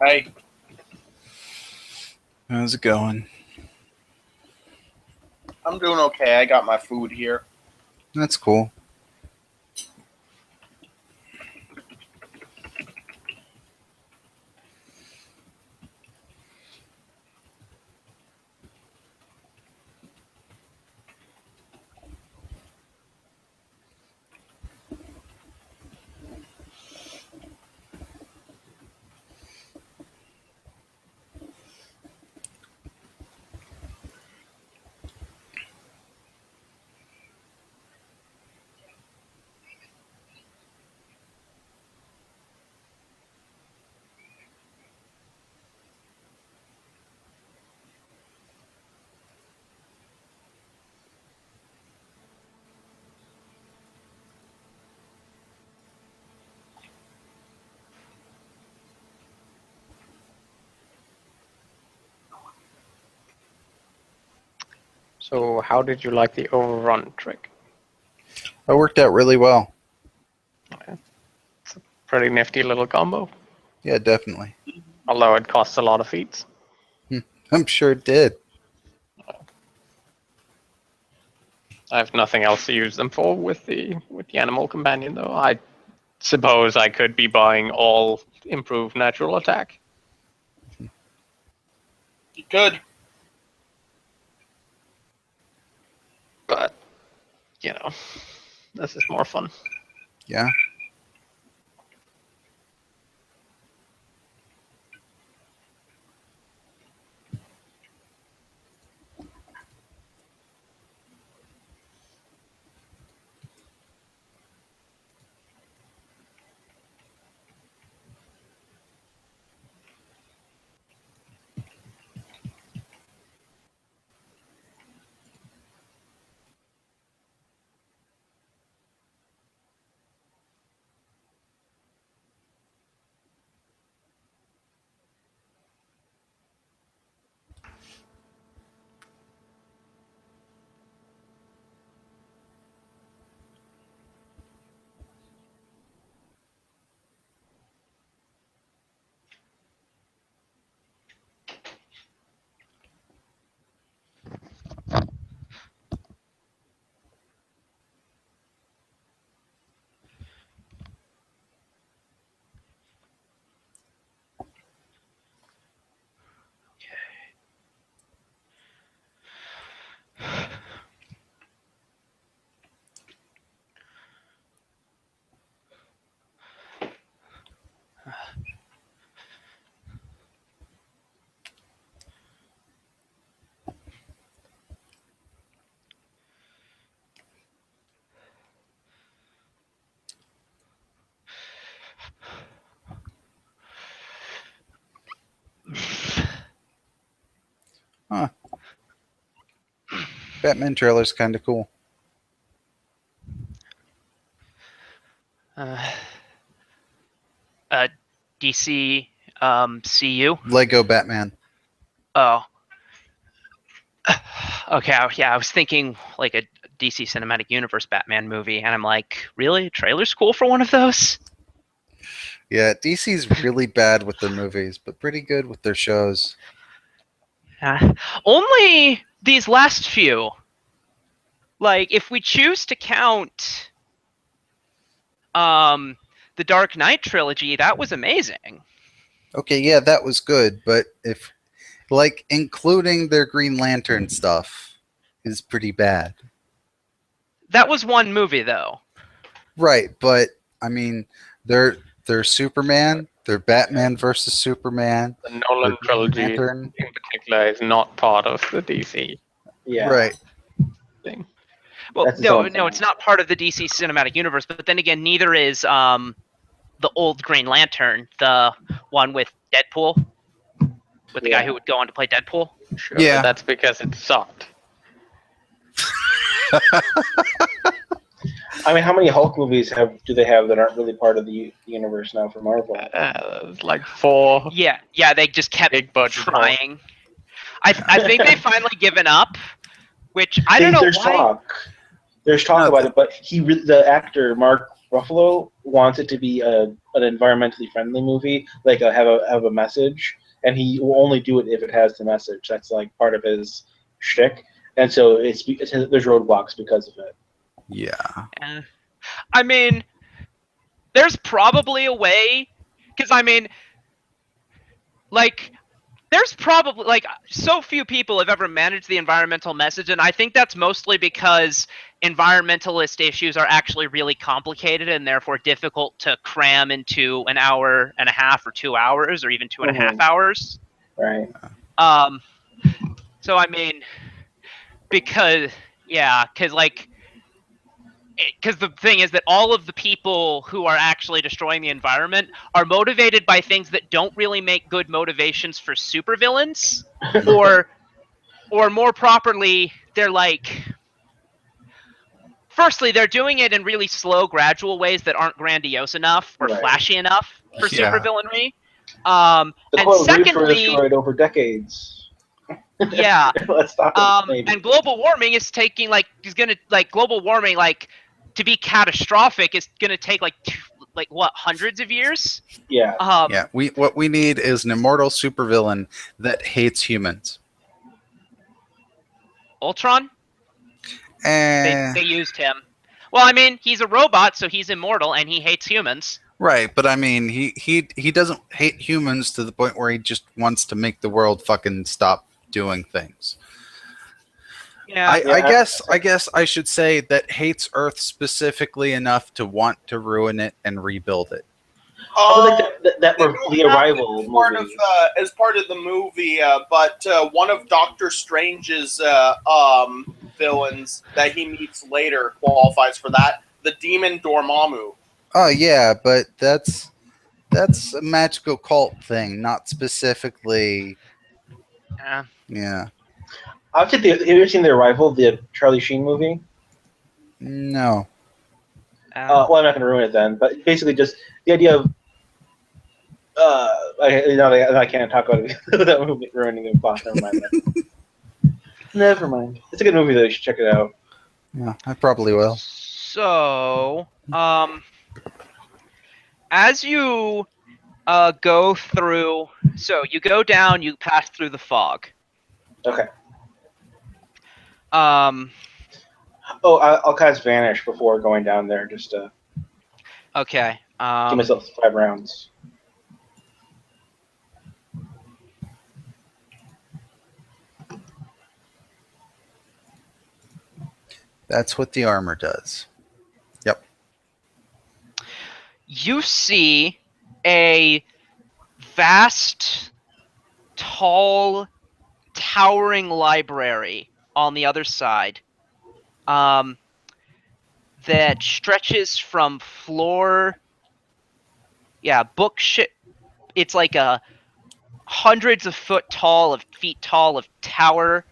Hey, How's it going? I'm doing okay. I got my food here. That's cool. So, how did you like the overrun trick? That worked out really well. It's a pretty nifty little combo, Yeah, definitely. although it costs a lot of feats. I'm sure it did. I have nothing else to use them for with the animal companion, though. I suppose I could be buying all improved natural attack. You could. But, you know, this is more fun. Yeah. Huh. Batman trailer's kind of cool. DC CU. Lego Batman. Oh. Okay, yeah, I was thinking like a DC Cinematic Universe Batman movie, and I'm like, really? Trailer's cool for one of those? Yeah, DC's really bad with their movies, but pretty good with their shows. Only these last few. Like, if we choose to count the Dark Knight trilogy, that was amazing. Okay, yeah, that was good, but if like including their Green Lantern stuff is pretty bad. That was one movie, though. Right, but I mean, they're Superman, they're Batman versus Superman. The Nolan Green trilogy Lantern. in particular is not part of the DC Yeah. Right. thing. Well, That's its no, own thing. it's not part of the DC Cinematic Universe, but then again, neither is the old Green Lantern, the one with Deadpool, with the guy who would go on to play Deadpool. Sure, Yeah. but that's because it sucked. I mean, how many Hulk movies do they have that aren't really part of the universe now for Marvel? It's like 4 Yeah, they just kept big budget trying. I think they've finally given up, which I don't know There's why. talk. There's talk No, about it, but the actor Mark Ruffalo wants it to be an environmentally friendly movie, like have a message, and he will only do it if it has the message. That's like part of his shtick, and so there's roadblocks because of it. Yeah. I mean, there's probably a way, because I mean, like, there's probably like so few people have ever managed the environmental message, and I think that's mostly because environmentalist issues are actually really complicated and therefore difficult to cram into an hour and a half or 2 hours or even 2.5 hours. Right. So I mean, because like, because the thing is that all of the people who are actually destroying the environment are motivated by things that don't really make good motivations for supervillains, or more properly, they're like, firstly, they're doing it in really slow, gradual ways that aren't grandiose enough or Right. flashy enough for Yeah. supervillainry. The And coral reefs were secondly, destroyed over decades. yeah, Let's stop it. Maybe. and global warming is taking global warming, like, to be catastrophic is gonna take hundreds of years. Yeah. Yeah. What we need is an immortal supervillain that hates humans. Ultron. Eh, They used him. Well, I mean, he's a robot, so he's immortal, and he hates humans. right, but I mean, he doesn't hate humans to the point where he just wants to make the world fucking stop doing things. Yeah. I guess I should say that hates Earth specifically enough to want to ruin it and rebuild it. That were the Arrival movies. As part of the movie, but one of Doctor Strange's villains that he meets later qualifies for that. The demon Dormammu. Oh yeah, but that's a magical cult thing, not specifically. Yeah. Yeah. Have you ever seen The Arrival, the Charlie Sheen movie? No. Well, I'm not going to ruin it then, but basically just the idea of I can't talk about it without ruining the plot. Never mind. Never mind. It's a good movie though. You should check it out. Yeah, I probably will. So, as you go through, so you go down, you pass through the fog. Okay. Um, I'll cast Vanish before going down there, just to okay. give myself 5 rounds. That's what the armor does. Yep. You see a vast, tall, towering library on the other side, that stretches from floor. Yeah, it's like a hundreds of feet tall of tower,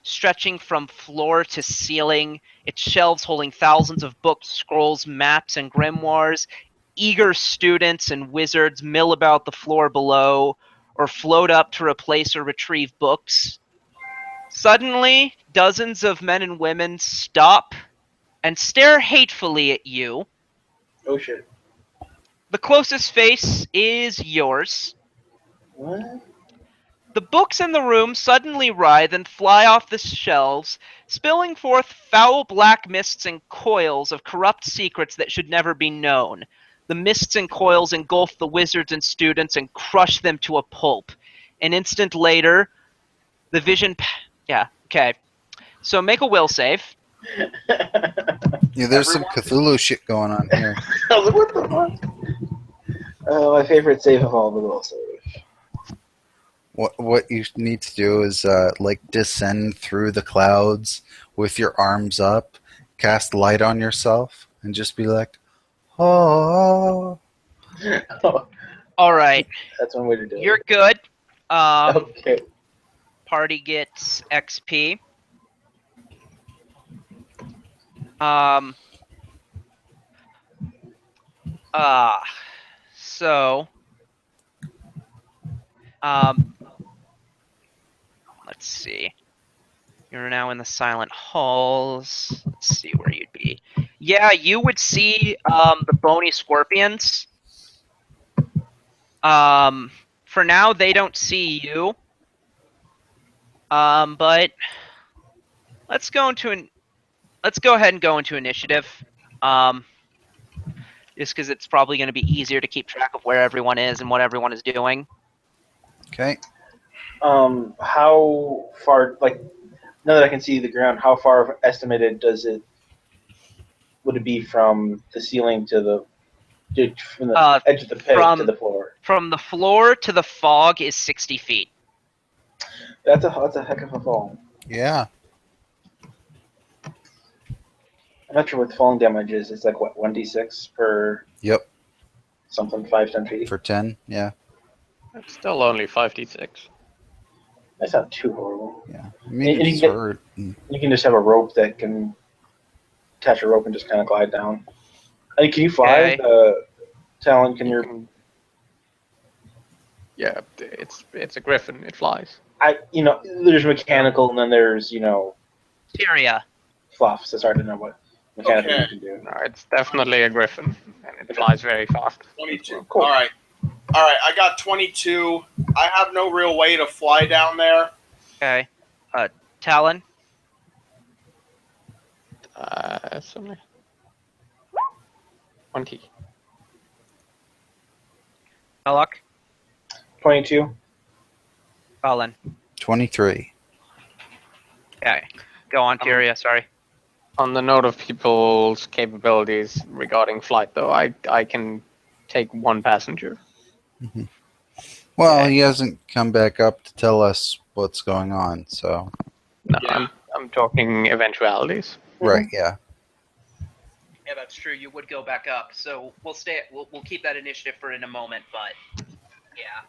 stretching from floor to ceiling. Its shelves holding thousands of books, scrolls, maps, and grimoires. Eager students and wizards mill about the floor below, or float up to replace or retrieve books. Suddenly, dozens of men and women stop and stare hatefully at you. Oh shit. The closest face is yours. What? The books in the room suddenly writhe and fly off the shelves, spilling forth foul black mists and coils of corrupt secrets that should never be known. The mists and coils engulf the wizards and students and crush them to a pulp. An instant later, the vision... Yeah, okay. So make a will save. Yeah, there's some Cthulhu shit going on here. I was like, what the fuck? My favorite save of all, the will save. What you need to do is descend through the clouds with your arms up, cast light on yourself, and just be like, oh. All right. That's one way to do it. You're good. Okay. Party gets XP. So, let's see. You're now in the silent halls. Let's see where you'd be. Yeah, you would see the bony scorpions. For now, they don't see you. But let's go ahead and go into initiative. Just because it's probably going to be easier to keep track of where everyone is and what everyone is doing. Okay. How far? Like, now that I can see the ground, how far estimated would it be from the ceiling to the from the edge of the pit to the floor? From the floor to the fog is 60 feet. That's a heck of a fall. Yeah. I'm not sure what falling damage is. It's like what 1d6 per Yep. something 5-10 feet. For 10. Yeah. It's still only 5d6. That's not too horrible. Yeah. I mean, And it's you hurt. can just have a rope that can attach a rope and just kind of glide down. I mean, can you fly? Okay. Talon, can you? Yeah, it's a griffin. It flies. There's mechanical and then there's Tyria. fluff. So it's hard to know what mechanical Okay. you can do. No, it's definitely a griffin, and it flies very fast. 22. Cool. All right. I got 22. I have no real way to fly down there. Okay. Talon. Something. 20. Belloc. 22. Colin. 23. Okay. Go on, Tyria. Sorry. On the note of people's capabilities regarding flight, though, I can take one passenger. Well, Okay. he hasn't come back up to tell us what's going on, so. No, Yeah. I'm talking eventualities. Right, yeah. Yeah, that's true. You would go back up. So we'll stay. We'll keep that initiative for in a moment. But yeah.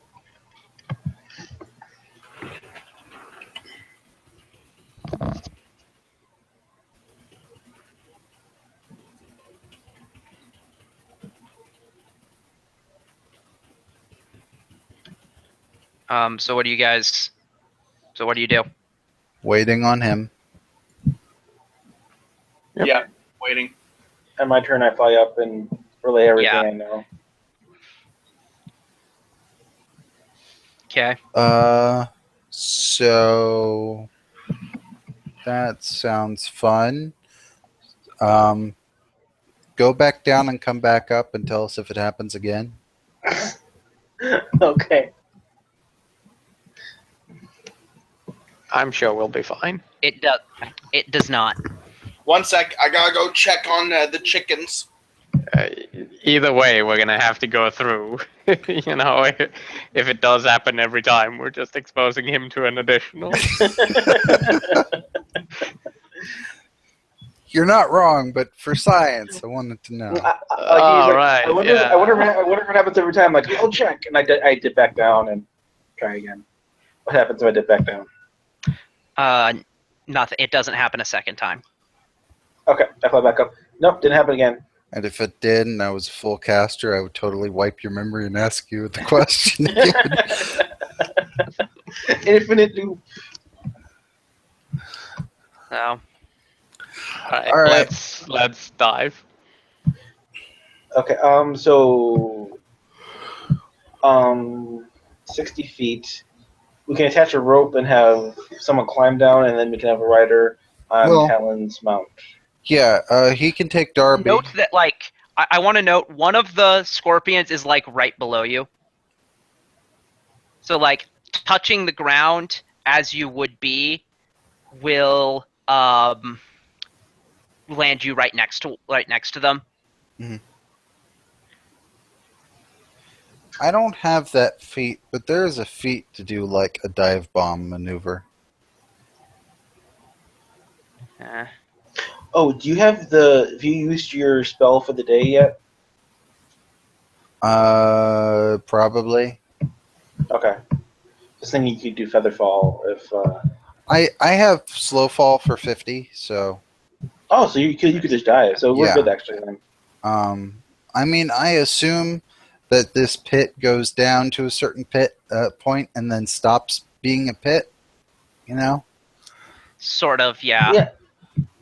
So what do you guys? So what do you do? Waiting on him. Yep. Yeah, waiting. And my turn, I fly up and relay everything Yeah. I know. Okay. So that sounds fun. Go back down and come back up and tell us if it happens again. Okay. I'm sure we'll be fine. It does. It does not. 1 sec. I gotta go check on the chickens. Either way, we're gonna have to go through. If it does happen every time, we're just exposing him to an additional. You're not wrong, but for science, I wanted to know. Right. I wonder what happens every time. Like, I'll check, and I dip back down and try again. What happens if I dip back down? Nothing. It doesn't happen a second time. Okay, I fly back up. Nope, didn't happen again. And if it did and I was a full caster, I would totally wipe your memory and ask you the question again. Infinite loop. So All All right. Let's dive. Okay, so 60 feet. We can attach a rope and have someone climb down, and then we can have a rider on Talon's mount. Yeah, he can take Darby. note that, like, I want to note one of the scorpions is like right below you. So like touching the ground as you would be will land you right next to them. I don't have that feat, but there is a feat to do like a dive bomb maneuver. Oh, have you used your spell for the day yet? Probably. Okay. Just thinking you could do Featherfall if. I have slow fall for 50, so. Oh, so you could just dive. So we're Yeah. good actually then. I mean, I assume that this pit goes down to a certain point and then stops being a pit. You know. Sort of, yeah. Yeah.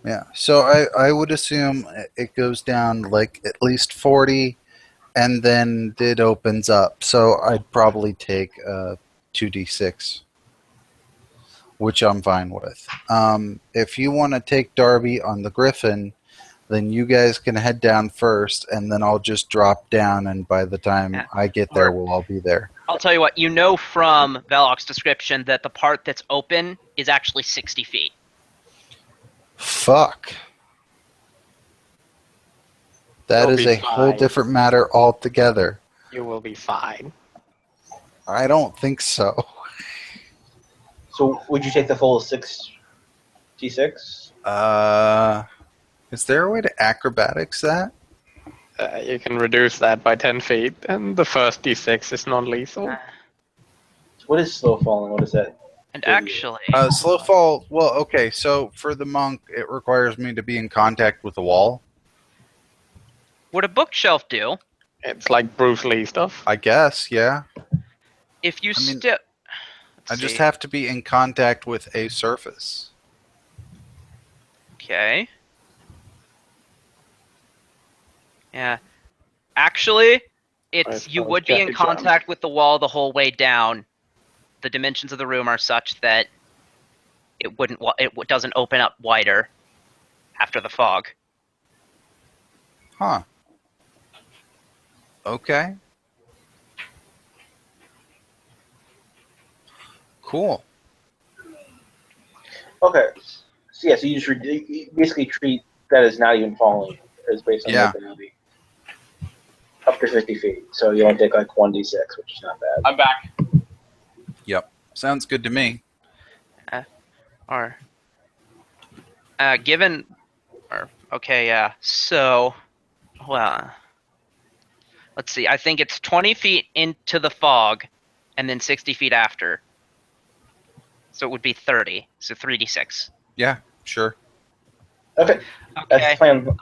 Yeah. So I would assume it goes down like at least 40, and then it opens up. So I'd probably take 2d6, which I'm fine with. If you want to take Darby on the Griffin, then you guys can head down first, and then I'll just drop down, and by the time I get there, we'll all be there. I'll tell you what, you know from Velok's description that the part that's open is actually 60 feet. Fuck. That You'll is be a whole fine. different matter altogether. You will be fine. I don't think so. So would you take the full 6d6? Is there a way to acrobatics that? You can reduce that by 10 feet, and the first d6 is non-lethal. What is slow falling? What is that? And actually, Slow fall. Well, okay. So for the monk, it requires me to be in contact with the wall. what a bookshelf do, It's like Bruce Lee stuff. I guess. Yeah. if you I mean, step... I just have to be in contact with a surface. Okay. Yeah. Actually, it's you Right, would be in Jackie Chan. contact with the wall the whole way down. The dimensions of the room are such that it doesn't open up wider after the fog. Huh. Okay. Cool. Okay. So yeah, so you you basically treat that as not even falling, as based on Yeah. mobility. Up to 50 feet. So you only take like 1d6, which is not bad. I'm back. Yep. Sounds good to me. Or given or okay, yeah. So well, let's see. I think it's 20 feet into the fog and then 60 feet after. So it would be 30. So 3d6. Yeah. Sure. Okay. That's Okay. the plan.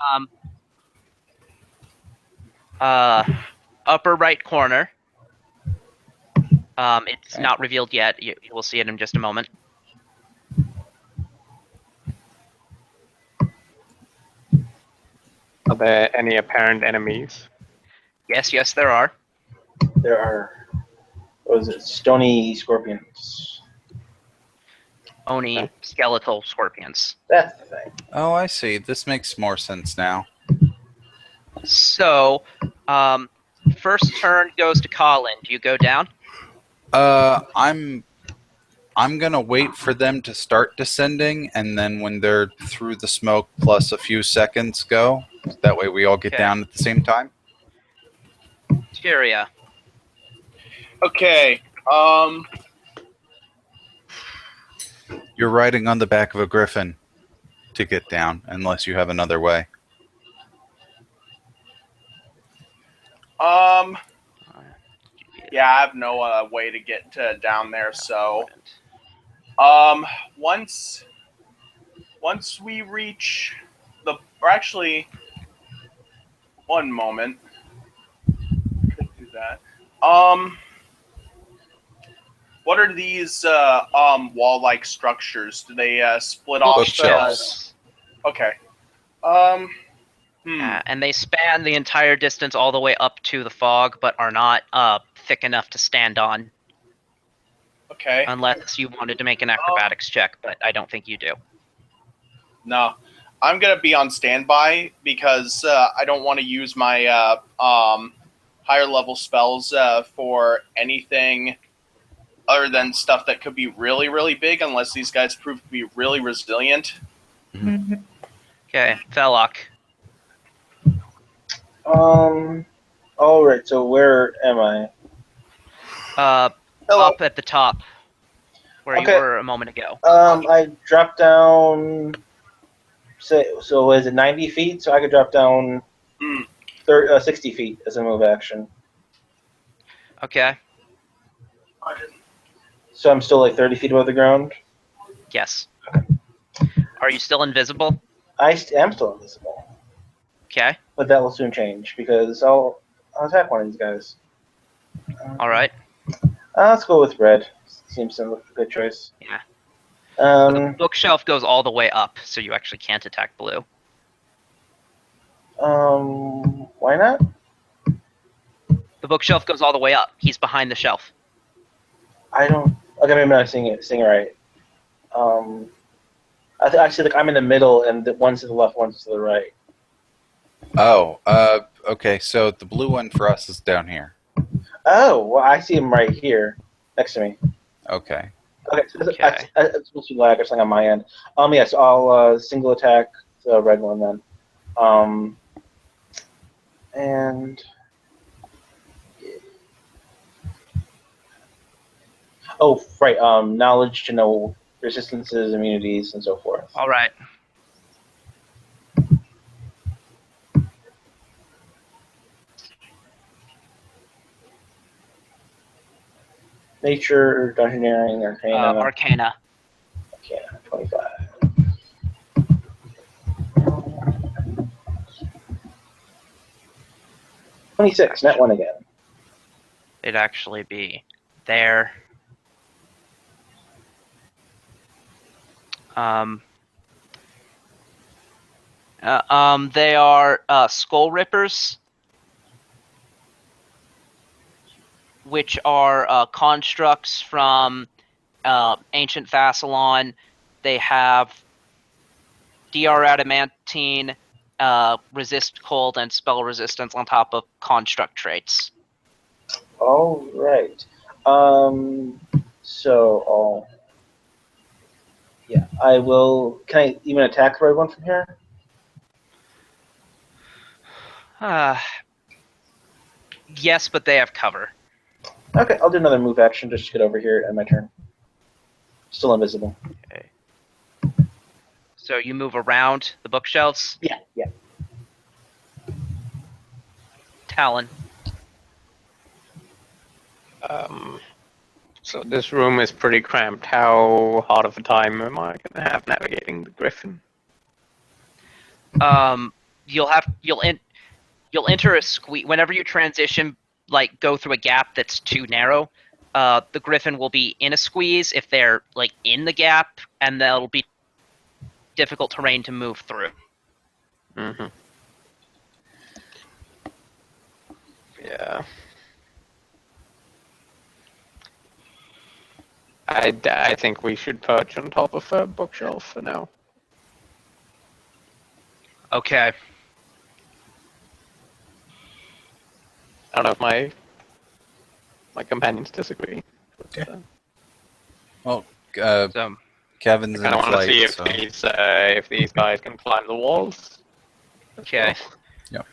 Upper right corner. It's Okay. not revealed yet. You will see it in just a moment. Are there any apparent enemies? Yes, there are. There are, what is it, stony scorpions. Oni Okay. skeletal scorpions. That's the thing. Oh, I see. This makes more sense now. So, first turn goes to Colin. Do you go down? I'm gonna wait for them to start descending, and then when they're through the smoke plus a few seconds go. That way we all get Okay. down at the same time. Tyria. Okay. You're riding on the back of a griffin to get down, unless you have another way. Yeah, I have no way to get down there. So, once we reach the, or actually, one moment. Could do that. What are these wall-like structures? Do they split off? Bookshelves. Okay. And they span the entire distance all the way up to the fog, but are not thick enough to stand on. Okay. Unless you wanted to make an acrobatics check, but I don't think you do. No, I'm gonna be on standby because I don't want to use my higher level spells for anything other than stuff that could be really, really big, unless these guys prove to be really resilient. Okay, Velok. All right. So where am I? Hello. Up at the top, where Okay. you were a moment ago. I dropped down. So is it 90 feet? So I could drop down 60 feet as a move action. Okay. So I'm still like 30 feet above the ground. Yes. Are you still invisible? I am still invisible, Okay. but that will soon change because I'll attack one of these guys. All right. Let's go with red. Seems like a good choice. Yeah. The bookshelf goes all the way up, so you actually can't attack blue. Why not? The bookshelf goes all the way up. He's behind the shelf. I don't. Okay, maybe I'm not seeing it right. I see. Like I'm in the middle, and one's to the left, one's to the right. Oh, okay. So the blue one for us is down here. Oh, well, I see him right here, next to me. Okay. Okay, so Okay. it's supposed to be lag or something on my end. Yes, I'll single attack the red one then. And oh, right. Knowledge to know resistances, immunities, and so forth. All right. Nature, dungeoneering, arcana. Arcana. Arcana, 25. $26, net one again. It'd actually be there. They are skull rippers, which are constructs from ancient Thassalon. They have DR adamantine, resist cold, and spell resistance on top of construct traits. All right. So yeah, I will. Can I even attack the red one from here? Yes, but they have cover. Okay, I'll do another move action just to get over here and my turn. Still invisible. Okay. So you move around the bookshelves. Yeah. Talon. So this room is pretty cramped. How hard of a time am I going to have navigating the griffin? You'll enter a squeeze whenever you transition. Like go through a gap that's too narrow. The griffin will be in a squeeze if they're like in the gap, and that'll be difficult terrain to move through. Mm-hmm. Yeah. I think we should perch on top of a bookshelf for now. Okay. I don't know if my companions disagree. Okay. Well, So Kevin's I in kind of want to flight, see so if these guys can climb the walls. okay. Yep.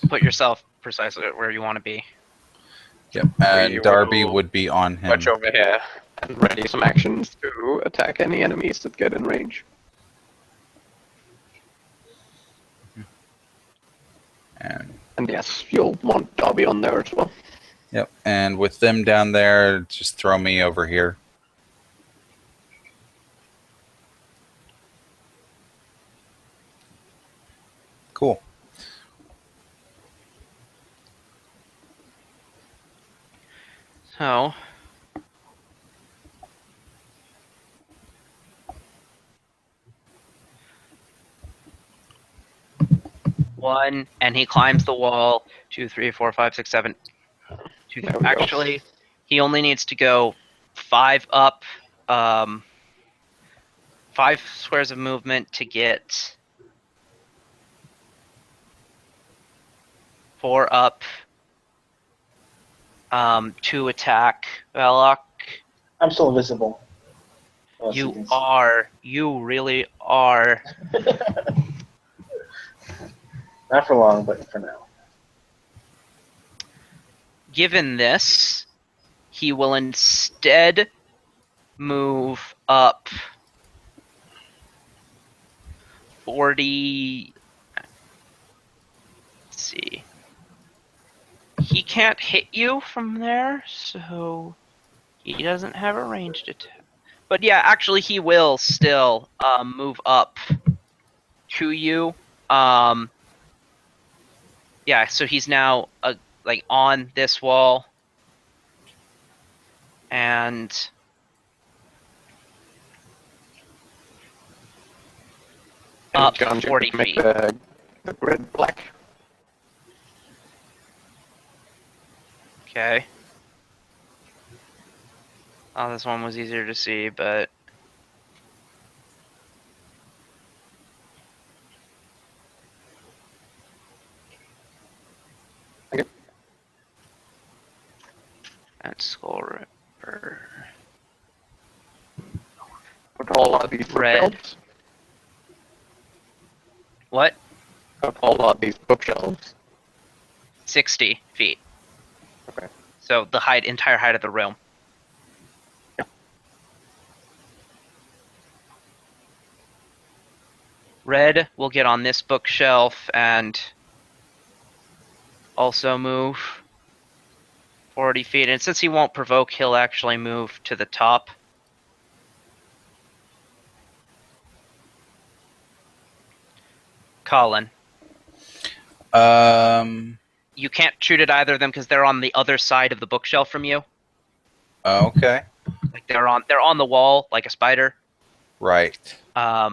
Put yourself precisely where you want to be. Yep. And We Darby will would be on him. Watch over here and ready some actions to attack any enemies that get in range. And yes, you'll want Darby on there as well. Yep. And with them down there, just throw me over here. Cool. So one, and he climbs the wall. 2, 3, 4, 5, 6, 7. There we go. Actually, he only needs to go 5 up, 5 squares of movement to get 4 up, 2 attack. Velok, I'm still invisible. you really are. Not for long, but for now. Given this, he will instead move up 40. Let's see. He can't hit you from there, so he doesn't have a ranged attack. But yeah, actually, he will still move up to you. Yeah, so he's now like on this wall, Up John, you 40 could make feet. the grid black. Okay. Oh, this one was easier to see, but... Okay. That's Skull Ripper. How tall are these Red. bookshelves? What? How tall are these bookshelves? 60 feet. Okay. So the entire height of the room. Red will get on this bookshelf and also move 40 feet. And since he won't provoke, he'll actually move to the top. Colin. You can't shoot at either of them because they're on the other side of the bookshelf from you. Okay. Like they're on the wall like a spider. Right. Huh.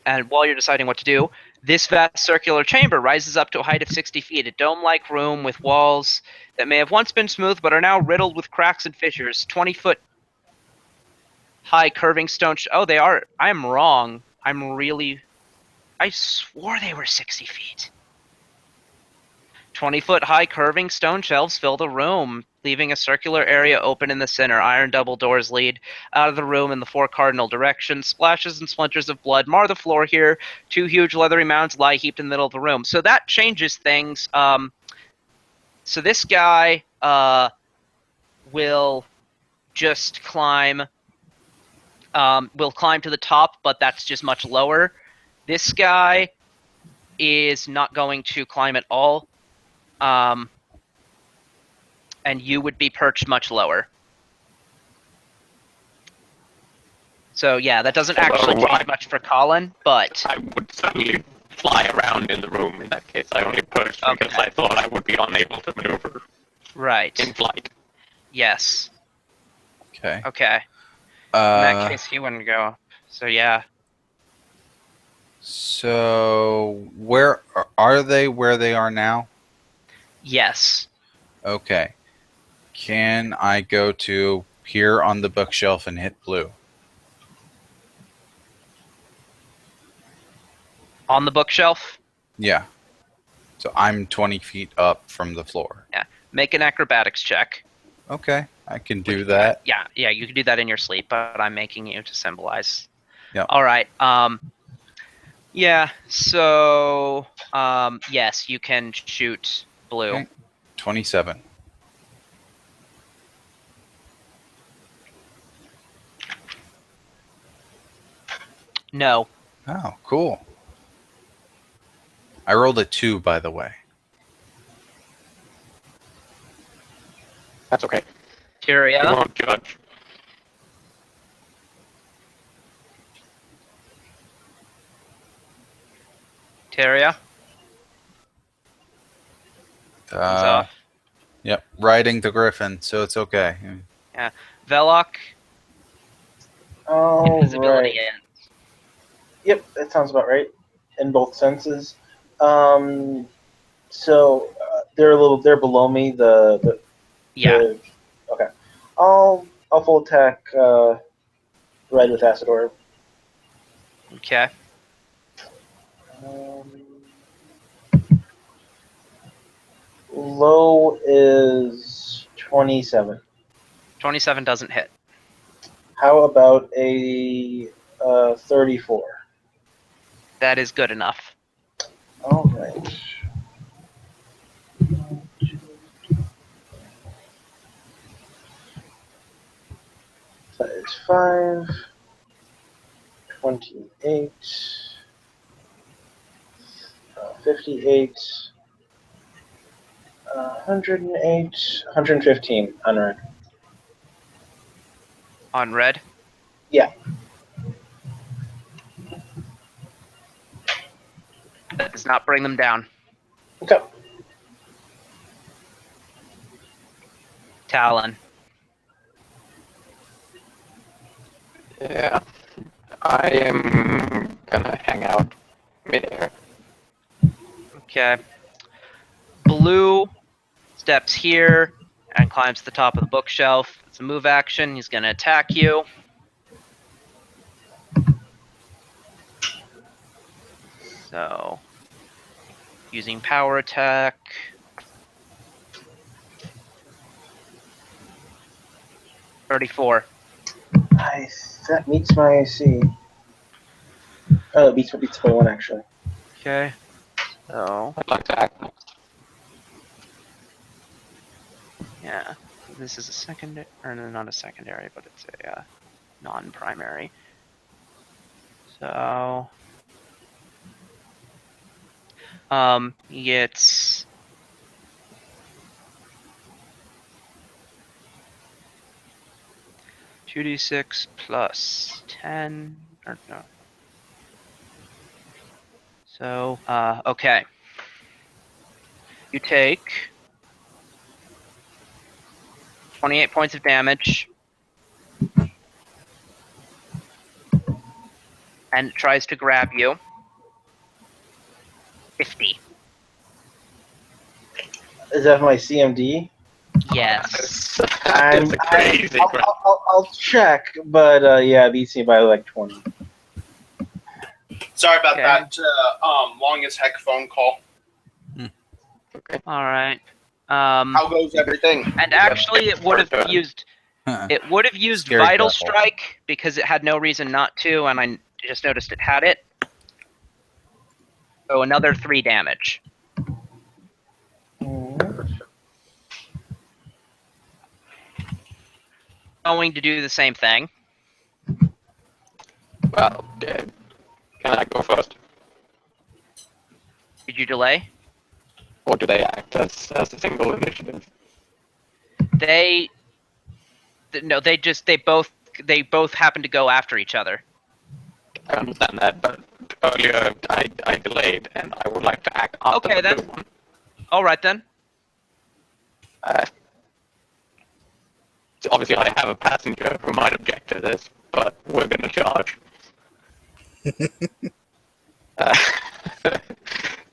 And while you're deciding what to do, this vast circular chamber rises up to a height of 60 feet, a dome-like room with walls that may have once been smooth but are now riddled with cracks and fissures. 20-foot high curving stone. Oh, they are. I'm wrong. I swore they were 60 feet. 20-foot high curving stone shelves fill the room, leaving a circular area open in the center. Iron double doors lead out of the room in the 4 cardinal directions. Splashes and splinters of blood mar the floor here. 2 huge leathery mounds lie heaped in the middle of the room. So that changes things. So this guy will just climb. Will climb to the top, but that's just much lower. This guy is not going to climb at all. And you would be perched much lower. So yeah, that doesn't actually change much for Colin, but... I would certainly fly around in the room in that case. I only perched because I thought I would be unable to maneuver in flight. Yes. Okay. Okay. In that case, he wouldn't go up. So yeah. So where are they? Where they are now? Yes. Okay. Can I go to here on the bookshelf and hit blue? On the bookshelf? Yeah. So I'm 20 feet up from the floor. Yeah. Make an acrobatics check. Okay. I can do that. Yeah, you can do that in your sleep, but I'm making you to symbolize. Yep. All right. Yeah, so yes, you can shoot blue. Okay. 27. No. Oh, cool. I rolled a 2, by the way. That's okay. Tyria? I won't judge. Tyria? Off. Yep, riding the griffin, so it's okay. Yeah. Velok? Oh, Invisibility right. ends. Yep, that sounds about right in both senses. So they're below me. Yeah. Okay. I'll full attack Red with Acid Orb. Okay. Low is 27. 27 doesn't hit. How about a 34? That is good enough. All right. That is 5, 28, 58, 108, 115 on Red. On Red? Yeah. That does not bring them down. Okay. Talon. Yeah. I am gonna hang out midair. Okay. Blue steps here and climbs to the top of the bookshelf. It's a move action. He's going to attack you. So, using power attack. $34. Nice. That meets my AC. Oh, it beats by one, actually. Okay. So, I'd like to act. yeah. This is a secondary, or not a secondary, but it's a non-primary. So, he gets 2d6 plus 10, or no. So, okay. You take 28 points of damage. And it tries to grab you. 50. Is that my CMD? Yes. That's a crazy crap. I'll check, but yeah, it beats me by like 20. Sorry about Okay. that long as heck phone call. All right. How goes everything? And actually, it would have used Scary Vital grapple. Strike because it had no reason not to, and I just noticed it had it. So another 3 damage. Going to do the same thing. Well, can I go first? Did you delay? Or do they act as a single initiative? They both happen to go after each other. I understand that, but earlier I delayed, and I would like to act after Okay, the then. blue one. All right then. So obviously, I have a passenger who might object to this, but we're going to charge.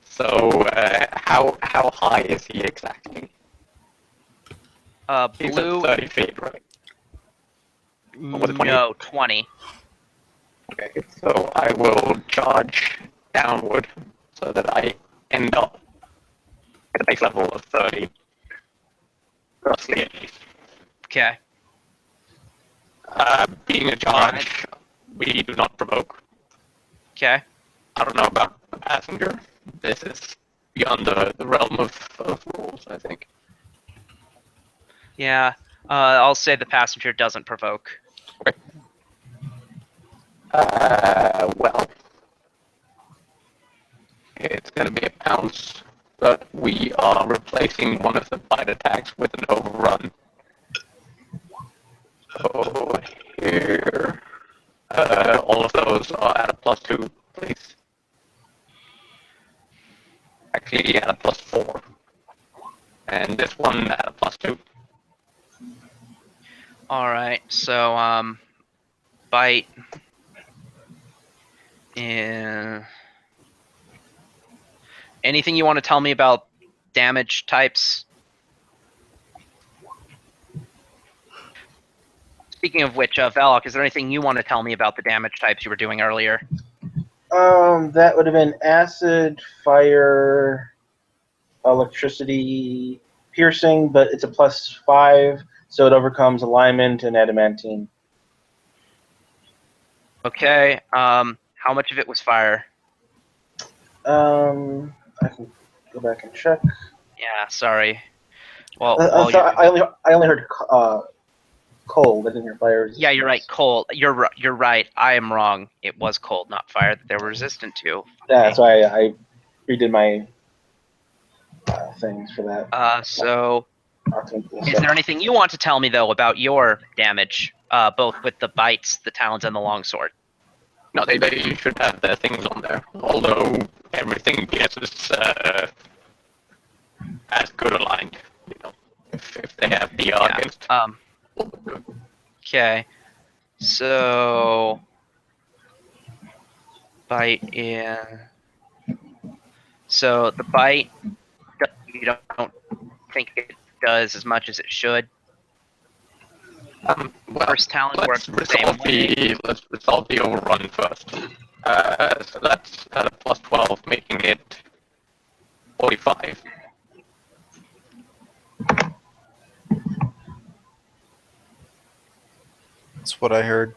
So, how high is he exactly? He's Blue. at 30 feet, right? Or was it 20? No, 20. Okay, so I will charge downward so that I end up at a base level of 30, roughly at least. Okay. Being a charge, we do not provoke. Okay. I don't know about the passenger. This is beyond the realm of rules, I think. Yeah. I'll say the passenger doesn't provoke. Okay. Well, it's going to be a pounce, but we are replacing one of the bite attacks with an overrun. So here, all of those are at a +2, please. Actually, at a +4. And this one at a +2. All right. So bite. Anything you want to tell me about damage types? Speaking of which, Valok, is there anything you want to tell me about the damage types you were doing earlier? That would have been acid, fire, electricity, piercing, but it's a +5, so it overcomes alignment and adamantine. Okay. How much of it was fire? I can go back and check. Yeah. Sorry. Well, I'm sorry, I only heard cold. I didn't hear fire. yeah, you're right. Cold. You're right. I am wrong. It was cold, not fire, that they were resistant to. Yeah, that's why I redid my things for that. So, is there anything you want to tell me though about your damage, both with the bites, the talons, and the longsword? No, they should have their things on there. Although everything gets as good aligned. You know, if they have DR against. Okay. So bite in. So the bite, you don't think it does as much as it should. Well, First talent works the same way. Let's resolve the overrun first. So that's at a plus 12, making it 45. That's what I heard.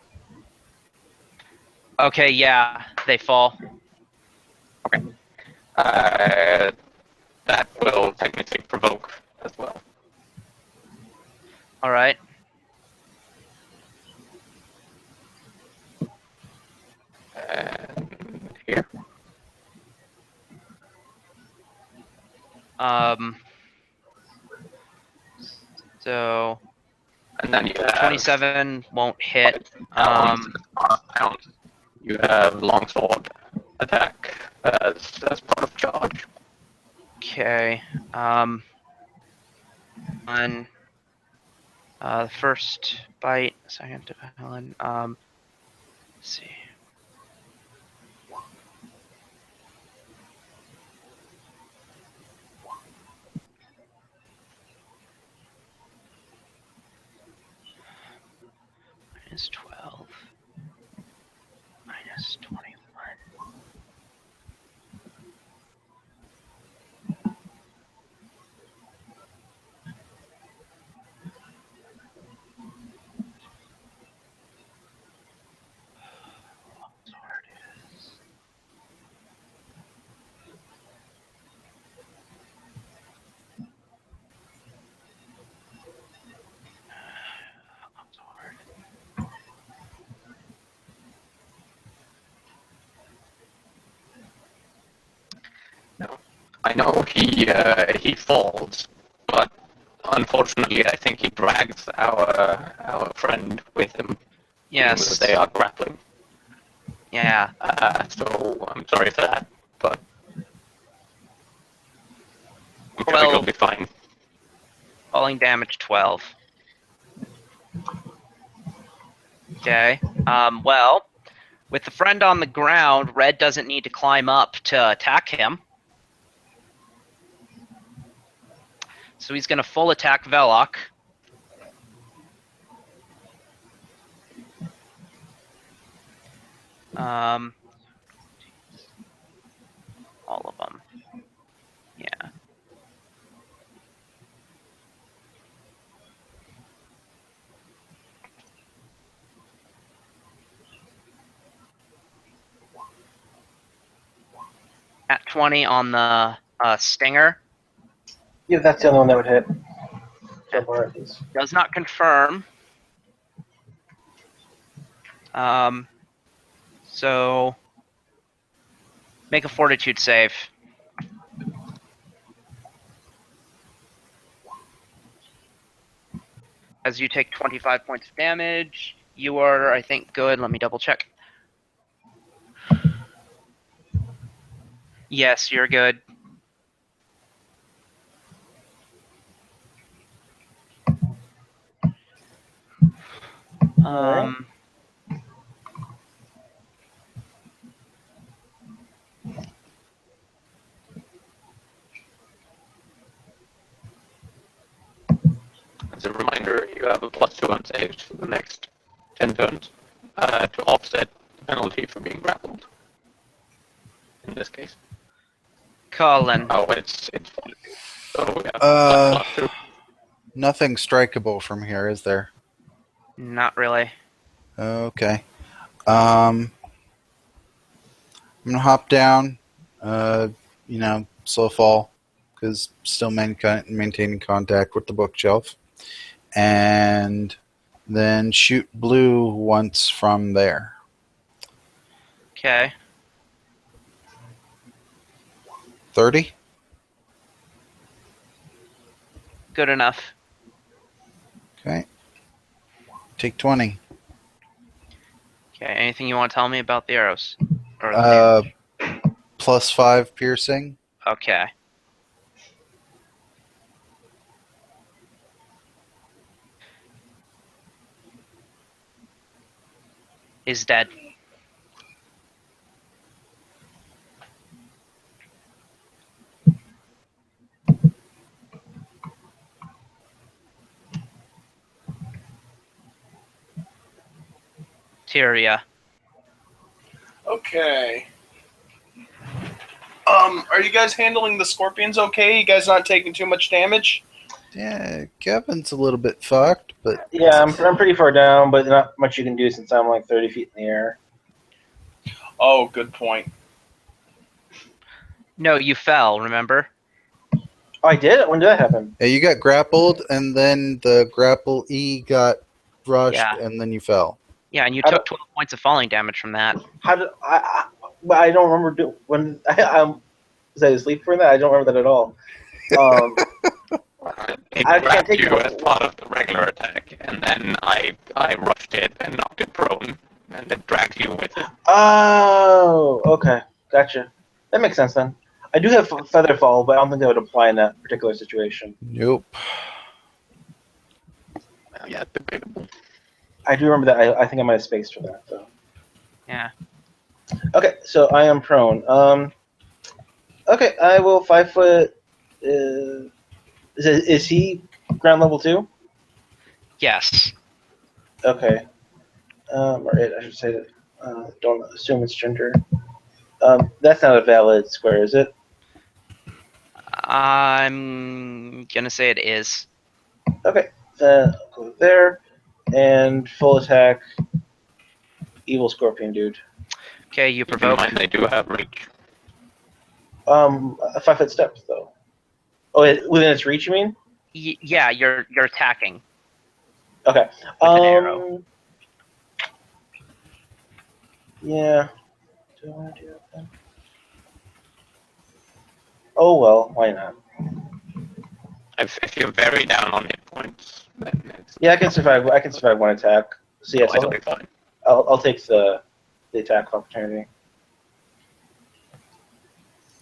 Okay, yeah, they fall. That will technically provoke as well. All right. And here. So And then you have 27 won't hit. You have longsword attack as part of charge. Okay. On the first bite, second to Helen. Let's see. Minus 12. Minus 21. I know he falls, but unfortunately, I think he drags our friend with him. Yes. They are grappling. Yeah. So I'm sorry for that, but I'm sure 12. you'll be fine. Falling damage 12. Okay. Well, with the friend on the ground, Red doesn't need to climb up to attack him. So he's going to full attack Velok. All of them. Yeah. At 20 on the stinger. Yeah, that's the only one that would hit. So far, at least. Does not confirm. So make a fortitude save. As you take 25 points of damage, you are, I think, good. Let me double check. Yes, you're good. As a reminder, you have a +2 on saves for the next 10 turns to offset the penalty for being grappled. In this case. Colin. Oh, it's so yeah. Nothing strikeable from here, is there? Not really. Okay. I'm gonna hop down. Slow fall, because still maintaining contact with the bookshelf, and then shoot blue once from there. Okay. 30. Good enough. Okay. Take 20. Okay. Anything you want to tell me about the arrows? Or the damage? +5 piercing. Okay. is dead. Tyria. Okay. Are you guys handling the scorpions okay? You guys not taking too much damage? Yeah, Kevin's a little bit fucked, but Yeah, I'm pretty far down, but not much you can do since I'm like 30 feet in the air. Oh, good point. No, you fell, remember? Oh, I did? When did that happen? yeah, you got grappled, and then the grapple E got rushed, Yeah. and then you fell. Yeah, and you How took 12 points of falling damage from that. How did I don't remember when was I asleep for that? I don't remember that at all. It I can't grabbed take you it. as part of the regular attack, and then I rushed it and knocked it prone, and it dragged you with it. Oh, okay, gotcha. That makes sense then. I do have feather fall, but I don't think that would apply in that particular situation. Nope. Yeah, debatable. I do remember that. I think I might have spaced for that though. Yeah. Okay, so I am prone. Okay, I will 5 foot. Is he ground level 2? Yes. Okay. Or it, I should say that. Don't assume it's gender. That's not a valid square, is it? I'm gonna say it is. Okay. I'll go there. And full attack. Evil scorpion dude. Okay, you Keep in provoke. mind they do have reach. A 5 foot step though. Oh, within its reach, you mean? Yeah, you're attacking. Okay. With an arrow. Yeah. Do I want to do that then? Oh well, why not? If you're very down on hit points, then it's Yeah, I can survive. I can survive one attack. So yes, it'll be fine. I'll take the attack of opportunity.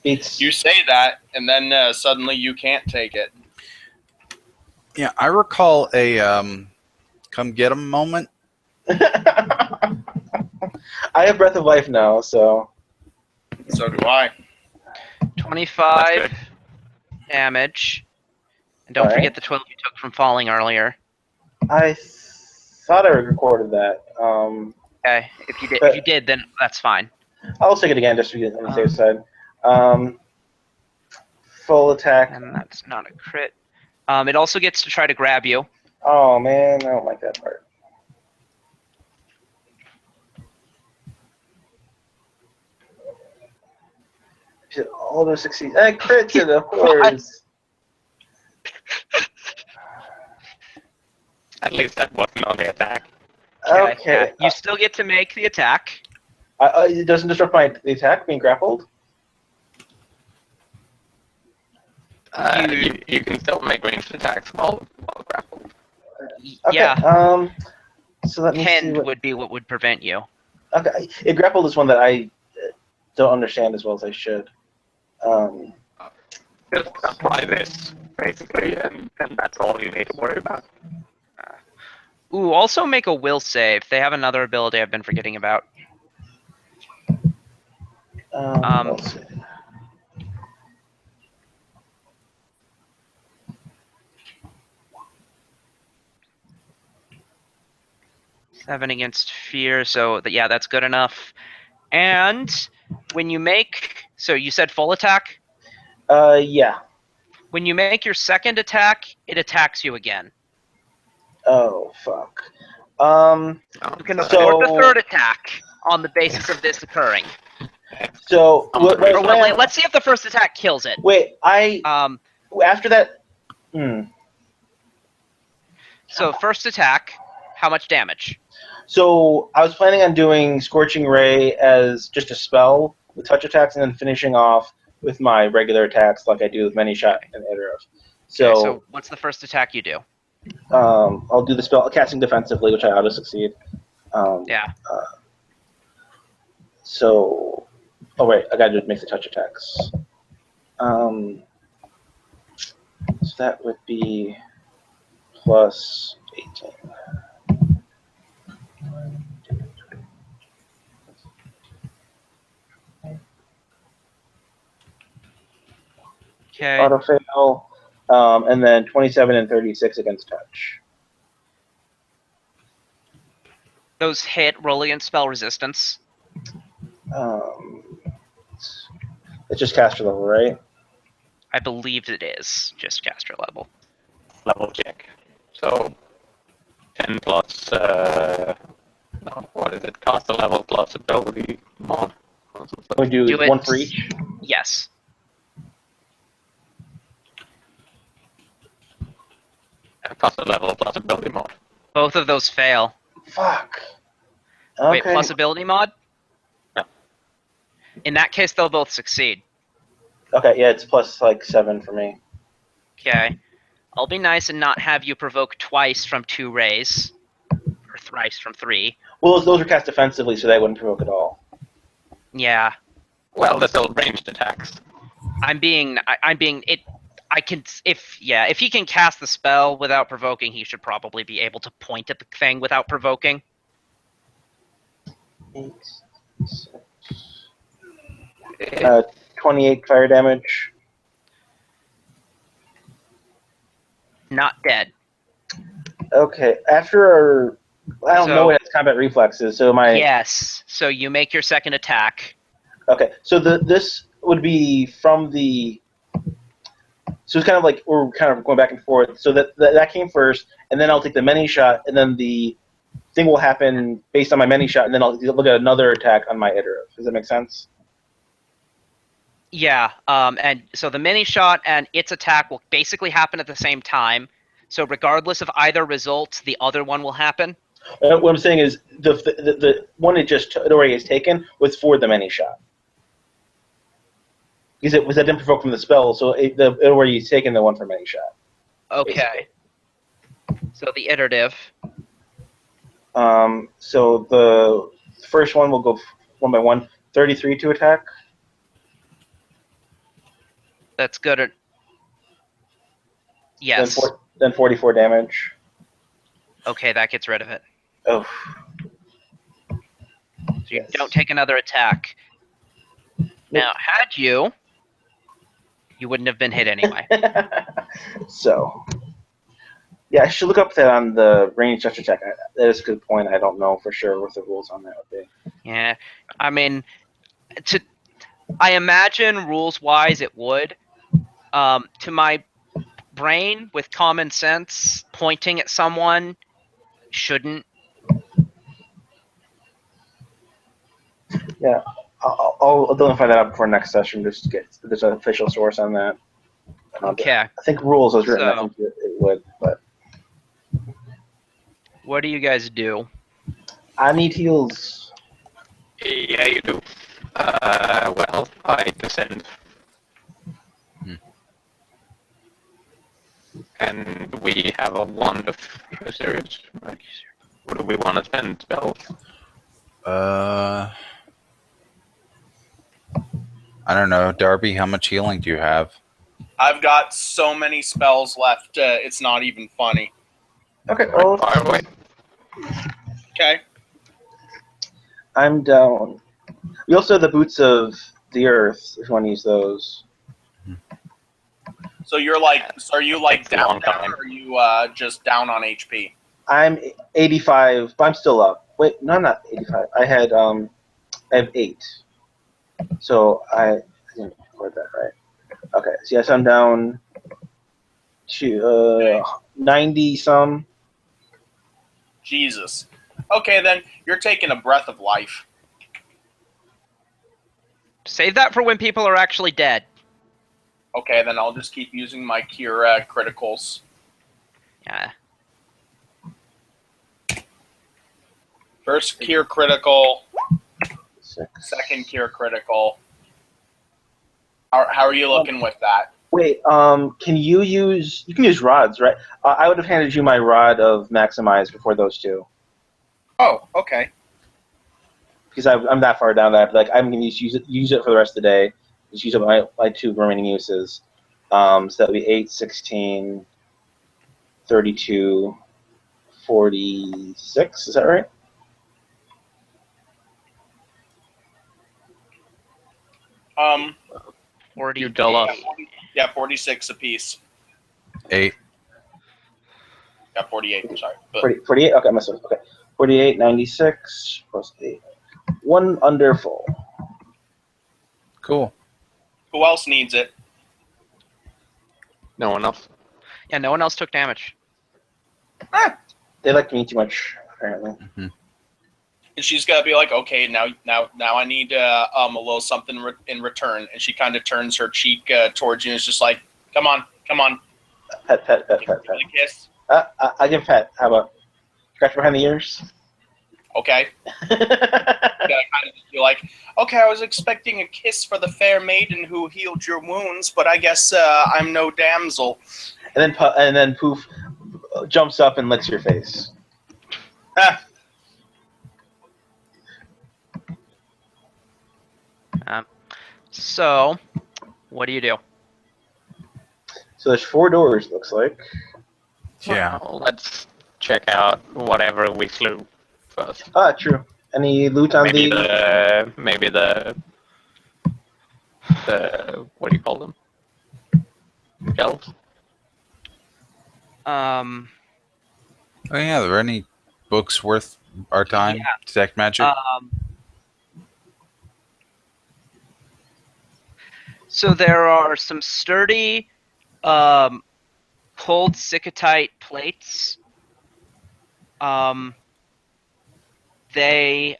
Beats. You say that, and then suddenly you can't take it. Yeah, I recall a come get 'em moment. I have breath of life now, so So do I. 25 damage. And don't Alright. forget the 12 you took from falling earlier. I thought I recorded that. Okay, if you did, then that's fine. I'll take it again just to be on the safe side. Full attack. And that's not a crit. It also gets to try to grab you. Oh man, I don't like that part. Should all those succeed? I crit it, of course. At least that wasn't on the attack. Okay. Yeah, you still get to make the attack. It doesn't disrupt the attack being grappled. You can still make ranged attacks while grappled. Okay. Yeah, So let me see pinned what. would be what would prevent you. Okay, it grappled is one that I don't understand as well as I should. Just apply this, basically, and that's all you need to worry about. Ooh, also make a will save. They have another ability I've been forgetting about. Let's see. Seven against fear, so yeah, that's good enough. And when you make, so you said full attack? Yeah. When you make your second attack, it attacks you again. Oh fuck. You can So- afford the third attack on the basis of this occurring. So Let's see if the first attack kills it. wait, after that. So first attack, how much damage? So I was planning on doing Scorching Ray as just a spell with touch attacks, and then finishing off with my regular attacks like I do with Many Shot and Iteros. So what's the first attack you do? I'll do the spell casting defensively, which I ought to succeed. Yeah. So, oh wait, I gotta make the touch attacks. So that would be plus 18. Okay. auto fail, and then 27 and 36 against touch. Those hit. Roll against spell resistance. It's just caster level, right? I believe it is just caster level. Level check. So 10 plus no, what is it? Caster level plus ability mod. We do Do it. one for each. Yes. Caster level plus ability mod. Both of those fail. Fuck. Okay. Wait, plus ability mod? Yeah. In that case, they'll both succeed. Okay, yeah, it's plus like 7 for me. Okay. I'll be nice and not have you provoke twice from 2 rays. Or thrice from 3. Well, those are cast defensively, so they wouldn't provoke at all. Yeah. Well, they're still ranged attacks. I can, if he can cast the spell without provoking, he should probably be able to point at the thing without provoking. 8, 6. 28 fire damage. Not dead. Okay, after I don't know So- what its combat reflexes, so Yes. So you make your second attack. Okay, so this would be from the. So it's kind of like we're kind of going back and forth. So that came first, and then I'll take the many shot, and then the thing will happen based on my many shot, and then I'll look at another attack on my iterative. Does that make sense? Yeah. And so the mini shot and its attack will basically happen at the same time. So regardless of either result, the other one will happen. What I'm saying is the one it already has taken was for the many shot. Because it didn't provoke from the spell, so it already taken the one for many shot. Okay. So the iterative. So the first one will go one by one. 33 to attack. That's good. Yes. Then 44 damage. Okay, that gets rid of it. Oh. So you Yes. don't take another attack. Now, had you wouldn't have been hit anyway. So, yeah, I should look up that on the range gesture check. That is a good point. I don't know for sure what the rules on that would be. Yeah, I mean, I imagine rules-wise it would. To my brain, with common sense, pointing at someone shouldn't. Yeah, I'll identify that up before next session just to get there's an official source on that. Okay. I think rules was written. I So- think it would, but What do you guys do? I need heals. Yeah, you do. Well, I descend. And we have a wand of serious, right? What do we want to spend spells? I don't know, Darby. How much healing do you have? I've got so many spells left. It's not even funny. Okay, well, Fire away. Okay. I'm down. We also have the boots of the earth. If you want to use those. So you're like, are you like Takes a long down, time. or are you just down on HP? I'm 85, but I'm still up. Wait, no, I'm not 85. I have 8. So I didn't record that right. Okay, so yes, I'm down to 90 some. Jesus. Okay, then you're taking a breath of life. Save that for when people are actually dead. Okay, then I'll just keep using my cure criticals. Yeah. First cure critical, 6. second cure critical. How are you looking with that? Wait, can you can use rods, right? I would have handed you my rod of maximize before those two. Oh, okay. Because I'm that far down that I'm going to use it for the rest of the day. Just use up my 2 remaining uses. So that would be 8, 16, 32, 46. Is that right? Um, 40. You tell us. Yeah, 46 apiece. 8. Yeah, 48. Sorry. But 48? Okay, I messed up. Okay. 48, 96, plus 8. 1 under full. Cool. who else needs it? No one else. Yeah, no one else took damage. They like me too much, apparently. Mm-hmm. And she's gonna be like, okay, now I need a little something in return. And she kind of turns her cheek towards you and is just like, come on. Pet. Give me a kiss. I give pet. How about scratch behind the ears? Okay. Yeah, I kind of just feel like, okay, I was expecting a kiss for the fair maiden who healed your wounds, but I guess I'm no damsel. and then Poof jumps up and licks your face. Ah, So, what do you do? So there's 4 doors, looks like. Yeah. Well, let's check out whatever we slew first. Ah, true. Any loot on Maybe the... the what do you call them? Shelves. Oh yeah, are there any books worth our time? Yeah. Detect magic? So there are some sturdy, cold Sikatite plates. They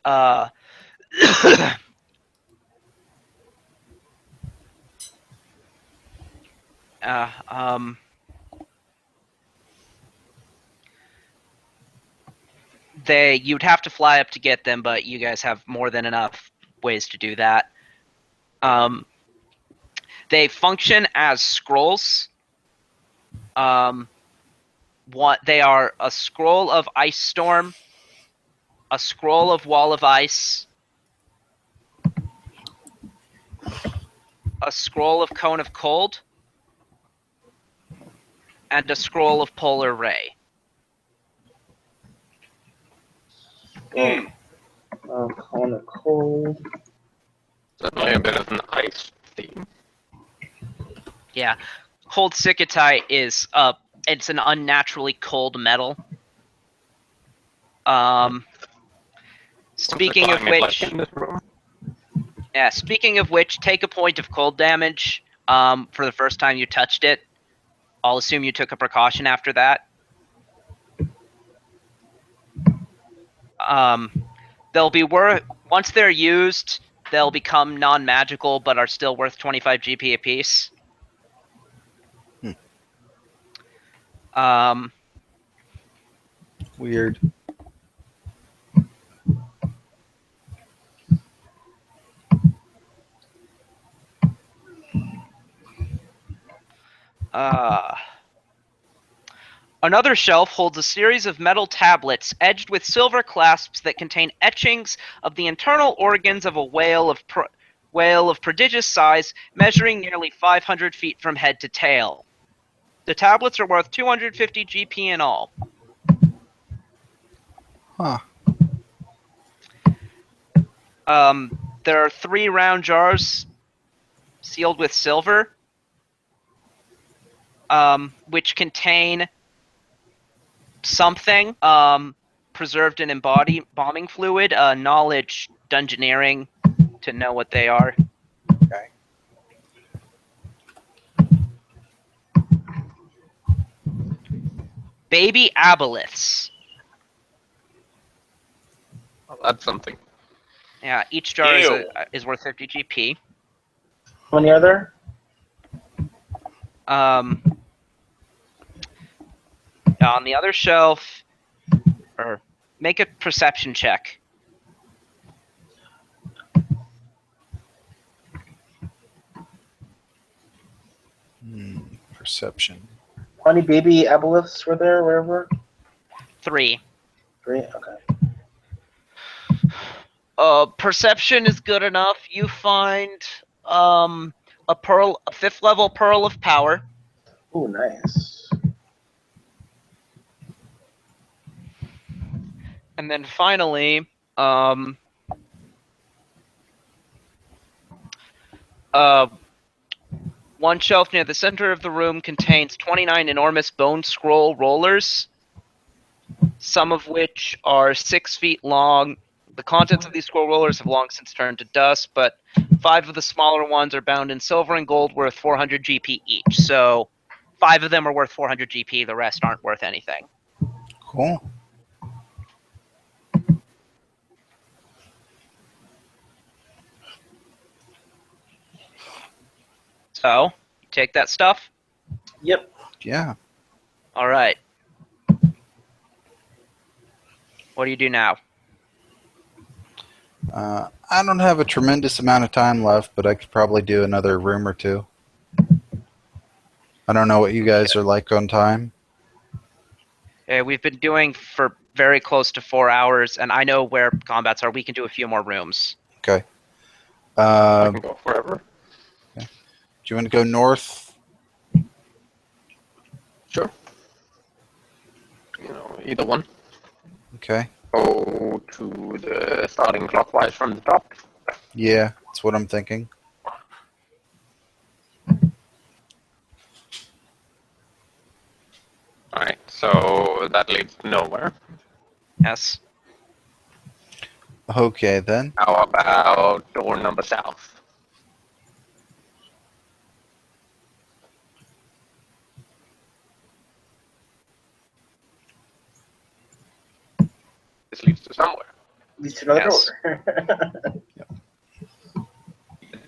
you'd have to fly up to get them, but you guys have more than enough ways to do that. They function as scrolls. They are a scroll of Ice Storm, a scroll of Wall of Ice, a scroll of Cone of Cold, and a scroll of Polar Ray. Cone of cold. Certainly a bit of an ice theme. Yeah, cold Sikatite is it's an unnaturally cold metal. Speaking of which, take a point of cold damage for the first time you touched it. I'll assume you took a precaution after that. They'll be once they're used, they'll become non-magical, but are still worth 25 GP apiece. Weird. Another shelf holds a series of metal tablets edged with silver clasps that contain etchings of the internal organs of a whale of prodigious size, measuring nearly 500 feet from head to tail. The tablets are worth 250 GP in all. Huh. There are 3 round jars sealed with silver, which contain something preserved in embalming fluid, knowledge dungeoneering to know what they are. Okay. Baby aboliths. Well, that's something. Yeah, each jar Ew. is worth 50 GP. How many are there? On the other shelf, or make a perception check. Perception. How many baby aboliths were there, wherever? 3. 3? Okay. Perception is good enough. You find a 5th level pearl of power. Ooh, nice. And then finally, one One shelf near the center of the room contains 29 enormous bone scroll rollers, some of which are 6 feet long. The contents of these scroll rollers have long since turned to dust, but 5 of the smaller ones are bound in silver and gold worth 400 GP each. So 5 of them are worth 400 GP, the rest aren't worth anything. Cool. So, you take that stuff? Yep. Yeah. All right. What do you do now? I don't have a tremendous amount of time left, but I could probably do another room or two. I don't know what you guys are like on time. We've been doing for very close to 4 hours, and I know where combats are. We can do a few more rooms. Okay. I Do can go forever. you want to go north? Sure. You know, either one. Okay. Go to the starting clockwise from the top. Yeah, that's what I'm thinking. Alright, so that leads nowhere. Yes. Okay, then. How about door number south? This leads to somewhere. Leads to another Yes. door.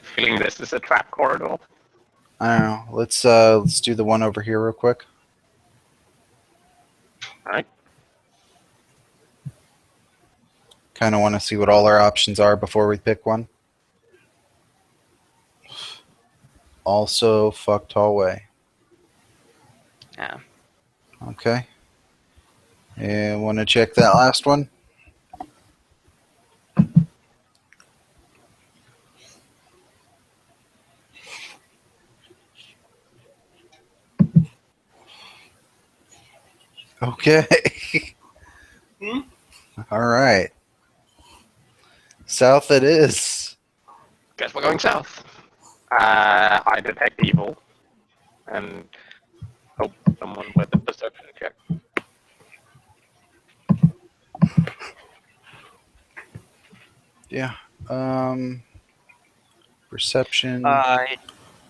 Feeling this is a trap corridor. I don't know. Let's do the one over here real quick. Alright. Kind of want to see what all our options are before we pick one. Also, fucked hallway. Yeah. Okay. And want to check that last one? Okay. All right. South it is. Guess we're going south. I detect evil. And hope someone with a perception check. Yeah. Perception Uh,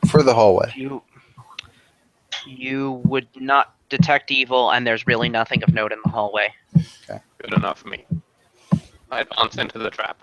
for the hallway. you would not detect evil, and there's really nothing of note in the hallway. Good enough for me. I advance into the trap.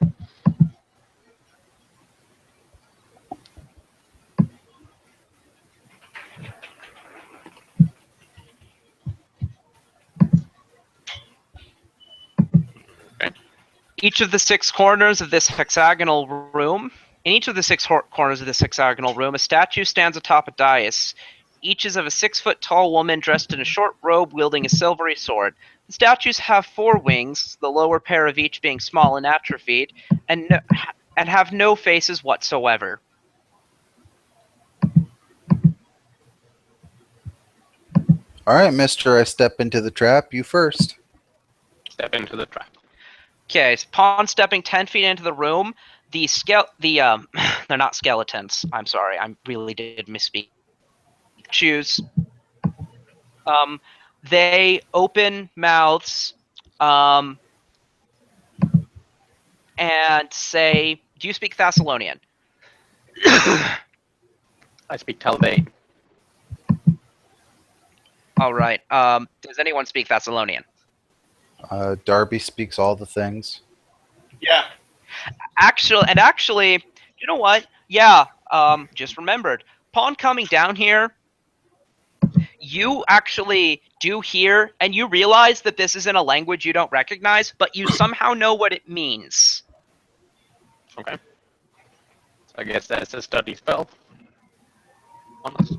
Each of the 6 corners of this hexagonal room, in each of the 6 corners of this hexagonal room, a statue stands atop a dais. Each is of a 6-foot tall woman dressed in a short robe wielding a silvery sword. The statues have 4 wings, the lower pair of each being small and atrophied, and have no faces whatsoever. All right, mister, I step into the trap. You first. Step into the trap. Okay, so upon stepping 10 feet into the room, they're not skeletons. I'm sorry, I really did misspeak. Choose. They open mouths, and say, "Do you speak Thessalonian?" I speak Talbane. All right. Does anyone speak Thessalonian? Darby speaks all the things. Yeah. Actually, you know what? Yeah. Just remembered. Upon coming down here, you actually do hear, and you realize that this is in a language you don't recognize, but you somehow know what it means. Okay. So I guess that's a study spell. On us.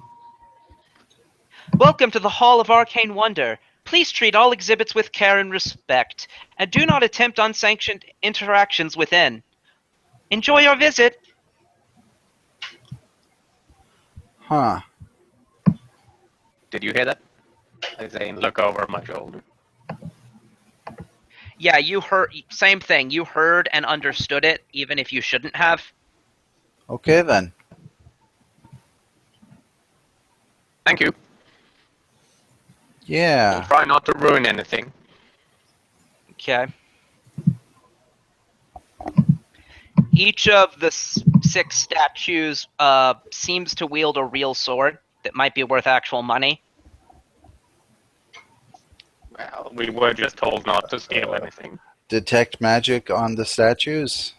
Welcome to the Hall of Arcane Wonder. Please treat all exhibits with care and respect, and do not attempt unsanctioned interactions within. Enjoy your visit. Huh. Did you hear that? I say and look over my shoulder. Yeah, you heard. Same thing. You heard and understood it, even if you shouldn't have. Okay, then. Thank you. Yeah. Try not to ruin anything. Okay. Each of the 6 statues seems to wield a real sword that might be worth actual money. Well, we were just told not to steal anything. Detect magic on the statues?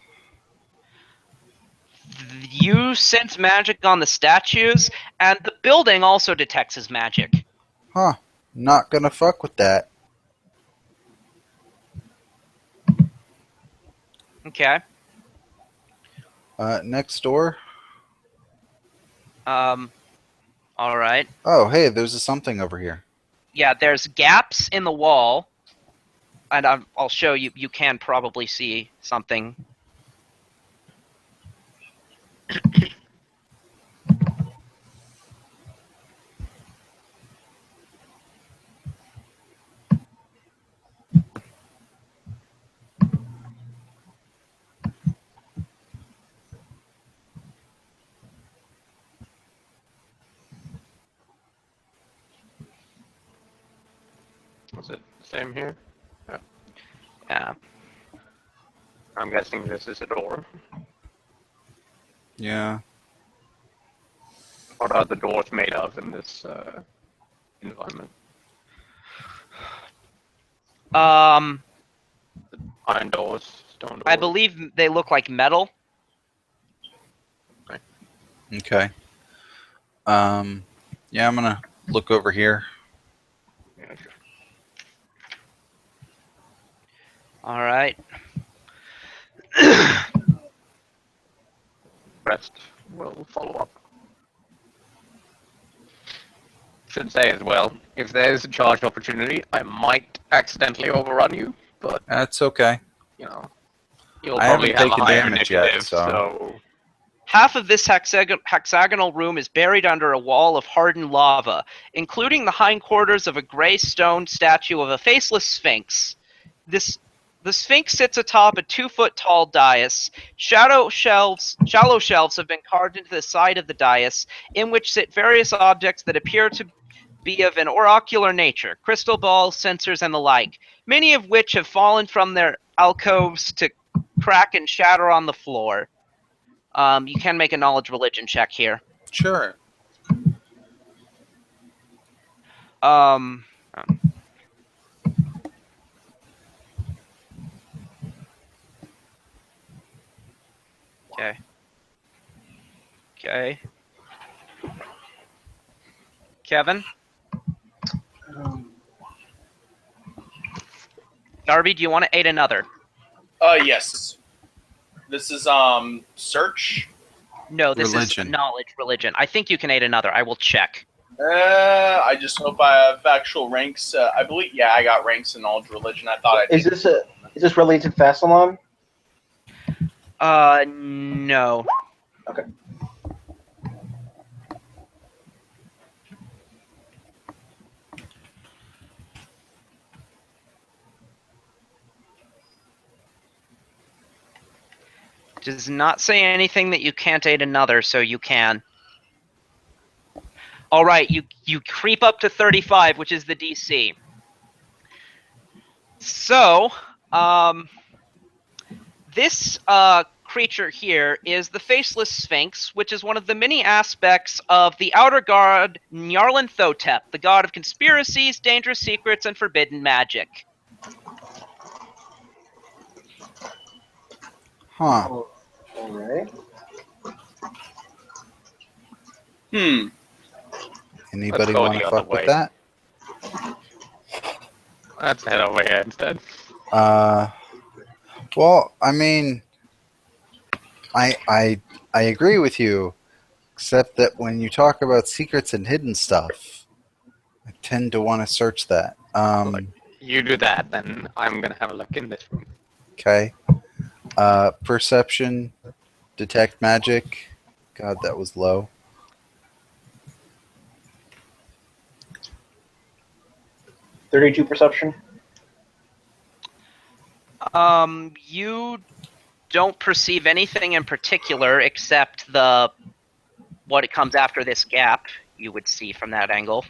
You sense magic on the statues, and the building also detects his magic. Huh. Not gonna fuck with that. Okay. Next door? All right. Oh, hey, there's a something over here. Yeah, there's gaps in the wall, and I'll show you. You can probably see something. Was it the same here? Yeah. I'm guessing this is a door. Yeah. What are the doors made of in this environment? Iron doors, stone doors. I believe they look like metal. Okay. Yeah, I'm gonna look over here. Yeah, sure. All right. Rest will follow up. Should say as well, if there's a charged opportunity, I might accidentally overrun you, but That's okay. you know, you'll I probably haven't have a taken higher damage yet, initiative, so- Half of this hexagonal room is buried under a wall of hardened lava, including the hindquarters of a gray stone statue of a faceless sphinx. The sphinx sits atop a 2-foot-tall dais. Shallow shelves have been carved into the side of the dais, in which sit various objects that appear to be of an oracular nature, crystal balls, sensors, and the like, many of which have fallen from their alcoves to crack and shatter on the floor. You can make a knowledge religion check here. Sure. Okay. Okay. Kevin? Darby, do you want to aid another? Yes. This is search. No, this Religion. is knowledge religion. I think you can aid another. I will check. I just hope I have actual ranks. I believe, yeah, I got ranks in knowledge religion. I thought I did. Is this related to Fassalon? No. Okay. Does not say anything that you can't aid another, so you can. All right, you creep up to 35, which is the DC. So, this creature here is the Faceless Sphinx, which is one of the many aspects of the outer god Nyarlathotep, the god of conspiracies, dangerous secrets, and forbidden magic. Huh. All right. Anybody go want the to other fuck with way. that? let's head over here instead. Well, I mean, I agree with you, except that when you talk about secrets and hidden stuff, I tend to want to search that. You do that, then I'm gonna have a look in this room. Okay. Perception, detect magic. God, that was low. $32 perception. You don't perceive anything in particular except what it comes after this gap. you would see from that angle.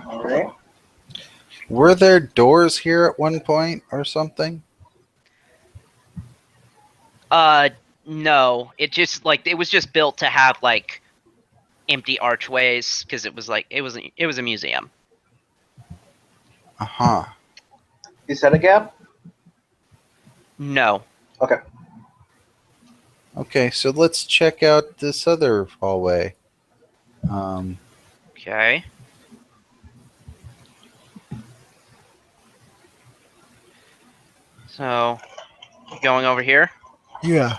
All right. Were there doors here at one point or something? No. It was just built to have like empty archways because it was a museum. Uh-huh. Is that a gap? No. Okay. Okay, so let's check out this other hallway. Okay. So, going over here. Yeah.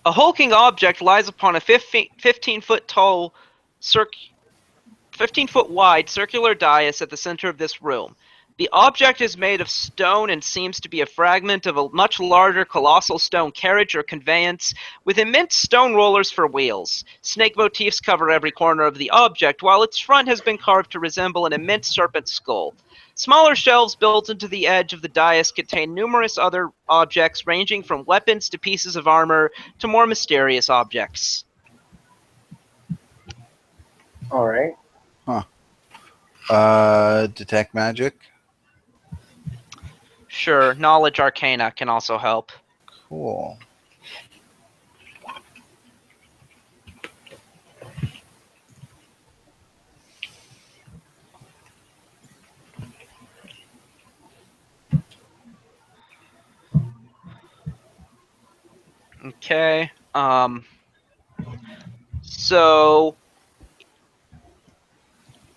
A hulking object lies upon a 15-foot tall, 15-foot wide circular dais at the center of this room. The object is made of stone and seems to be a fragment of a much larger colossal stone carriage or conveyance with immense stone rollers for wheels. Snake motifs cover every corner of the object, while its front has been carved to resemble an immense serpent skull. Smaller shelves built into the edge of the dais contain numerous other objects ranging from weapons to pieces of armor to more mysterious objects. All right. Detect magic. Sure, knowledge arcana can also help. Cool. Okay. So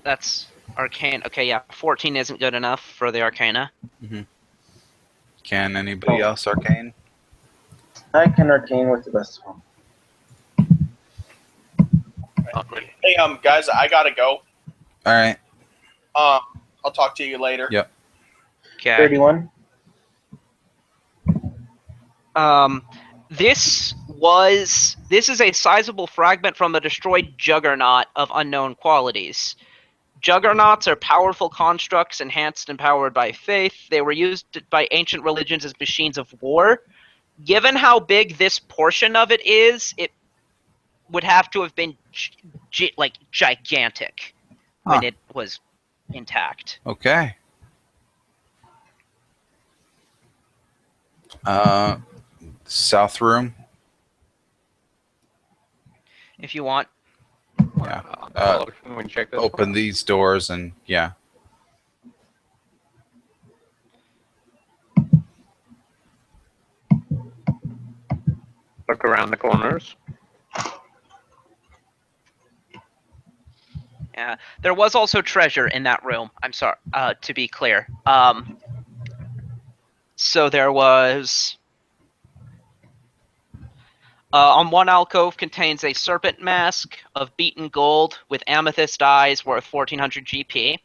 that's arcane. Okay, yeah, 14 isn't good enough for the arcana. Can anybody else arcane? I can arcane with the best of them. Not really. Hey, guys, I gotta go. All right. I'll talk to you later. Yep. Okay. 31. This is a sizable fragment from a destroyed juggernaut of unknown qualities. Juggernauts are powerful constructs enhanced and powered by faith. They were used by ancient religions as machines of war. Given how big this portion of it is, it would have to have been gigantic when it was intact. Okay. South room. If you want. Yeah. Can we check this Open one? these doors and yeah. Look around the corners. Yeah, there was also treasure in that room. I'm sorry, to be clear. So there was... on one alcove contains a serpent mask of beaten gold with amethyst eyes worth 1400 GP.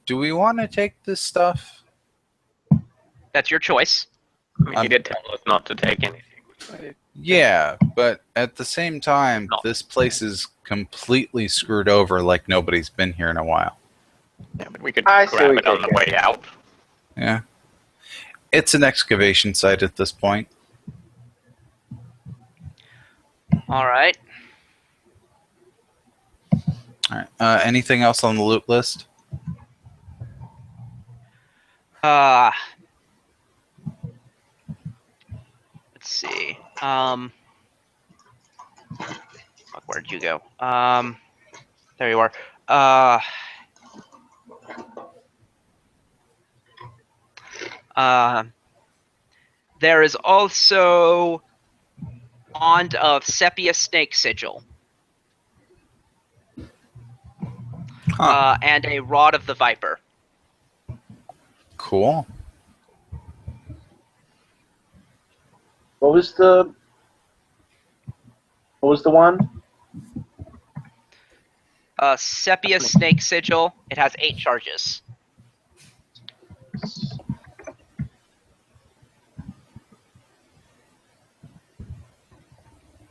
Do we want to take this stuff? That's your choice. I mean, he did tell us not to take anything. Yeah, but at the same time, No. this place is completely screwed over like nobody's been here in a while. Yeah, but we could I say grab we it on take the it. way out. Yeah. It's an excavation site at this point. All right. All right. Anything else on the loot list? Let's see. Fuck, where'd you go? There you are. There is also Wand of Sepia Snake Sigil. And a Rod of the Viper. Cool. What was the What was the one? Sepia Snake Sigil. It has 8 charges.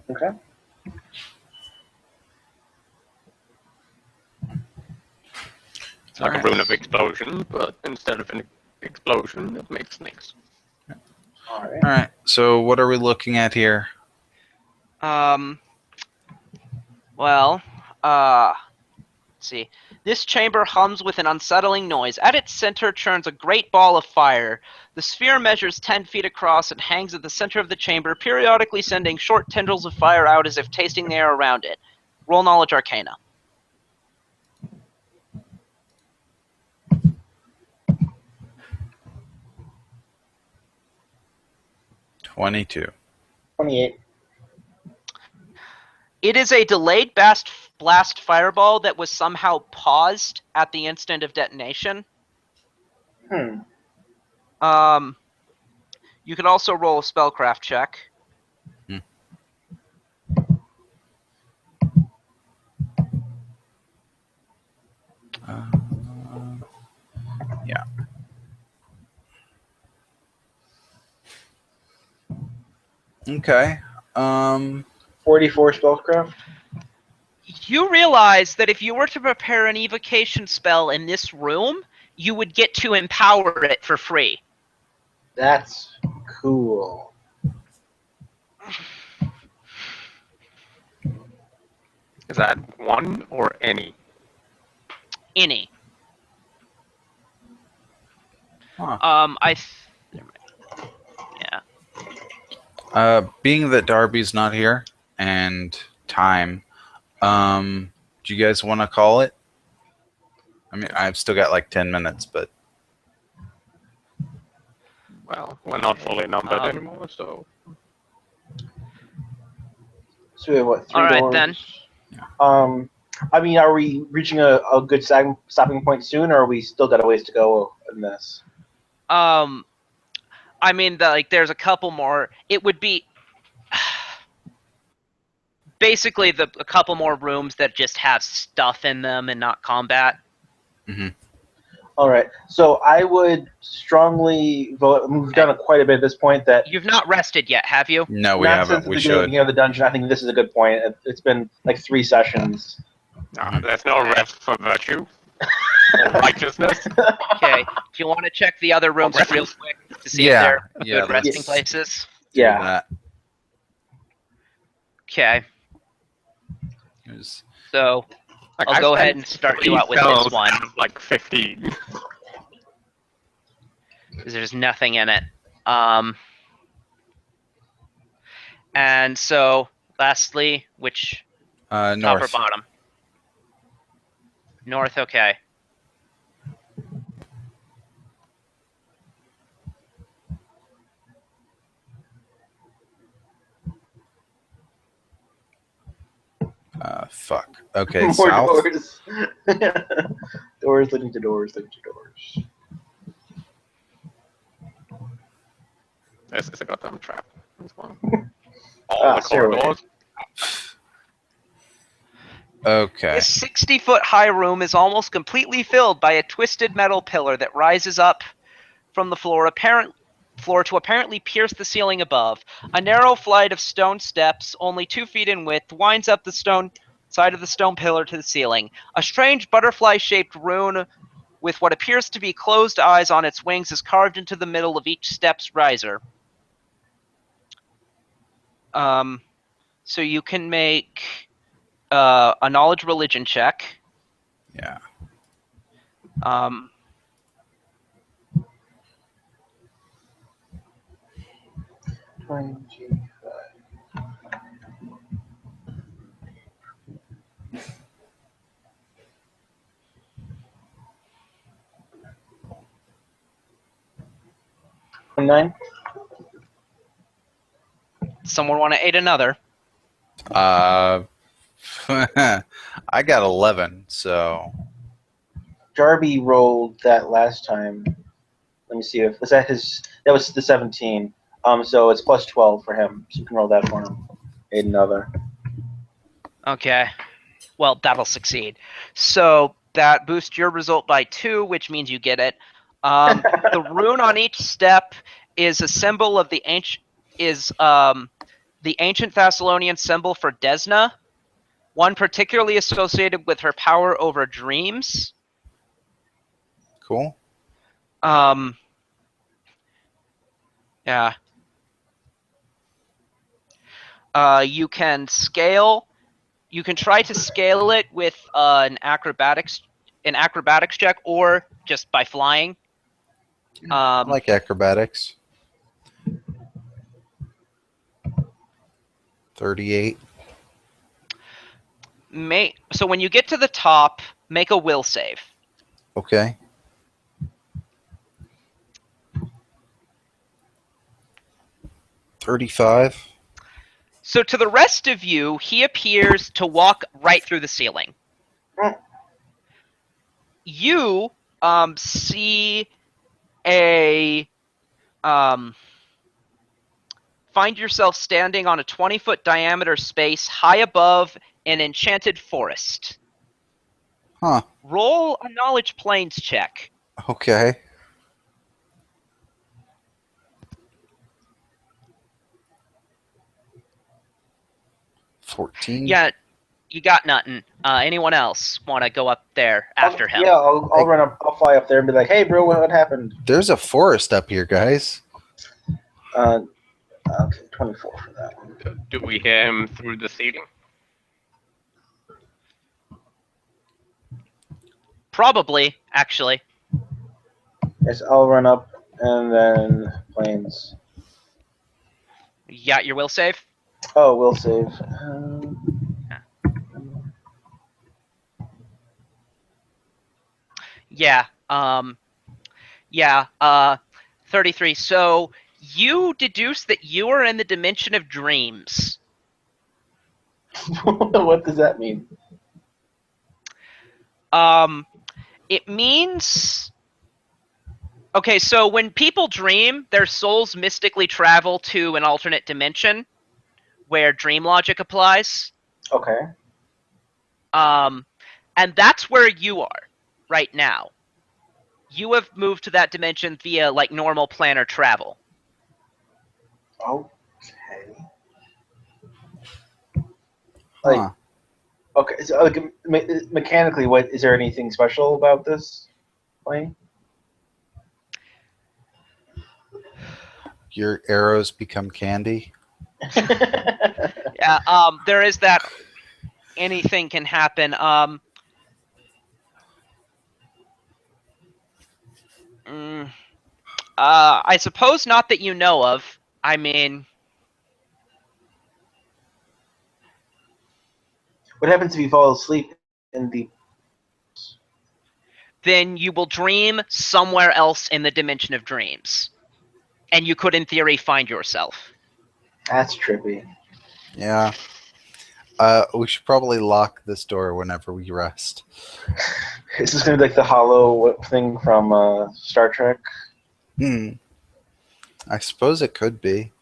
Okay. It's like Alright. a rune of explosion, but instead of an explosion, it makes snakes. All right. All right. So what are we looking at here? Well, let's see. This chamber hums with an unsettling noise. At its center churns a great ball of fire. The sphere measures 10 feet across and hangs at the center of the chamber, periodically sending short tendrils of fire out as if tasting the air around it. Roll Knowledge Arcana. 22. 28. It is a delayed blast fireball that was somehow paused at the instant of detonation. Hmm. You could also roll a spellcraft check. Yeah. Okay. 44 spellcraft. You realize that if you were to prepare an evocation spell in this room, you would get to empower it for free. That's cool. Is that one or any? Any. Huh. Yeah. Being that Darby's not here and time, do you guys want to call it? I mean, I've still got like 10 minutes, but Well, we're not fully numbered anymore, so... So we have what, 3 All right, doors? then. I mean, are we reaching a good stopping point soon, or are we still got a ways to go in this? I mean, there's a couple more. It would be basically a couple more rooms that just have stuff in them and not combat. mm-hmm. All right. So I would strongly vote. We've done quite a bit at this point. That You've not rested yet, have you? No, we not haven't. since We the should. beginning of the dungeon. I think this is a good point. It's been like 3 sessions. No, there's no rest for virtue. Or righteousness. Okay. Do you want to check the other rooms real quick to see if they're good resting let's places? do Yeah. that. Okay. Here's- So Like, I'll I've go spent ahead and start 3 you out with spells this one. out of, like 15. Because there's nothing in it. And so, lastly, which top or north. bottom? North, okay. Fuck. Okay, More south. doors. Doors leading to doors leading to doors. This is a goddamn trap. As well. All the stairway. corridors. Okay. This 60-foot-high room is almost completely filled by a twisted metal pillar that rises up from the floor to apparently pierce the ceiling above. A narrow flight of stone steps, only 2 feet in width, winds up the side of the stone pillar to the ceiling. A strange butterfly-shaped rune with what appears to be closed eyes on its wings is carved into the middle of each step's riser. So you can make a knowledge religion check. Yeah. Um, $29. someone want to aid another? I got 11, so Darby rolled that last time. Let me see if was that his. That was the 17. So it's plus 12 for him. So you can roll that for him. Aid another. Okay. Well, that'll succeed. So that boosts your result by 2, which means you get it. The rune on each step is a symbol of the ancient Thessalonian symbol for Desna, one particularly associated with her power over dreams. Cool. Yeah. You can scale. You can try to scale it with an acrobatics check, or just by flying. I like acrobatics. 38. So when you get to the top, make a will save. Okay. $35. So to the rest of you, he appears to walk right through the ceiling. You see a find yourself standing on a 20-foot diameter space high above an enchanted forest. Huh. Roll a knowledge planes check. Okay. $14. Yeah, you got nothing. Anyone else want to go up there after him? Yeah, I'll run up. I'll fly up there and be like, "Hey, bro, what happened?" There's a forest up here, guys. Okay, 24 for that one. Do we hear him through the ceiling? Probably, actually. Yes, I'll run up and then planes. You got your will save? Oh, we'll save. Yeah. 33. So you deduce that you are in the dimension of dreams. What does that mean? It means... Okay, so when people dream, their souls mystically travel to an alternate dimension where dream logic applies. Okay. And that's where you are right now. You have moved to that dimension via like normal planar travel. Okay. Huh. Okay. So, like, mechanically, what is there anything special about this plane? Your arrows become candy. Yeah. There is that. Anything can happen. I suppose not that you know of. I mean, What happens if you fall asleep in the? then you will dream somewhere else in the dimension of dreams. And you could, in theory, find yourself. That's trippy. Yeah. We should probably lock this door whenever we rest. Is this gonna be like the hollow thing from Star Trek? I suppose it could be.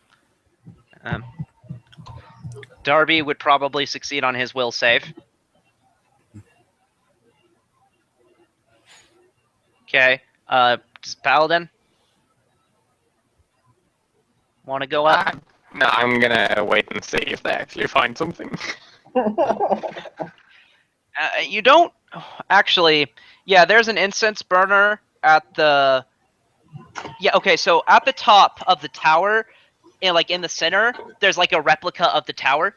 Darby would probably succeed on his will save. Okay. Does Paladin want to go up? No, I'm gonna wait and see if they actually find something. You don't actually. Yeah, there's an incense burner at the. Yeah. Okay. So at the top of the tower, in the center, there's like a replica of the tower.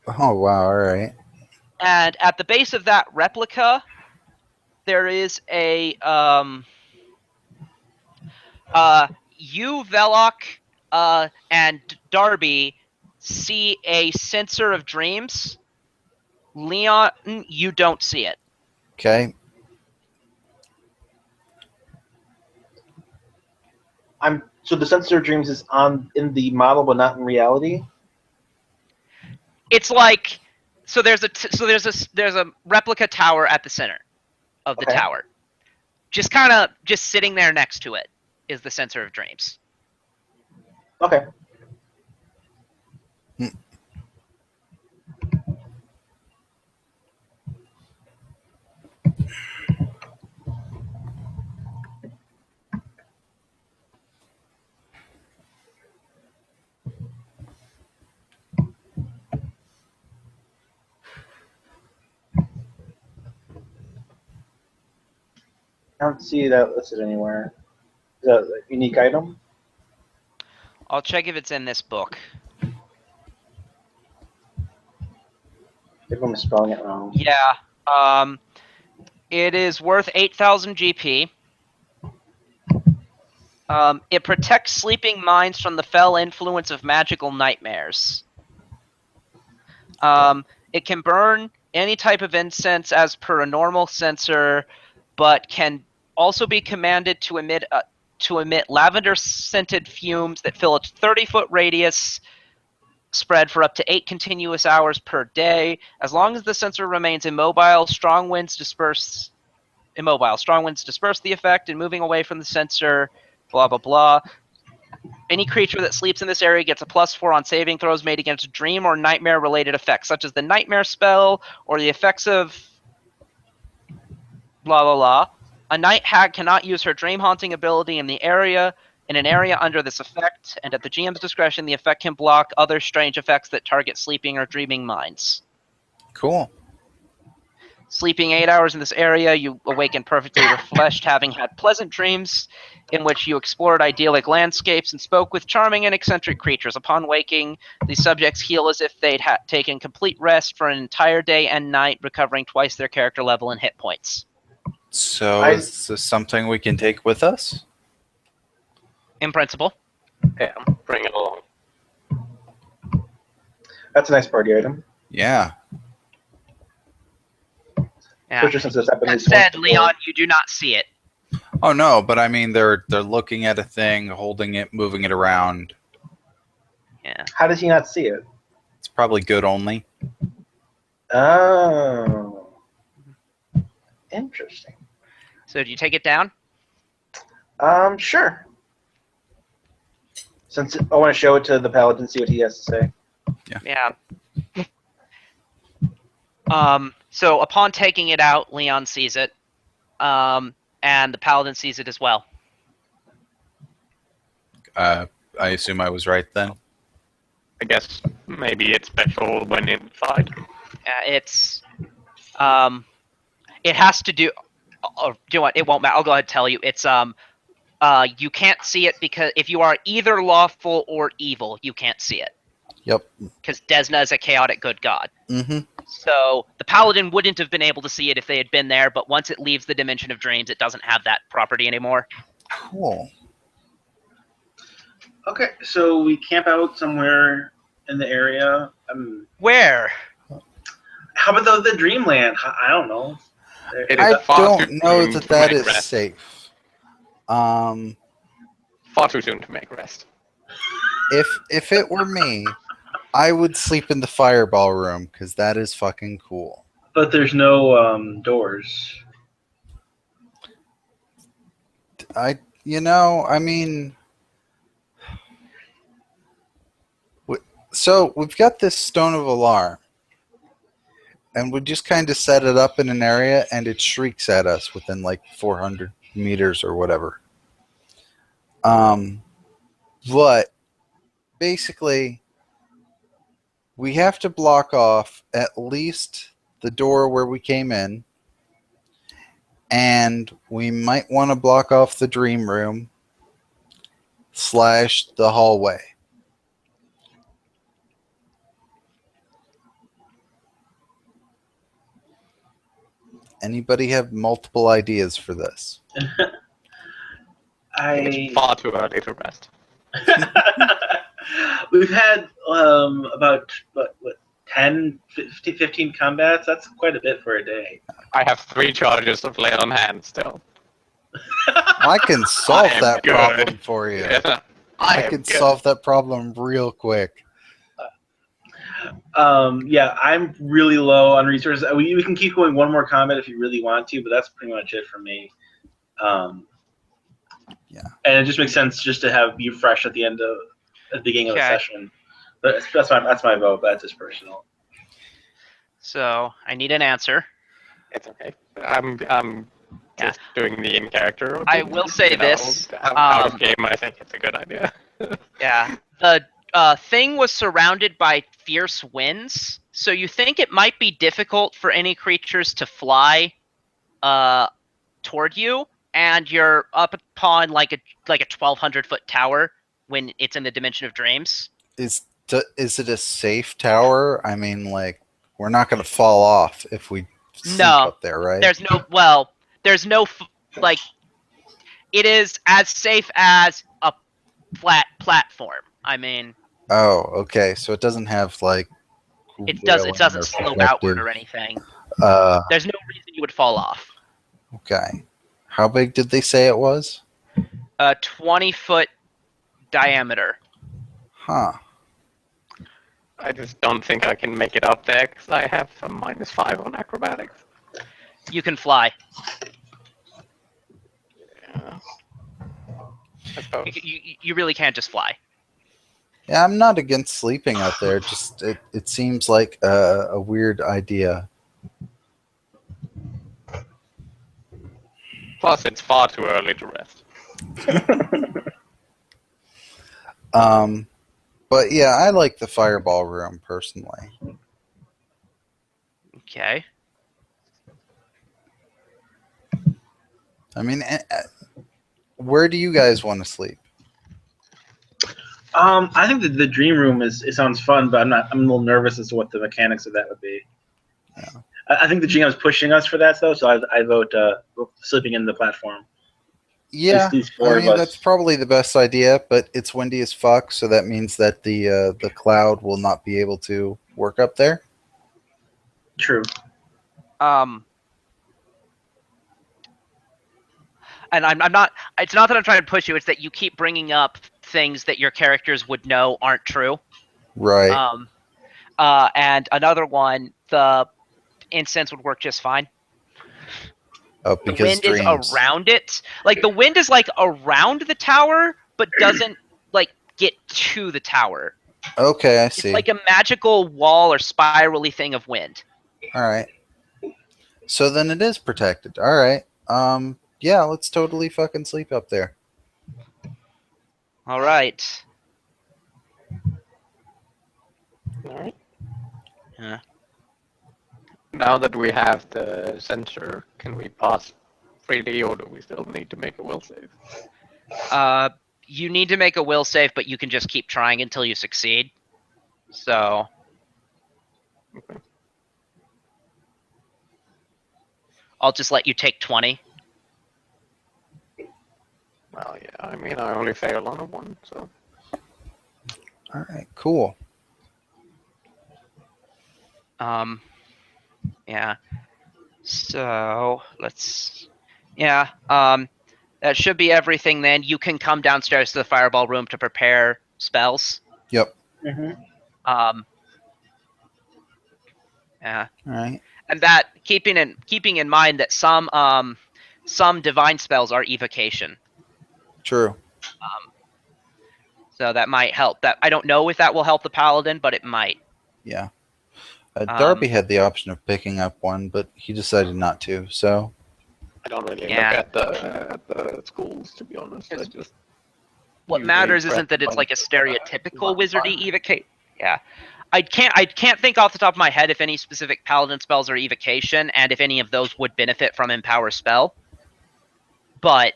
Oh, wow. All right. And at the base of that replica, there is a you, Velok, and Darby see a sensor of dreams. Leon, you don't see it. Okay. So the sensor of dreams is in the model, but not in reality. It's like there's a replica tower at the center of the tower. Just sitting there next to it is the sensor of dreams. Okay. don't see that listed anywhere. Is that a unique item? I'll check if it's in this book. If I'm spelling it wrong. Yeah. It is worth 8,000 GP. It protects sleeping minds from the fell influence of magical nightmares. It can burn any type of incense as per a normal censer, but can also be commanded to emit lavender-scented fumes that fill a 30-foot radius spread for up to 8 continuous hours per day. As long as the censer remains immobile, strong winds disperse the effect, and moving away from the censer, blah, blah, blah. Any creature that sleeps in this area gets a +4 on saving throws made against dream or nightmare-related effects, such as the nightmare spell or the effects of blah, blah, blah. A night hag cannot use her dream haunting ability in an area under this effect, and at the GM's discretion, the effect can block other strange effects that target sleeping or dreaming minds. Cool. Sleeping 8 hours in this area, you awaken perfectly refreshed, having had pleasant dreams in which you explored idyllic landscapes and spoke with charming and eccentric creatures. Upon waking, these subjects heal as if they'd taken complete rest for an entire day and night, recovering twice their character level and hit points. So is this something we can take with us? In principle. Yeah, bring it along. That's a nice party item. Yeah. Yeah. Especially since it's happened That at least once said, before. Leon, you do not see it. Oh no, but I mean they're looking at a thing, holding it, moving it around. Yeah. How does he not see it? It's probably good only. Oh. Interesting. So do you take it down? Sure. Since I want to show it to the paladin, see what he has to say. Yeah. So upon taking it out, Leon sees it. And the paladin sees it as well. I assume I was right then. I guess maybe it's special when inside. It's it has to do. Do what? It won't matter. I'll go ahead and tell you. It's you can't see it because if you are either lawful or evil, you can't see it. Yep. Because Desna is a chaotic good god. Mm-hmm. So the paladin wouldn't have been able to see it if they had been there, but once it leaves the dimension of dreams, it doesn't have that property anymore. Cool. Okay, so we camp out somewhere in the area. Where? How about the Dreamland? I don't know. It is I far don't too know soon that to that make is rest. safe. Far too soon to make rest. If it were me, I would sleep in the fireball room because that is fucking cool. But there's no doors. I mean, so we've got this stone of alarm, and we just kind of set it up in an area, and it shrieks at us within like 400 meters or whatever. But basically, we have to block off at least the door where we came in, and we might want to block off the dream room / the hallway. Anybody have multiple ideas for this? It's far too early to rest. We've had about what 10, 15 combats. That's quite a bit for a day. I have 3 charges of lay on hand still. I can solve I am that good. problem for you. Yeah, I am can good. solve that problem real quick. Yeah, I'm really low on resources. We can keep going one more combat if you really want to, but that's pretty much it for me. Yeah. And it just makes sense just to have you fresh at the beginning of the session. But that's my vote. That's just personal. So I need an answer. It's okay. I'm just doing the in character. I will say this, Out of game, I think it's a good idea. Yeah. The thing was surrounded by fierce winds, so you think it might be difficult for any creatures to fly toward you, and you're up upon like a 1,200-foot tower when it's in the dimension of dreams. Is it a safe tower? I mean, like, we're not going to fall off if we sleep No, up there, right? there's no like. It is as safe as a flat platform. I mean, Oh, okay. So it doesn't have like it railing doesn't or slope outward protective. or anything. Uh, There's no reason you would fall off. okay. How big did they say it was? 20-foot diameter. Huh. I just don't think I can make it up there because I have a -5 on acrobatics. You can fly. Yeah. I suppose. You really can't just fly. Yeah, I'm not against sleeping out there. Just it seems like a weird idea. Plus, it's far too early to rest. But yeah, I like the fireball room personally. Okay. I mean, where do you guys want to sleep? I think that the dream room it sounds fun, but I'm a little nervous as to what the mechanics of that would be. Yeah. I think the GM's pushing us for that though, so I vote sleeping in the platform. Yeah, These four I of mean us. that's probably the best idea, but it's windy as fuck, so that means that the cloud will not be able to work up there. True. And I'm not. It's not that I'm trying to push you. It's that you keep bringing up things that your characters would know aren't true. Right. And another one, the incense would work just fine. Oh, The because wind dreams. is around it. Like the wind is like around the tower, but doesn't like get to the tower. Okay, I see. It's like a magical wall or spirally thing of wind. All right. So then it is protected. All right. Yeah, let's totally fucking sleep up there. All right. Alright. Yeah. Now that we have the sensor, can we pass freely, or do we still need to make a will save? You need to make a will save, but you can just keep trying until you succeed. So. Okay. I'll just let you take 20. Well, yeah, I mean, I only failed on a 1, so. All right, cool. Yeah. So yeah. That should be everything. Then you can come downstairs to the fireball room to prepare spells. Yep. Mm-hmm. Yeah. All right. And that keeping in mind that some divine spells are evocation. True. So that might help. That I don't know if that will help the paladin, but it might. Yeah. Darby had the option of picking up one, but he decided not to. So. I don't really Yeah. look at the schools, to be honest. I just What usually matters isn't prep that it's one- like a stereotypical one wizardy fire. evocation. Yeah. I can't think off the top of my head if any specific paladin spells are evocation and if any of those would benefit from empower spell. But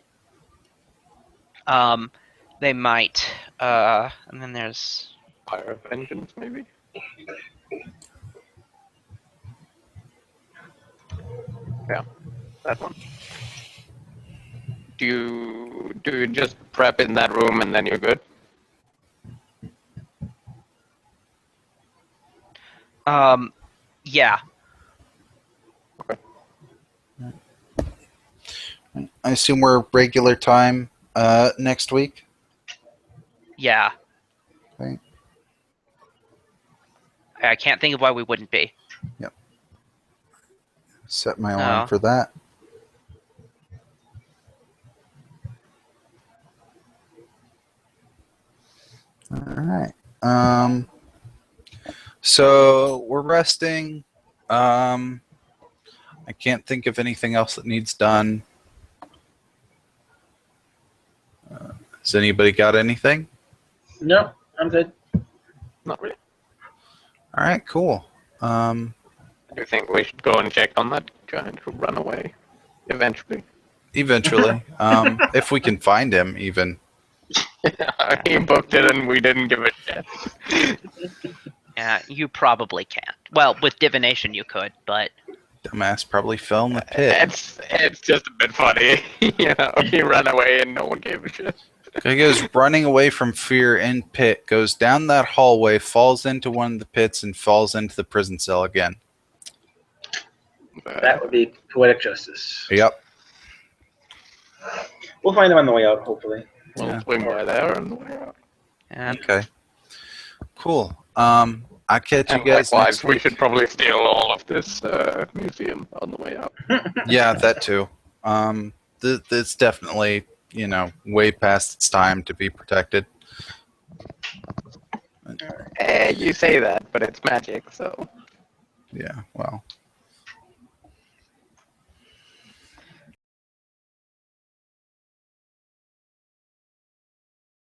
they might. And then there's Fire of Vengeance, maybe? Yeah, that one. Do you just prep in that room and then you're good? yeah. I assume we're regular time next week. Yeah. Okay. I can't think of why we wouldn't be. Yep. Set my alarm Oh. for that. All right. So we're resting. I can't think of anything else that needs done. Has anybody got anything? No, I'm good. Not really. All right, cool. Do you think we should go and check on that guy who ran away eventually? Eventually, if we can find him, even. He booked it and we didn't give a shit. Yeah, you probably can't. Well, with divination you could, but Dumbass probably fell in the pit. It's just a bit funny. He ran away and no one gave a shit. He goes running away from fear in pit, goes down that hallway, falls into one of the pits, and falls into the prison cell again. That would be poetic justice. Yep. We'll find him on the way out, hopefully. We'll swing by there and Okay. Cool. I'll catch you guys likewise, next we week. should probably steal all of this museum on the way out. Yeah, that too. It's definitely, way past its time to be protected. You say that, but it's magic, so. Yeah, well,